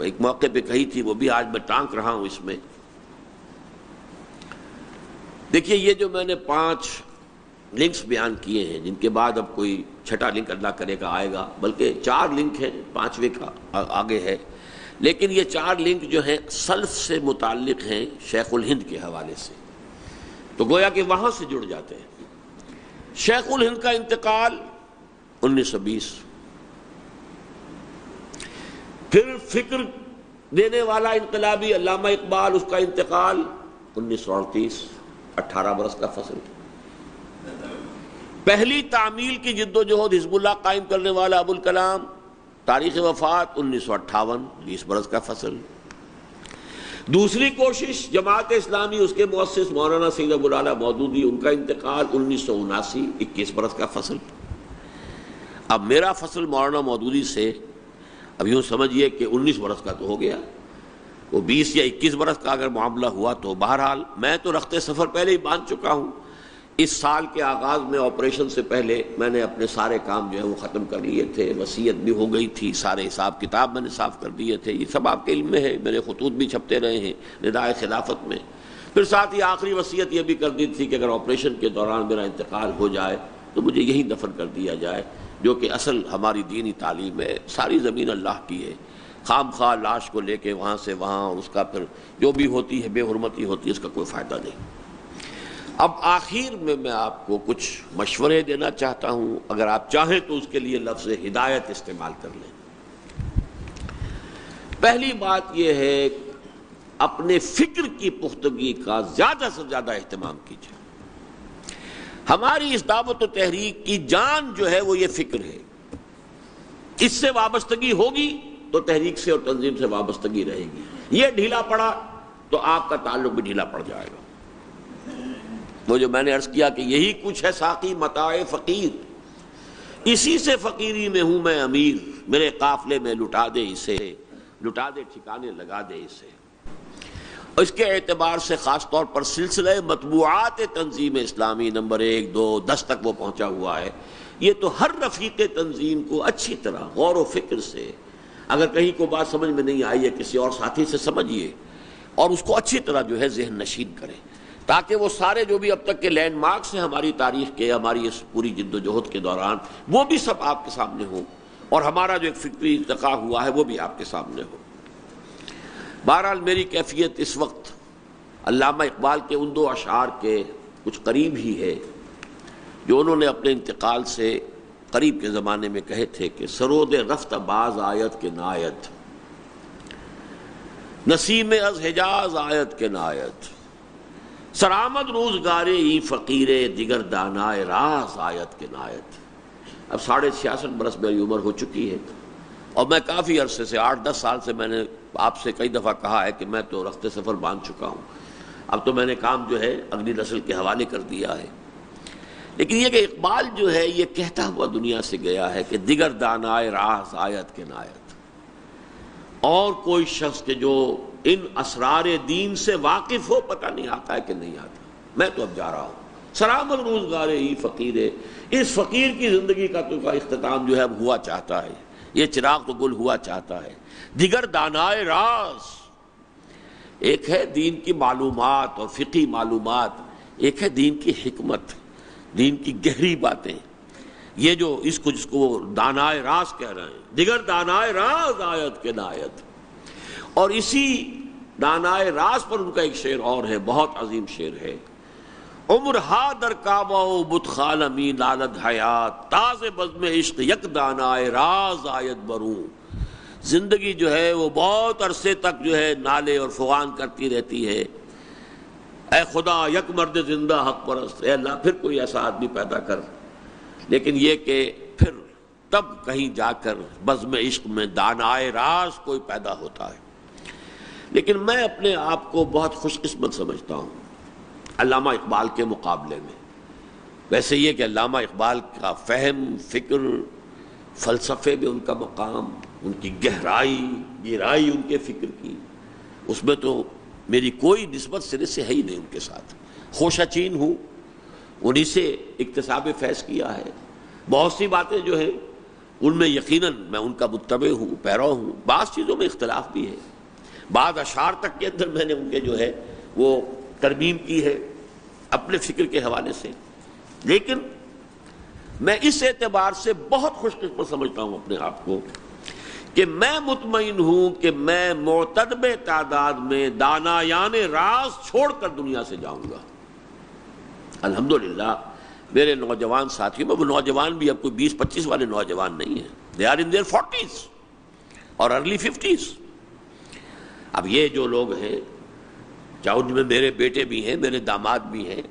ایک موقع پہ کہی تھی، وہ بھی آج میں ٹانک رہا ہوں اس میں. دیکھیے یہ جو میں نے 5 لنکس بیان کیے ہیں، جن کے بعد اب کوئی چھٹا لنک اللہ کرے گا آئے گا، بلکہ 4 لنک ہیں، 5ویں کا آگے ہے. لیکن یہ 4 لنک جو ہیں سلف سے متعلق ہیں، شیخ الہند کے حوالے سے، تو گویا کہ وہاں سے جڑ جاتے ہیں. شیخ الہند کا انتقال 1920، پھر فکر دینے والا انقلابی علامہ اقبال، اس کا انتقال 1938، 18 برس کا فصل. پہلی تعمیل کی جد و جہد حزب اللہ قائم کرنے والا ابوالکلام، تاریخ وفات 1958، 20 برس کا فصل. دوسری کوشش جماعت اسلامی، اس کے مؤسس مولانا سید ابوالعلا مودودی، ان کا انتقال 1979، 21 برس کا فصل. اب میرا فصل مولانا مودودی سے اب یوں سمجھیے کہ 19 برس کا تو ہو گیا، وہ 20 یا 21 برس کا اگر معاملہ ہوا تو بہرحال میں تو رخت سفر پہلے ہی باندھ چکا ہوں. اس سال کے آغاز میں آپریشن سے پہلے میں نے اپنے سارے کام جو ہے وہ ختم کر لیے تھے، وصیت بھی ہو گئی تھی، سارے حساب کتاب میں نے صاف کر دیے تھے. یہ سب آپ کے علم میں ہے، میرے خطوط بھی چھپتے رہے ہیں ندائے خلافت میں. پھر ساتھ ہی آخری وصیت یہ بھی کر دی تھی کہ اگر آپریشن کے دوران میرا انتقال ہو جائے تو مجھے یہی دفن کر دیا جائے، جو کہ اصل ہماری دینی تعلیم ہے. ساری زمین اللہ کی ہے، خام خواہ لاش کو لے کے وہاں سے وہاں، اور اس کا پھر جو بھی ہوتی ہے بے حرمتی ہوتی ہے، اس کا کوئی فائدہ نہیں. اب آخر میں آپ کو کچھ مشورے دینا چاہتا ہوں، اگر آپ چاہیں تو اس کے لیے لفظ ہدایت استعمال کر لیں. پہلی بات یہ ہے اپنے فکر کی پختگی کا زیادہ سے زیادہ اہتمام کیجیے. ہماری اس دعوت و تحریک کی جان جو ہے وہ یہ فکر ہے. اس سے وابستگی ہوگی تو تحریک سے اور تنظیم سے وابستگی رہے گی. یہ ڈھیلا پڑا تو آپ کا تعلق بھی ڈھیلا پڑ جائے گا. وہ جو میں نے عرض کیا کہ یہی کچھ ہے ساقی متاع فقیر، اسی سے فقیری میں ہوں میں امیر، میرے قافلے میں لٹا دے اسے، لٹا دے ٹھکانے لگا دے اسے. اس کے اعتبار سے خاص طور پر سلسلہ مطبوعات تنظیم اسلامی نمبر 1، 2، 10 تک وہ پہنچا ہوا ہے. یہ تو ہر رفیق تنظیم کو اچھی طرح غور و فکر سے، اگر کہیں کو بات سمجھ میں نہیں آئی ہے کسی اور ساتھی سے سمجھیے اور اس کو اچھی طرح جو ہے ذہن نشین کریں، تاکہ وہ سارے جو بھی اب تک کے لینڈ مارکس ہیں ہماری تاریخ کے، ہماری اس پوری جد و جہد کے دوران، وہ بھی سب آپ کے سامنے ہوں، اور ہمارا جو ایک فکری ارتقاء ہوا ہے وہ بھی آپ کے سامنے ہو. بہرحال میری کیفیت اس وقت علامہ اقبال کے ان 2 اشعار کے کچھ قریب ہی ہے جو انہوں نے اپنے انتقال سے قریب کے زمانے میں کہے تھے کہ سرود رفت باز آیت کے نایت، نسیم از حجاز آیت کے نایت، سرآمد روزگارے ای فقیر دیگر دانائے راز آیت کے نایت. اب 66.5 برس میری عمر ہو چکی ہے، اور میں کافی عرصے سے 8-10 سال سے میں نے آپ سے کئی دفعہ کہا ہے کہ میں تو رخت سفر باندھ چکا ہوں. اب تو میں نے کام جو ہے اگلی نسل کے حوالے کر دیا ہے. لیکن یہ کہ اقبال جو ہے یہ کہتا ہوا دنیا سے گیا ہے کہ دیگر دانائے راز آیت کے نایت، اور کوئی شخص کہ جو ان اسرار دین سے واقف ہو، پتہ نہیں آتا ہے کہ نہیں آتا۔ میں تو اب جا رہا ہوں، سرامد روزگار ہی فقیر ہے۔ اس فقیر کی زندگی کا تو اختتام جو ہے اب ہوا چاہتا ہے، یہ چراغ تو گل ہوا چاہتا ہے۔ دیگر دانائے راز، ایک ہے دین کی معلومات اور فقہی معلومات، ایک ہے دین کی حکمت، دین کی گہری باتیں۔ یہ جو اس کو جس کو وہ دانائے راز کہہ رہے ہیں، دیگر دانائے راز آیت کے نایت، اور اسی دانائے راز پر ان کا ایک شعر اور ہے، بہت عظیم شعر ہے۔ عمر ہا در کعبہ و بت خالمی لالد حیات، تاز بزم عشق یک دانائے راز آیت بروں۔ زندگی جو ہے وہ بہت عرصے تک جو ہے نالے اور فغان کرتی رہتی ہے، اے خدا یک مرد زندہ حق پرست، اے اللہ پھر کوئی ایسا آدمی پیدا کر۔ لیکن یہ کہ پھر تب کہیں جا کر بزم عشق میں دانائے راز کوئی پیدا ہوتا ہے۔ لیکن میں اپنے آپ کو بہت خوش قسمت سمجھتا ہوں علامہ اقبال کے مقابلے میں۔ ویسے یہ کہ علامہ اقبال کا فہم، فکر، فلسفے میں ان کا مقام، ان کی گہرائی ان کے فکر کی، اس میں تو میری کوئی نسبت سرے سے ہے ہی نہیں ان کے ساتھ۔ خوشہ چین ہوں، انہی سے اکتساب فیض کیا ہے۔ بہت سی باتیں جو ہیں ان میں یقیناً میں ان کا متبع ہوں، پیرو ہوں، بعض چیزوں میں اختلاف بھی ہے، بعض اشعار تک کے اندر میں نے ان کے جو ہے وہ ترمیم کی ہے اپنے فکر کے حوالے سے۔ لیکن میں اس اعتبار سے بہت خوش قسمت سمجھتا ہوں اپنے آپ کو کہ میں مطمئن ہوں کہ میں معتدب تعداد میں دانایان راز چھوڑ کر دنیا سے جاؤں گا۔ الحمدللہ میرے نوجوان ساتھی میں، وہ نوجوان بھی اب کوئی 20-25 والے نوجوان نہیں ہیں، they are in their 40s اور ارلی 50s۔ اب یہ جو لوگ ہیں، چاہے ان میں میرے بیٹے بھی ہیں، میرے داماد بھی ہیں،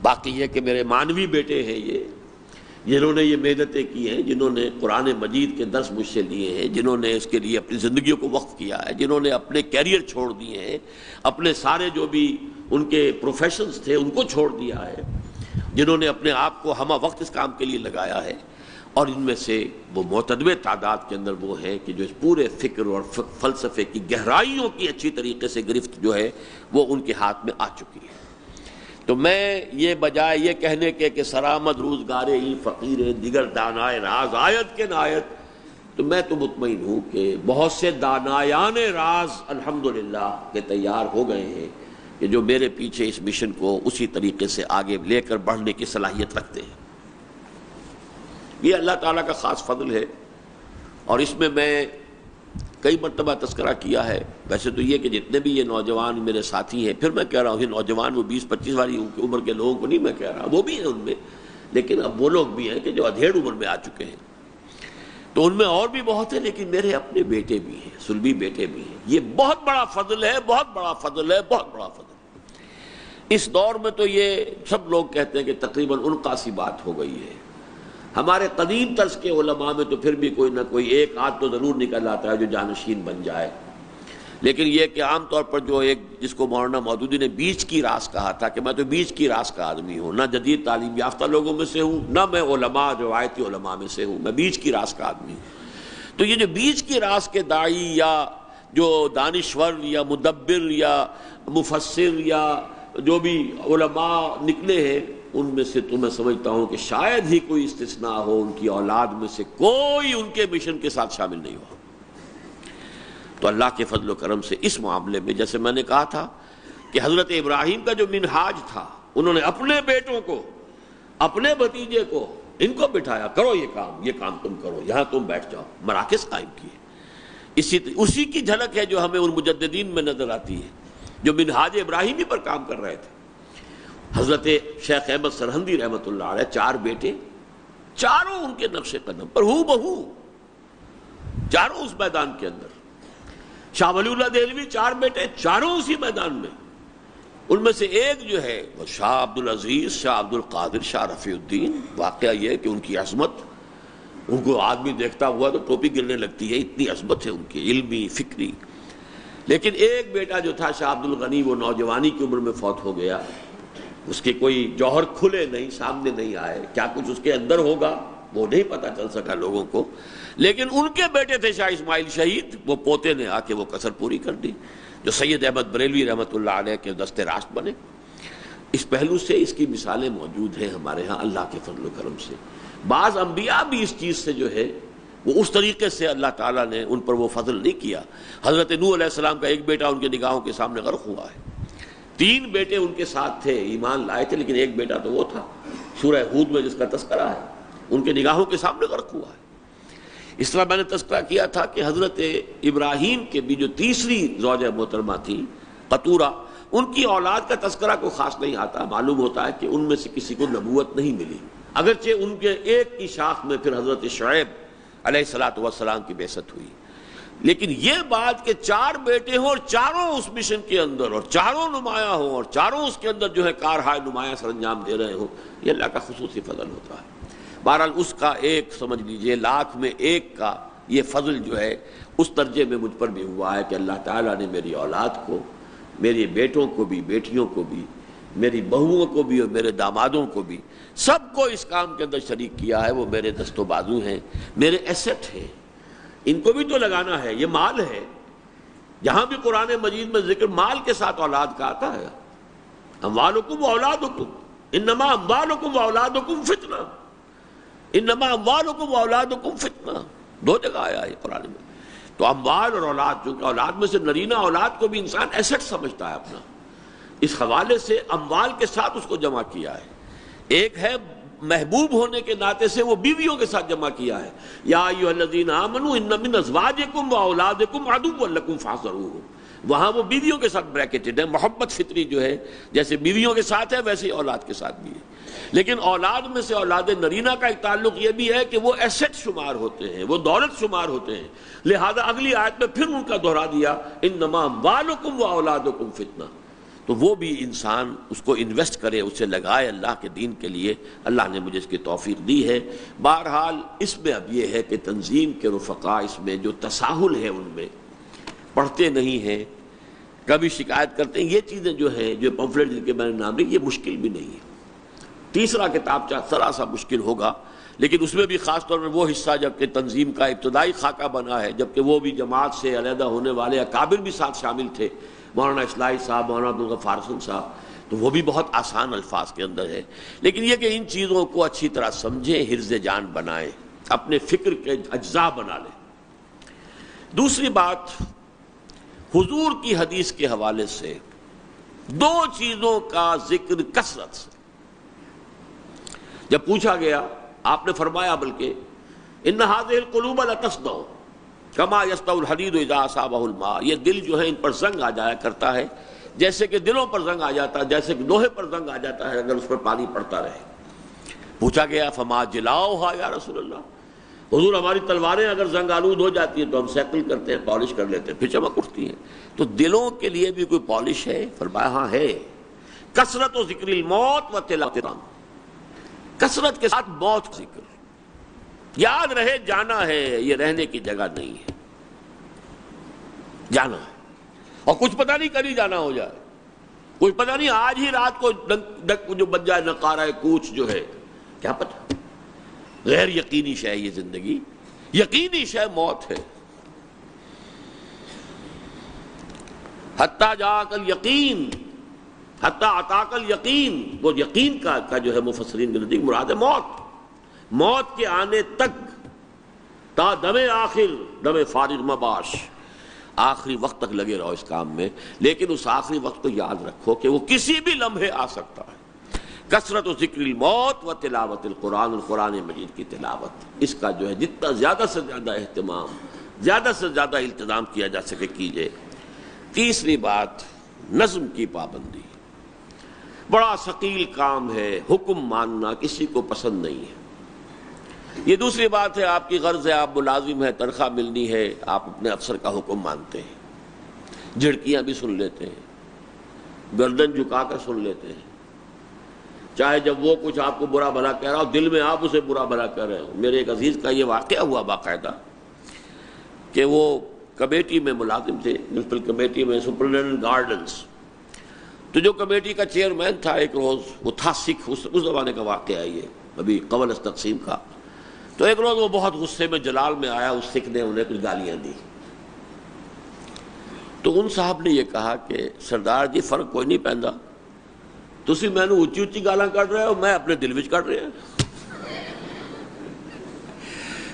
باقی یہ کہ میرے مانوی بیٹے ہیں، یہ جنہوں نے یہ محنتیں کی ہیں، جنہوں نے قرآن مجید کے درس مجھ سے لیے ہیں، جنہوں نے اس کے لیے اپنی زندگیوں کو وقف کیا ہے، جنہوں نے اپنے کیریئر چھوڑ دیے ہیں، اپنے سارے جو بھی ان کے پروفیشنز تھے ان کو چھوڑ دیا ہے، جنہوں نے اپنے آپ کو ہمہ وقت اس کام کے لیے لگایا ہے، اور ان میں سے وہ معتدب تعداد کے اندر وہ ہیں کہ جو اس پورے فکر اور فلسفے کی گہرائیوں کی اچھی طریقے سے گرفت جو ہے وہ ان کے ہاتھ میں آ چکی ہے۔ تو میں یہ بجائے یہ کہنے کے کہ سرآمد روزگار ہی فقیر دیگر دانائے راز آیت کے نایت، تو میں تو مطمئن ہوں کہ بہت سے دانایان راز الحمدللہ کے تیار ہو گئے ہیں کہ جو میرے پیچھے اس مشن کو اسی طریقے سے آگے لے کر بڑھنے کی صلاحیت رکھتے ہیں۔ یہ اللہ تعالیٰ کا خاص فضل ہے، اور اس میں کئی مرتبہ تذکرہ کیا ہے۔ ویسے تو یہ کہ جتنے بھی یہ نوجوان میرے ساتھی ہیں، پھر میں کہہ رہا ہوں یہ نوجوان وہ 20-25 والی عمر کے لوگوں کو نہیں میں کہہ رہا، وہ بھی ہیں ان میں، لیکن اب وہ لوگ بھی ہیں کہ جو ادھیڑ عمر میں آ چکے ہیں، تو ان میں اور بھی بہت ہیں، لیکن میرے اپنے بیٹے بھی ہیں، سلبی بیٹے بھی ہیں۔ یہ بہت بڑا فضل ہے، بہت بڑا فضل ہے، بہت بڑا فضل۔ اس دور میں تو یہ سب لوگ کہتے ہیں کہ تقریباً انقا سی بات ہو گئی ہے۔ ہمارے قدیم طرز کے علماء میں تو پھر بھی کوئی نہ کوئی ایک آدھ تو ضرور نکل آتا ہے جو جانشین بن جائے، لیکن یہ کہ عام طور پر جو ایک جس کو مولانا مودودی نے بیچ کی راس کہا تھا کہ میں تو بیچ کی راس کا آدمی ہوں، نہ جدید تعلیم یافتہ لوگوں میں سے ہوں، نہ میں علماء روایتی علماء میں سے ہوں، میں بیچ کی راس کا آدمی ہوں۔ تو یہ جو بیچ کی راس کے داعی یا جو دانشور یا مدبر یا مفسر یا جو بھی علماء نکلے ہیں، ان میں سے تو میں سمجھتا ہوں کہ شاید ہی کوئی استثناء ہو، ان کی اولاد میں سے کوئی ان کے مشن کے ساتھ شامل نہیں ہو۔ تو اللہ کے فضل و کرم سے اس معاملے میں جیسے میں نے کہا تھا کہ حضرت ابراہیم کا جو منہاج تھا، انہوں نے اپنے بیٹوں کو، اپنے بھتیجے کو، ان کو بٹھایا، کرو یہ کام تم کرو، یہاں تم بیٹھ جاؤ، مراکز قائم کیے۔ اسی کی جھلک ہے جو ہمیں ان مجددین میں نظر آتی ہے جو منہاج ابراہیمی پر کام کر رہے تھے۔ حضرت شیخ احمد سرہندی رحمۃ اللہ علیہ، 4 بیٹے، چاروں ان کے نقش قدم پر ہو بہو، چاروں اس میدان کے اندر۔ شاہ ولی اللہ دہلوی 4 بیٹے، چاروں اسی میدان میں۔ ان میں سے ایک جو ہے وہ شاہ عبدالعزیز، شاہ عبدالقادر، شاہ رفیع الدین۔ واقعہ یہ کہ ان کی عظمت، ان کو آدمی دیکھتا ہوا تو ٹوپی گرنے لگتی ہے، اتنی عظمت ہے ان کی علمی فکری۔ لیکن ایک بیٹا جو تھا شاہ عبدالغنی، وہ نوجوانی کی عمر میں فوت ہو گیا، اس کے کوئی جوہر کھلے نہیں، سامنے نہیں آئے، کیا کچھ اس کے اندر ہوگا وہ نہیں پتہ چل سکا لوگوں کو، لیکن ان کے بیٹے تھے شاہ اسماعیل شہید، وہ پوتے نے آ کے وہ کسر پوری کر دی، جو سید احمد بریلوی رحمۃ اللہ علیہ کے دست راست بنے۔ اس پہلو سے اس کی مثالیں موجود ہیں ہمارے ہاں اللہ کے فضل و کرم سے۔ بعض انبیاء بھی اس چیز سے جو ہے وہ اس طریقے سے اللہ تعالیٰ نے ان پر وہ فضل نہیں کیا۔ حضرت نوح علیہ السلام کا ایک بیٹا ان کے نگاہوں کے سامنے غرق ہوا ہے، 3 بیٹے ان کے ساتھ تھے، ایمان لائے تھے، لیکن ایک بیٹا تو وہ تھا سورہ ہود میں جس کا تذکرہ ہے، ان کے نگاہوں کے سامنے غرق ہوا ہے۔ اس طرح میں نے تذکرہ کیا تھا کہ حضرت ابراہیم کے بھی جو تیسری زوجہ محترمہ تھی قطورہ، ان کی اولاد کا تذکرہ کو خاص نہیں آتا، معلوم ہوتا ہے کہ ان میں سے کسی کو نبوت نہیں ملی، اگرچہ ان کے ایک کی شاخ میں پھر حضرت شعیب علیہ السلام کی بعثت ہوئی۔ لیکن یہ بات کہ 4 بیٹے ہوں اور چاروں اس مشن کے اندر اور چاروں نمایاں ہوں اور چاروں اس کے اندر جو ہے کارہائے نمایاں سر انجام دے رہے ہوں، یہ اللہ کا خصوصی فضل ہوتا ہے۔ بہرحال اس کا ایک سمجھ لیجئے 1,00,000 میں 1 کا یہ فضل جو ہے اس درجے میں مجھ پر بھی ہوا ہے کہ اللہ تعالیٰ نے میری اولاد کو، میرے بیٹوں کو بھی، بیٹیوں کو بھی، میری بہوؤں کو بھی اور میرے دامادوں کو بھی، سب کو اس کام کے اندر شریک کیا ہے۔ وہ میرے دست و بازو ہیں، میرے ایسٹ ہیں، ان کو بھی تو لگانا ہے، یہ مال ہے۔ جہاں بھی قرآن مجید میں ذکر مال کے ساتھ اولاد کا آتا ہے، اموالکم و اولادکم انما اموالکم و اولادکم فتنہ، انما اموالکم و اولادکم فتنہ، 2 جگہ آیا ہے قرآن میں۔ تو اموال اور اولاد، چونکہ اولاد میں سے نرینہ اولاد کو بھی انسان ایسٹ سمجھتا ہے اپنا، اس حوالے سے اموال کے ساتھ اس کو جمع کیا ہے۔ ایک ہے محبوب ہونے کے ناطے سے وہ بیویوں کے ساتھ جمع کیا ہے، یا ایھا الذین آمنوا ان من ازواجکم و اولادکم عدو لکم فاحذروہم، وہاں وہ بیویوں کے ساتھ بریکٹڈ ہے۔ محبت فطری جو ہے جیسے بیویوں کے ساتھ ہے ویسے ہی اولاد کے ساتھ بھی ہے، لیکن اولاد میں سے اولاد نرینہ کا ایک تعلق یہ بھی ہے کہ وہ ایسٹ شمار ہوتے ہیں، وہ دولت شمار ہوتے ہیں، لہذا اگلی آیت میں پھر ان کا دہرا دیا انما اموالکم و اولادکم فتنہ، تو وہ بھی انسان اس کو انویسٹ کرے، اسے لگائے اللہ کے دین کے لیے۔ اللہ نے مجھے اس کی توفیق دی ہے۔ بہرحال اس میں اب یہ ہے کہ تنظیم کے رفقاء اس میں جو تساہل ہے ان میں، پڑھتے نہیں ہیں، کبھی شکایت کرتے ہیں، یہ چیزیں جو ہیں، جو پمفلٹ جن کے میں نے نام لی، یہ مشکل بھی نہیں ہے۔ تیسرا کتابچہ ذرا سا مشکل ہوگا، لیکن اس میں بھی خاص طور پر وہ حصہ جب کہ تنظیم کا ابتدائی خاکہ بنا ہے، جبکہ وہ بھی جماعت سے علیحدہ ہونے والے اکابر بھی ساتھ شامل تھے، مولانا اصلاحی صاحب، مولانا عبدالغفار حسن صاحب، تو وہ بھی بہت آسان الفاظ کے اندر ہے، لیکن یہ کہ ان چیزوں کو اچھی طرح سمجھیں، حرز جان بنائیں، اپنے فکر کے اجزاء بنا لیں۔ دوسری بات، حضور کی حدیث کے حوالے سے 2 چیزوں کا ذکر کثرت سے جب پوچھا گیا، آپ نے فرمایا بلکہ ان هذه القلوب لتصدع كما يصدع الحديد اذا اصابه الماء، یہ دل جو ہے ان پر زنگ آ جایا کرتا ہے جیسے کہ دلوں پر زنگ آ جاتا ہے، جیسے کہ لوہے پر زنگ آ جاتا ہے اگر اس پر پانی پڑتا رہے۔ پوچھا گیا فما جلاؤها یا رسول اللہ، حضور ہماری تلواریں اگر زنگ آلود ہو جاتی ہیں تو ہم سیکل کرتے ہیں، پالش کر لیتے ہیں، پھر چمک اٹھتی ہیں، تو دلوں کے لیے بھی کوئی پالش ہے؟ فرمایا ہاں ہے، کثرت و ذکر الموت و تلاوت القرآن، کثرت کے ساتھ موت کا ذکر، یاد رہے جانا ہے، یہ رہنے کی جگہ نہیں ہے، جانا ہے، اور کچھ پتہ نہیں کبھی جانا ہو جائے، کچھ پتہ نہیں آج ہی رات کو جو بن جائے نقارہ کوچ جو ہے، کیا پتہ۔ غیر یقینی شے یہ زندگی، یقینی شے موت ہے۔ حتیٰ جاءک الیقین، حتیٰ اتاک الیقین، وہ یقین کا جو ہے مفسرین کے نزدیک مراد ہے موت، موت کے آنے تک، تا دم آخر، دم فارغ مباش، آخری وقت تک لگے رہو اس کام میں، لیکن اس آخری وقت کو یاد رکھو کہ وہ کسی بھی لمحے آ سکتا ہے۔ کثرت و ذکر الموت و تلاوت القرآن، القرآن مجید کی تلاوت، اس کا جو ہے جتنا زیادہ سے زیادہ اہتمام، زیادہ سے زیادہ التزام کیا جا سکے کیجئے۔ تیسری بات، نظم کی پابندی، بڑا ثقیل کام ہے، حکم ماننا کسی کو پسند نہیں ہے۔ یہ دوسری بات ہے، آپ کی غرض ہے، آپ ملازم ہیں، تنخواہ ملنی ہے، آپ اپنے افسر کا حکم مانتے ہیں، جھڑکیاں بھی سن لیتے ہیں، گردن جھکا کر سن لیتے ہیں، چاہے جب وہ کچھ آپ کو برا بھلا کہہ رہا ہو، دل میں آپ اسے برا بھلا کہہ رہے ہو۔ میرے ایک عزیز کا یہ واقعہ ہوا باقاعدہ کہ وہ کمیٹی میں ملازم تھے، میونسپل کمیٹی میں، سپرنٹینڈنٹ گارڈنز، تو جو کمیٹی کا چیئرمین تھا ایک روز، وہ تھا سکھ، اس زمانے کا واقعہ ہے یہ، ابھی قبل از تقسیم کا، تو ایک روز وہ بہت غصے میں جلال میں آیا، اس سکھ نے انہیں کچھ گالیاں دی، تو ان صاحب نے یہ کہا کہ سردار جی فرق کوئی نہیں پیندا، تسی میں نے اچھی اچھی گالاں کر رہے ہو، میں اپنے دل وچ کر رہے ہیں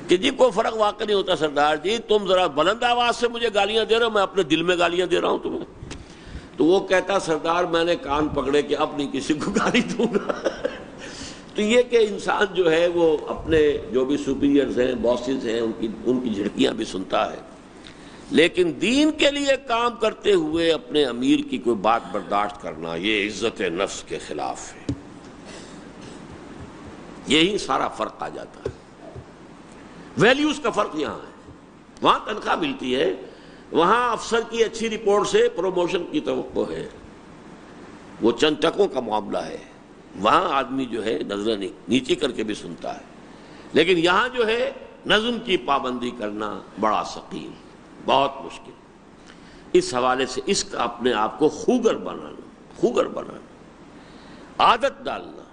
کہ جی کوئی فرق واقع نہیں ہوتا سردار جی، تم ذرا بلند آواز سے مجھے گالیاں دے رہے ہو، میں اپنے دل میں گالیاں دے رہا ہوں تمہیں۔ تو وہ کہتا سردار میں نے کان پکڑے کہ اب نہیں کسی کو گالی دوں گا۔ تو یہ کہ انسان جو ہے وہ اپنے جو بھی سپیریئرز ہیں، باسز ہیں، ان کی جھڑکیاں بھی سنتا ہے، لیکن دین کے لیے کام کرتے ہوئے اپنے امیر کی کوئی بات برداشت کرنا یہ عزت نفس کے خلاف ہے۔ یہی سارا فرق آ جاتا ہے، ویلیوز کا فرق یہاں ہے۔ وہاں تنخواہ ملتی ہے، وہاں افسر کی اچھی رپورٹ سے پروموشن کی توقع ہے، وہ چند ٹکوں کا معاملہ ہے، وہاں آدمی جو ہے نظر نیچی کر کے بھی سنتا ہے، لیکن یہاں جو ہے نظم کی پابندی کرنا بڑا ثقیل، بہت مشکل۔ اس حوالے سے اس کا اپنے آپ کو خوگر بنانا، عادت ڈالنا،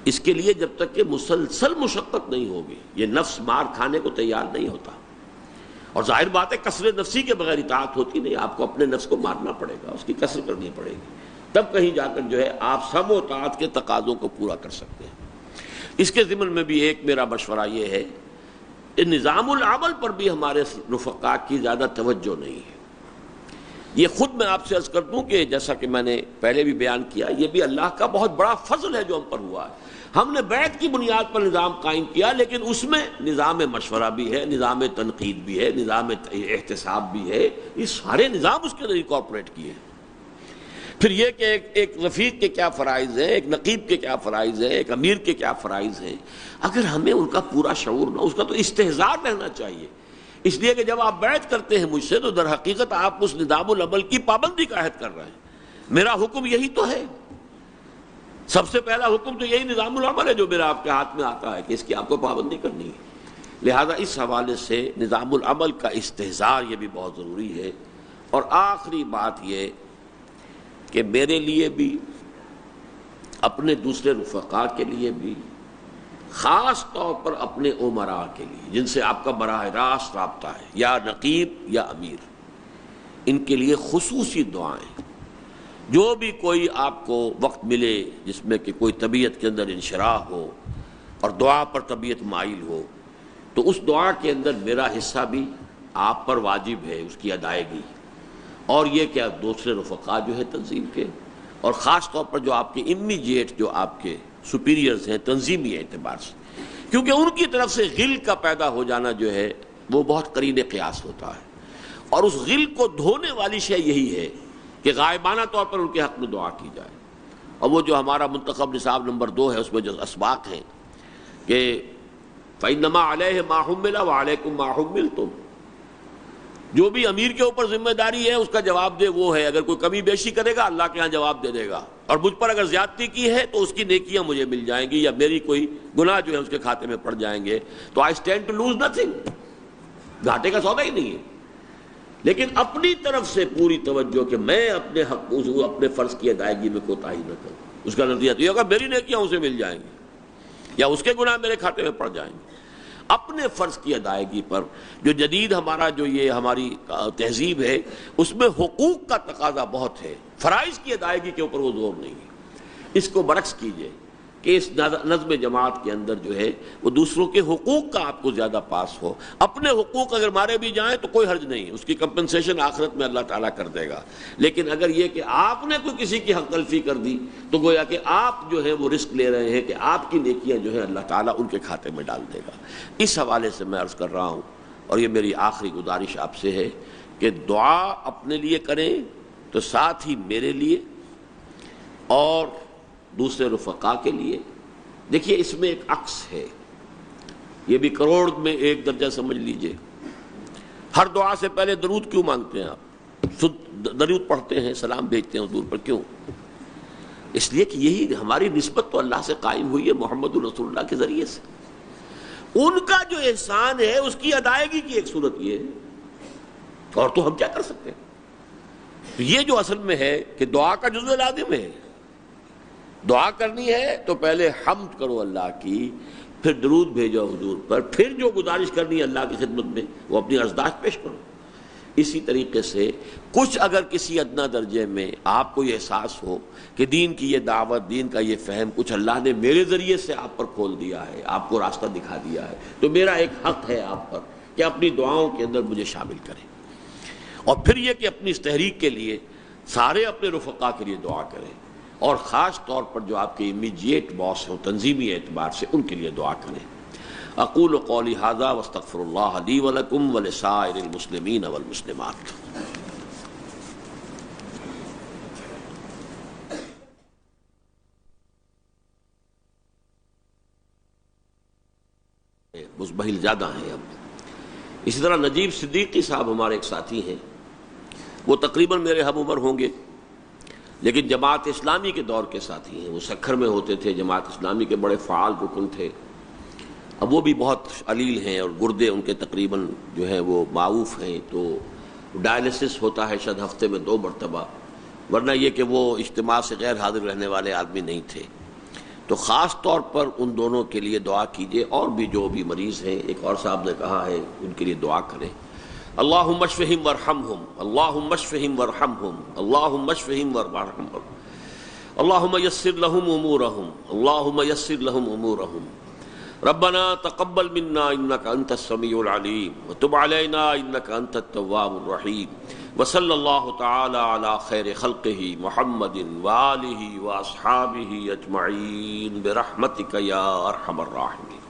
اس کے لیے جب تک کہ مسلسل مشقت نہیں ہوگی یہ نفس مار کھانے کو تیار نہیں ہوتا، اور ظاہر بات ہے کسر نفسی کے بغیر اطاعت ہوتی نہیں، آپ کو اپنے نفس کو مارنا پڑے گا، اس کی کسر کرنی پڑے گی، تب کہیں جا کر جو ہے آپ سب اطاعت کے تقاضوں کو پورا کر سکتے ہیں۔ اس کے ضمن میں بھی ایک میرا مشورہ یہ ہے، نظام العمل پر بھی ہمارے رفقا کی زیادہ توجہ نہیں ہے۔ یہ خود میں آپ سے عرض کر دوں کہ جیسا کہ میں نے پہلے بھی بیان کیا، یہ بھی اللہ کا بہت بڑا فضل ہے جو ہم پر ہوا ہے۔ ہم نے بیعت کی بنیاد پر نظام قائم کیا، لیکن اس میں نظام مشورہ بھی ہے، نظام تنقید بھی ہے، نظام احتساب بھی ہے، یہ سارے نظام اس کے اندر انکارپوریٹ کیے ہیں۔ پھر یہ کہ ایک رفیق کے کیا فرائض ہیں، ایک نقیب کے کیا فرائض ہیں، ایک امیر کے کیا فرائض ہیں، اگر ہمیں ان کا پورا شعور نہ، اس کا تو استحضار رہنا چاہیے، اس لیے کہ جب آپ بیعت کرتے ہیں مجھ سے تو در حقیقت آپ اس نظام العمل کی پابندی کا عہد کر رہے ہیں۔ میرا حکم یہی تو ہے، سب سے پہلا حکم تو یہی نظام العمل ہے جو میرا آپ کے ہاتھ میں آتا ہے کہ اس کی آپ کو پابندی کرنی ہے۔ لہذا اس حوالے سے نظام العمل کا استحضار یہ بھی بہت ضروری ہے۔ اور آخری بات یہ کہ میرے لیے بھی، اپنے دوسرے رفقا کے لیے بھی، خاص طور پر اپنے امراء کے لیے جن سے آپ کا براہ راست رابطہ ہے، یا نقیب یا امیر، ان کے لیے خصوصی دعائیں۔ جو بھی کوئی آپ کو وقت ملے جس میں کہ کوئی طبیعت کے اندر انشراح ہو اور دعا پر طبیعت مائل ہو، تو اس دعا کے اندر میرا حصہ بھی آپ پر واجب ہے، اس کی ادائیگی، اور یہ کہ دوسرے رفقا جو ہے تنظیم کے، اور خاص طور پر جو آپ کے امیجیٹ جو آپ کے سپیریئرز ہیں تنظیمی اعتبار سے، کیونکہ ان کی طرف سے غل کا پیدا ہو جانا جو ہے وہ بہت قرین قیاس ہوتا ہے، اور اس غل کو دھونے والی شے یہی ہے کہ غائبانہ طور پر ان کے حق میں دعا کی جائے۔ اور وہ جو ہمارا منتخب نصاب نمبر 2 ہے، اس میں جو اسباق ہیں کہ فَإِنَّمَا عَلَيْهِ مَا حُمِّلَ وَعَلَيْكُمْ مَا حُمِّلْتُمْ، جو بھی امیر کے اوپر ذمہ داری ہے اس کا جواب دے وہ ہے، اگر کوئی کمی بیشی کرے گا اللہ کے ہاں جواب دے دے گا، اور مجھ پر اگر زیادتی کی ہے تو اس کی نیکیاں مجھے مل جائیں گی، یا میری کوئی گناہ جو ہے اس کے کھاتے میں پڑ جائیں گے، تو I stand to lose nothing, گھاٹے کا سودا ہی نہیں ہے۔ لیکن اپنی طرف سے پوری توجہ کہ میں اپنے حق، اپنے فرض کی ادائیگی میں کوتاہی نہ کروں، اس کا نتیجہ تو یہ ہوگا میری نیکیاں اسے مل جائیں گی یا اس کے گناہ میرے کھاتے میں پڑ جائیں گے۔ اپنے فرض کی ادائیگی پر جو جدید ہمارا جو یہ ہماری تہذیب ہے، اس میں حقوق کا تقاضا بہت ہے، فرائض کی ادائیگی کے اوپر وہ زور نہیں ہے۔ اس کو برعکس کیجئے کہ اس نظم جماعت کے اندر جو ہے وہ دوسروں کے حقوق کا آپ کو زیادہ پاس ہو، اپنے حقوق اگر مارے بھی جائیں تو کوئی حرج نہیں، اس کی کمپنسیشن آخرت میں اللہ تعالیٰ کر دے گا، لیکن اگر یہ کہ آپ نے کوئی کسی کی حق تلفی کر دی تو گویا کہ آپ جو ہے وہ رسک لے رہے ہیں کہ آپ کی نیکیاں جو ہے اللہ تعالیٰ ان کے کھاتے میں ڈال دے گا۔ اس حوالے سے میں عرض کر رہا ہوں، اور یہ میری آخری گزارش آپ سے ہے کہ دعا اپنے لیے کریں تو ساتھ ہی میرے لیے اور دوسرے رفقا کے لیے۔ دیکھیے اس میں ایک عکس ہے، یہ بھی کروڑ میں ایک درجہ سمجھ لیجئے۔ ہر دعا سے پہلے درود کیوں مانگتے ہیں آپ؟ درود پڑھتے ہیں، سلام بھیجتے ہیں حضور پر، کیوں؟ اس لیے کہ یہی ہماری نسبت تو اللہ سے قائم ہوئی ہے محمد رسول اللہ کے ذریعے سے۔ ان کا جو احسان ہے اس کی ادائیگی کی ایک صورت یہ ہے، اور تو ہم کیا کر سکتے ہیں؟ تو یہ جو اصل میں ہے کہ دعا کا جزو لازم ہے. دعا کرنی ہے تو پہلے حمد کرو اللہ کی، پھر درود بھیجو حضور پر، پھر جو گزارش کرنی ہے اللہ کی خدمت میں وہ اپنی ارزداشت پیش کرو. اسی طریقے سے کچھ اگر کسی ادنا درجے میں آپ کو یہ احساس ہو کہ دین کی یہ دعوت، دین کا یہ فہم کچھ اللہ نے میرے ذریعے سے آپ پر کھول دیا ہے، آپ کو راستہ دکھا دیا ہے، تو میرا ایک حق ہے آپ پر کہ اپنی دعاؤں کے اندر مجھے شامل کریں. اور پھر یہ کہ اپنی اس تحریک کے لیے سارے اپنے رفقا کے لیے دعا کریں، اور خاص طور پر جو آپ کے امیجیٹ باس ہوں تنظیمی اعتبار سے ان کے لیے دعا کریں. اقول قولی ھذا واستغفر اللہ لی ولکم ولسائر المسلمین والمسلمات. مزبہل زیادہ ہیں. اب اسی طرح نجیب صدیقی صاحب ہمارے ایک ساتھی ہیں، وہ تقریباً میرے ہم عمر ہوں گے لیکن جماعت اسلامی کے دور کے ساتھی ہیں. وہ سکھر میں ہوتے تھے، جماعت اسلامی کے بڑے فعال رکن تھے. اب وہ بھی بہت علیل ہیں اور گردے ان کے تقریباً جو ہیں وہ معروف ہیں، تو ڈائلسس ہوتا ہے شاید ہفتے میں 2 مرتبہ، ورنہ یہ کہ وہ اجتماع سے غیر حاضر رہنے والے آدمی نہیں تھے. تو خاص طور پر ان دونوں کے لیے دعا کیجیے، اور بھی جو بھی مریض ہیں. ایک اور صاحب نے کہا ہے ان کے لیے دعا کریں. اللہم اشفہم وارحمہم، اللہم اشفہم وارحمہم، اللہم اشفہم وارحمہم، اللہم یسر لہم امورہم، اللہم یسر لہم امورہم. ربنا تقبل منا انک انت السمیع العلیم وتب علینا انک انت التواب الرحیم. وصلی اللہ تعالی علی خیر خلقہ محمد وآلہ واصحابہ اجمعین برحمتک یا ارحم الراحمین.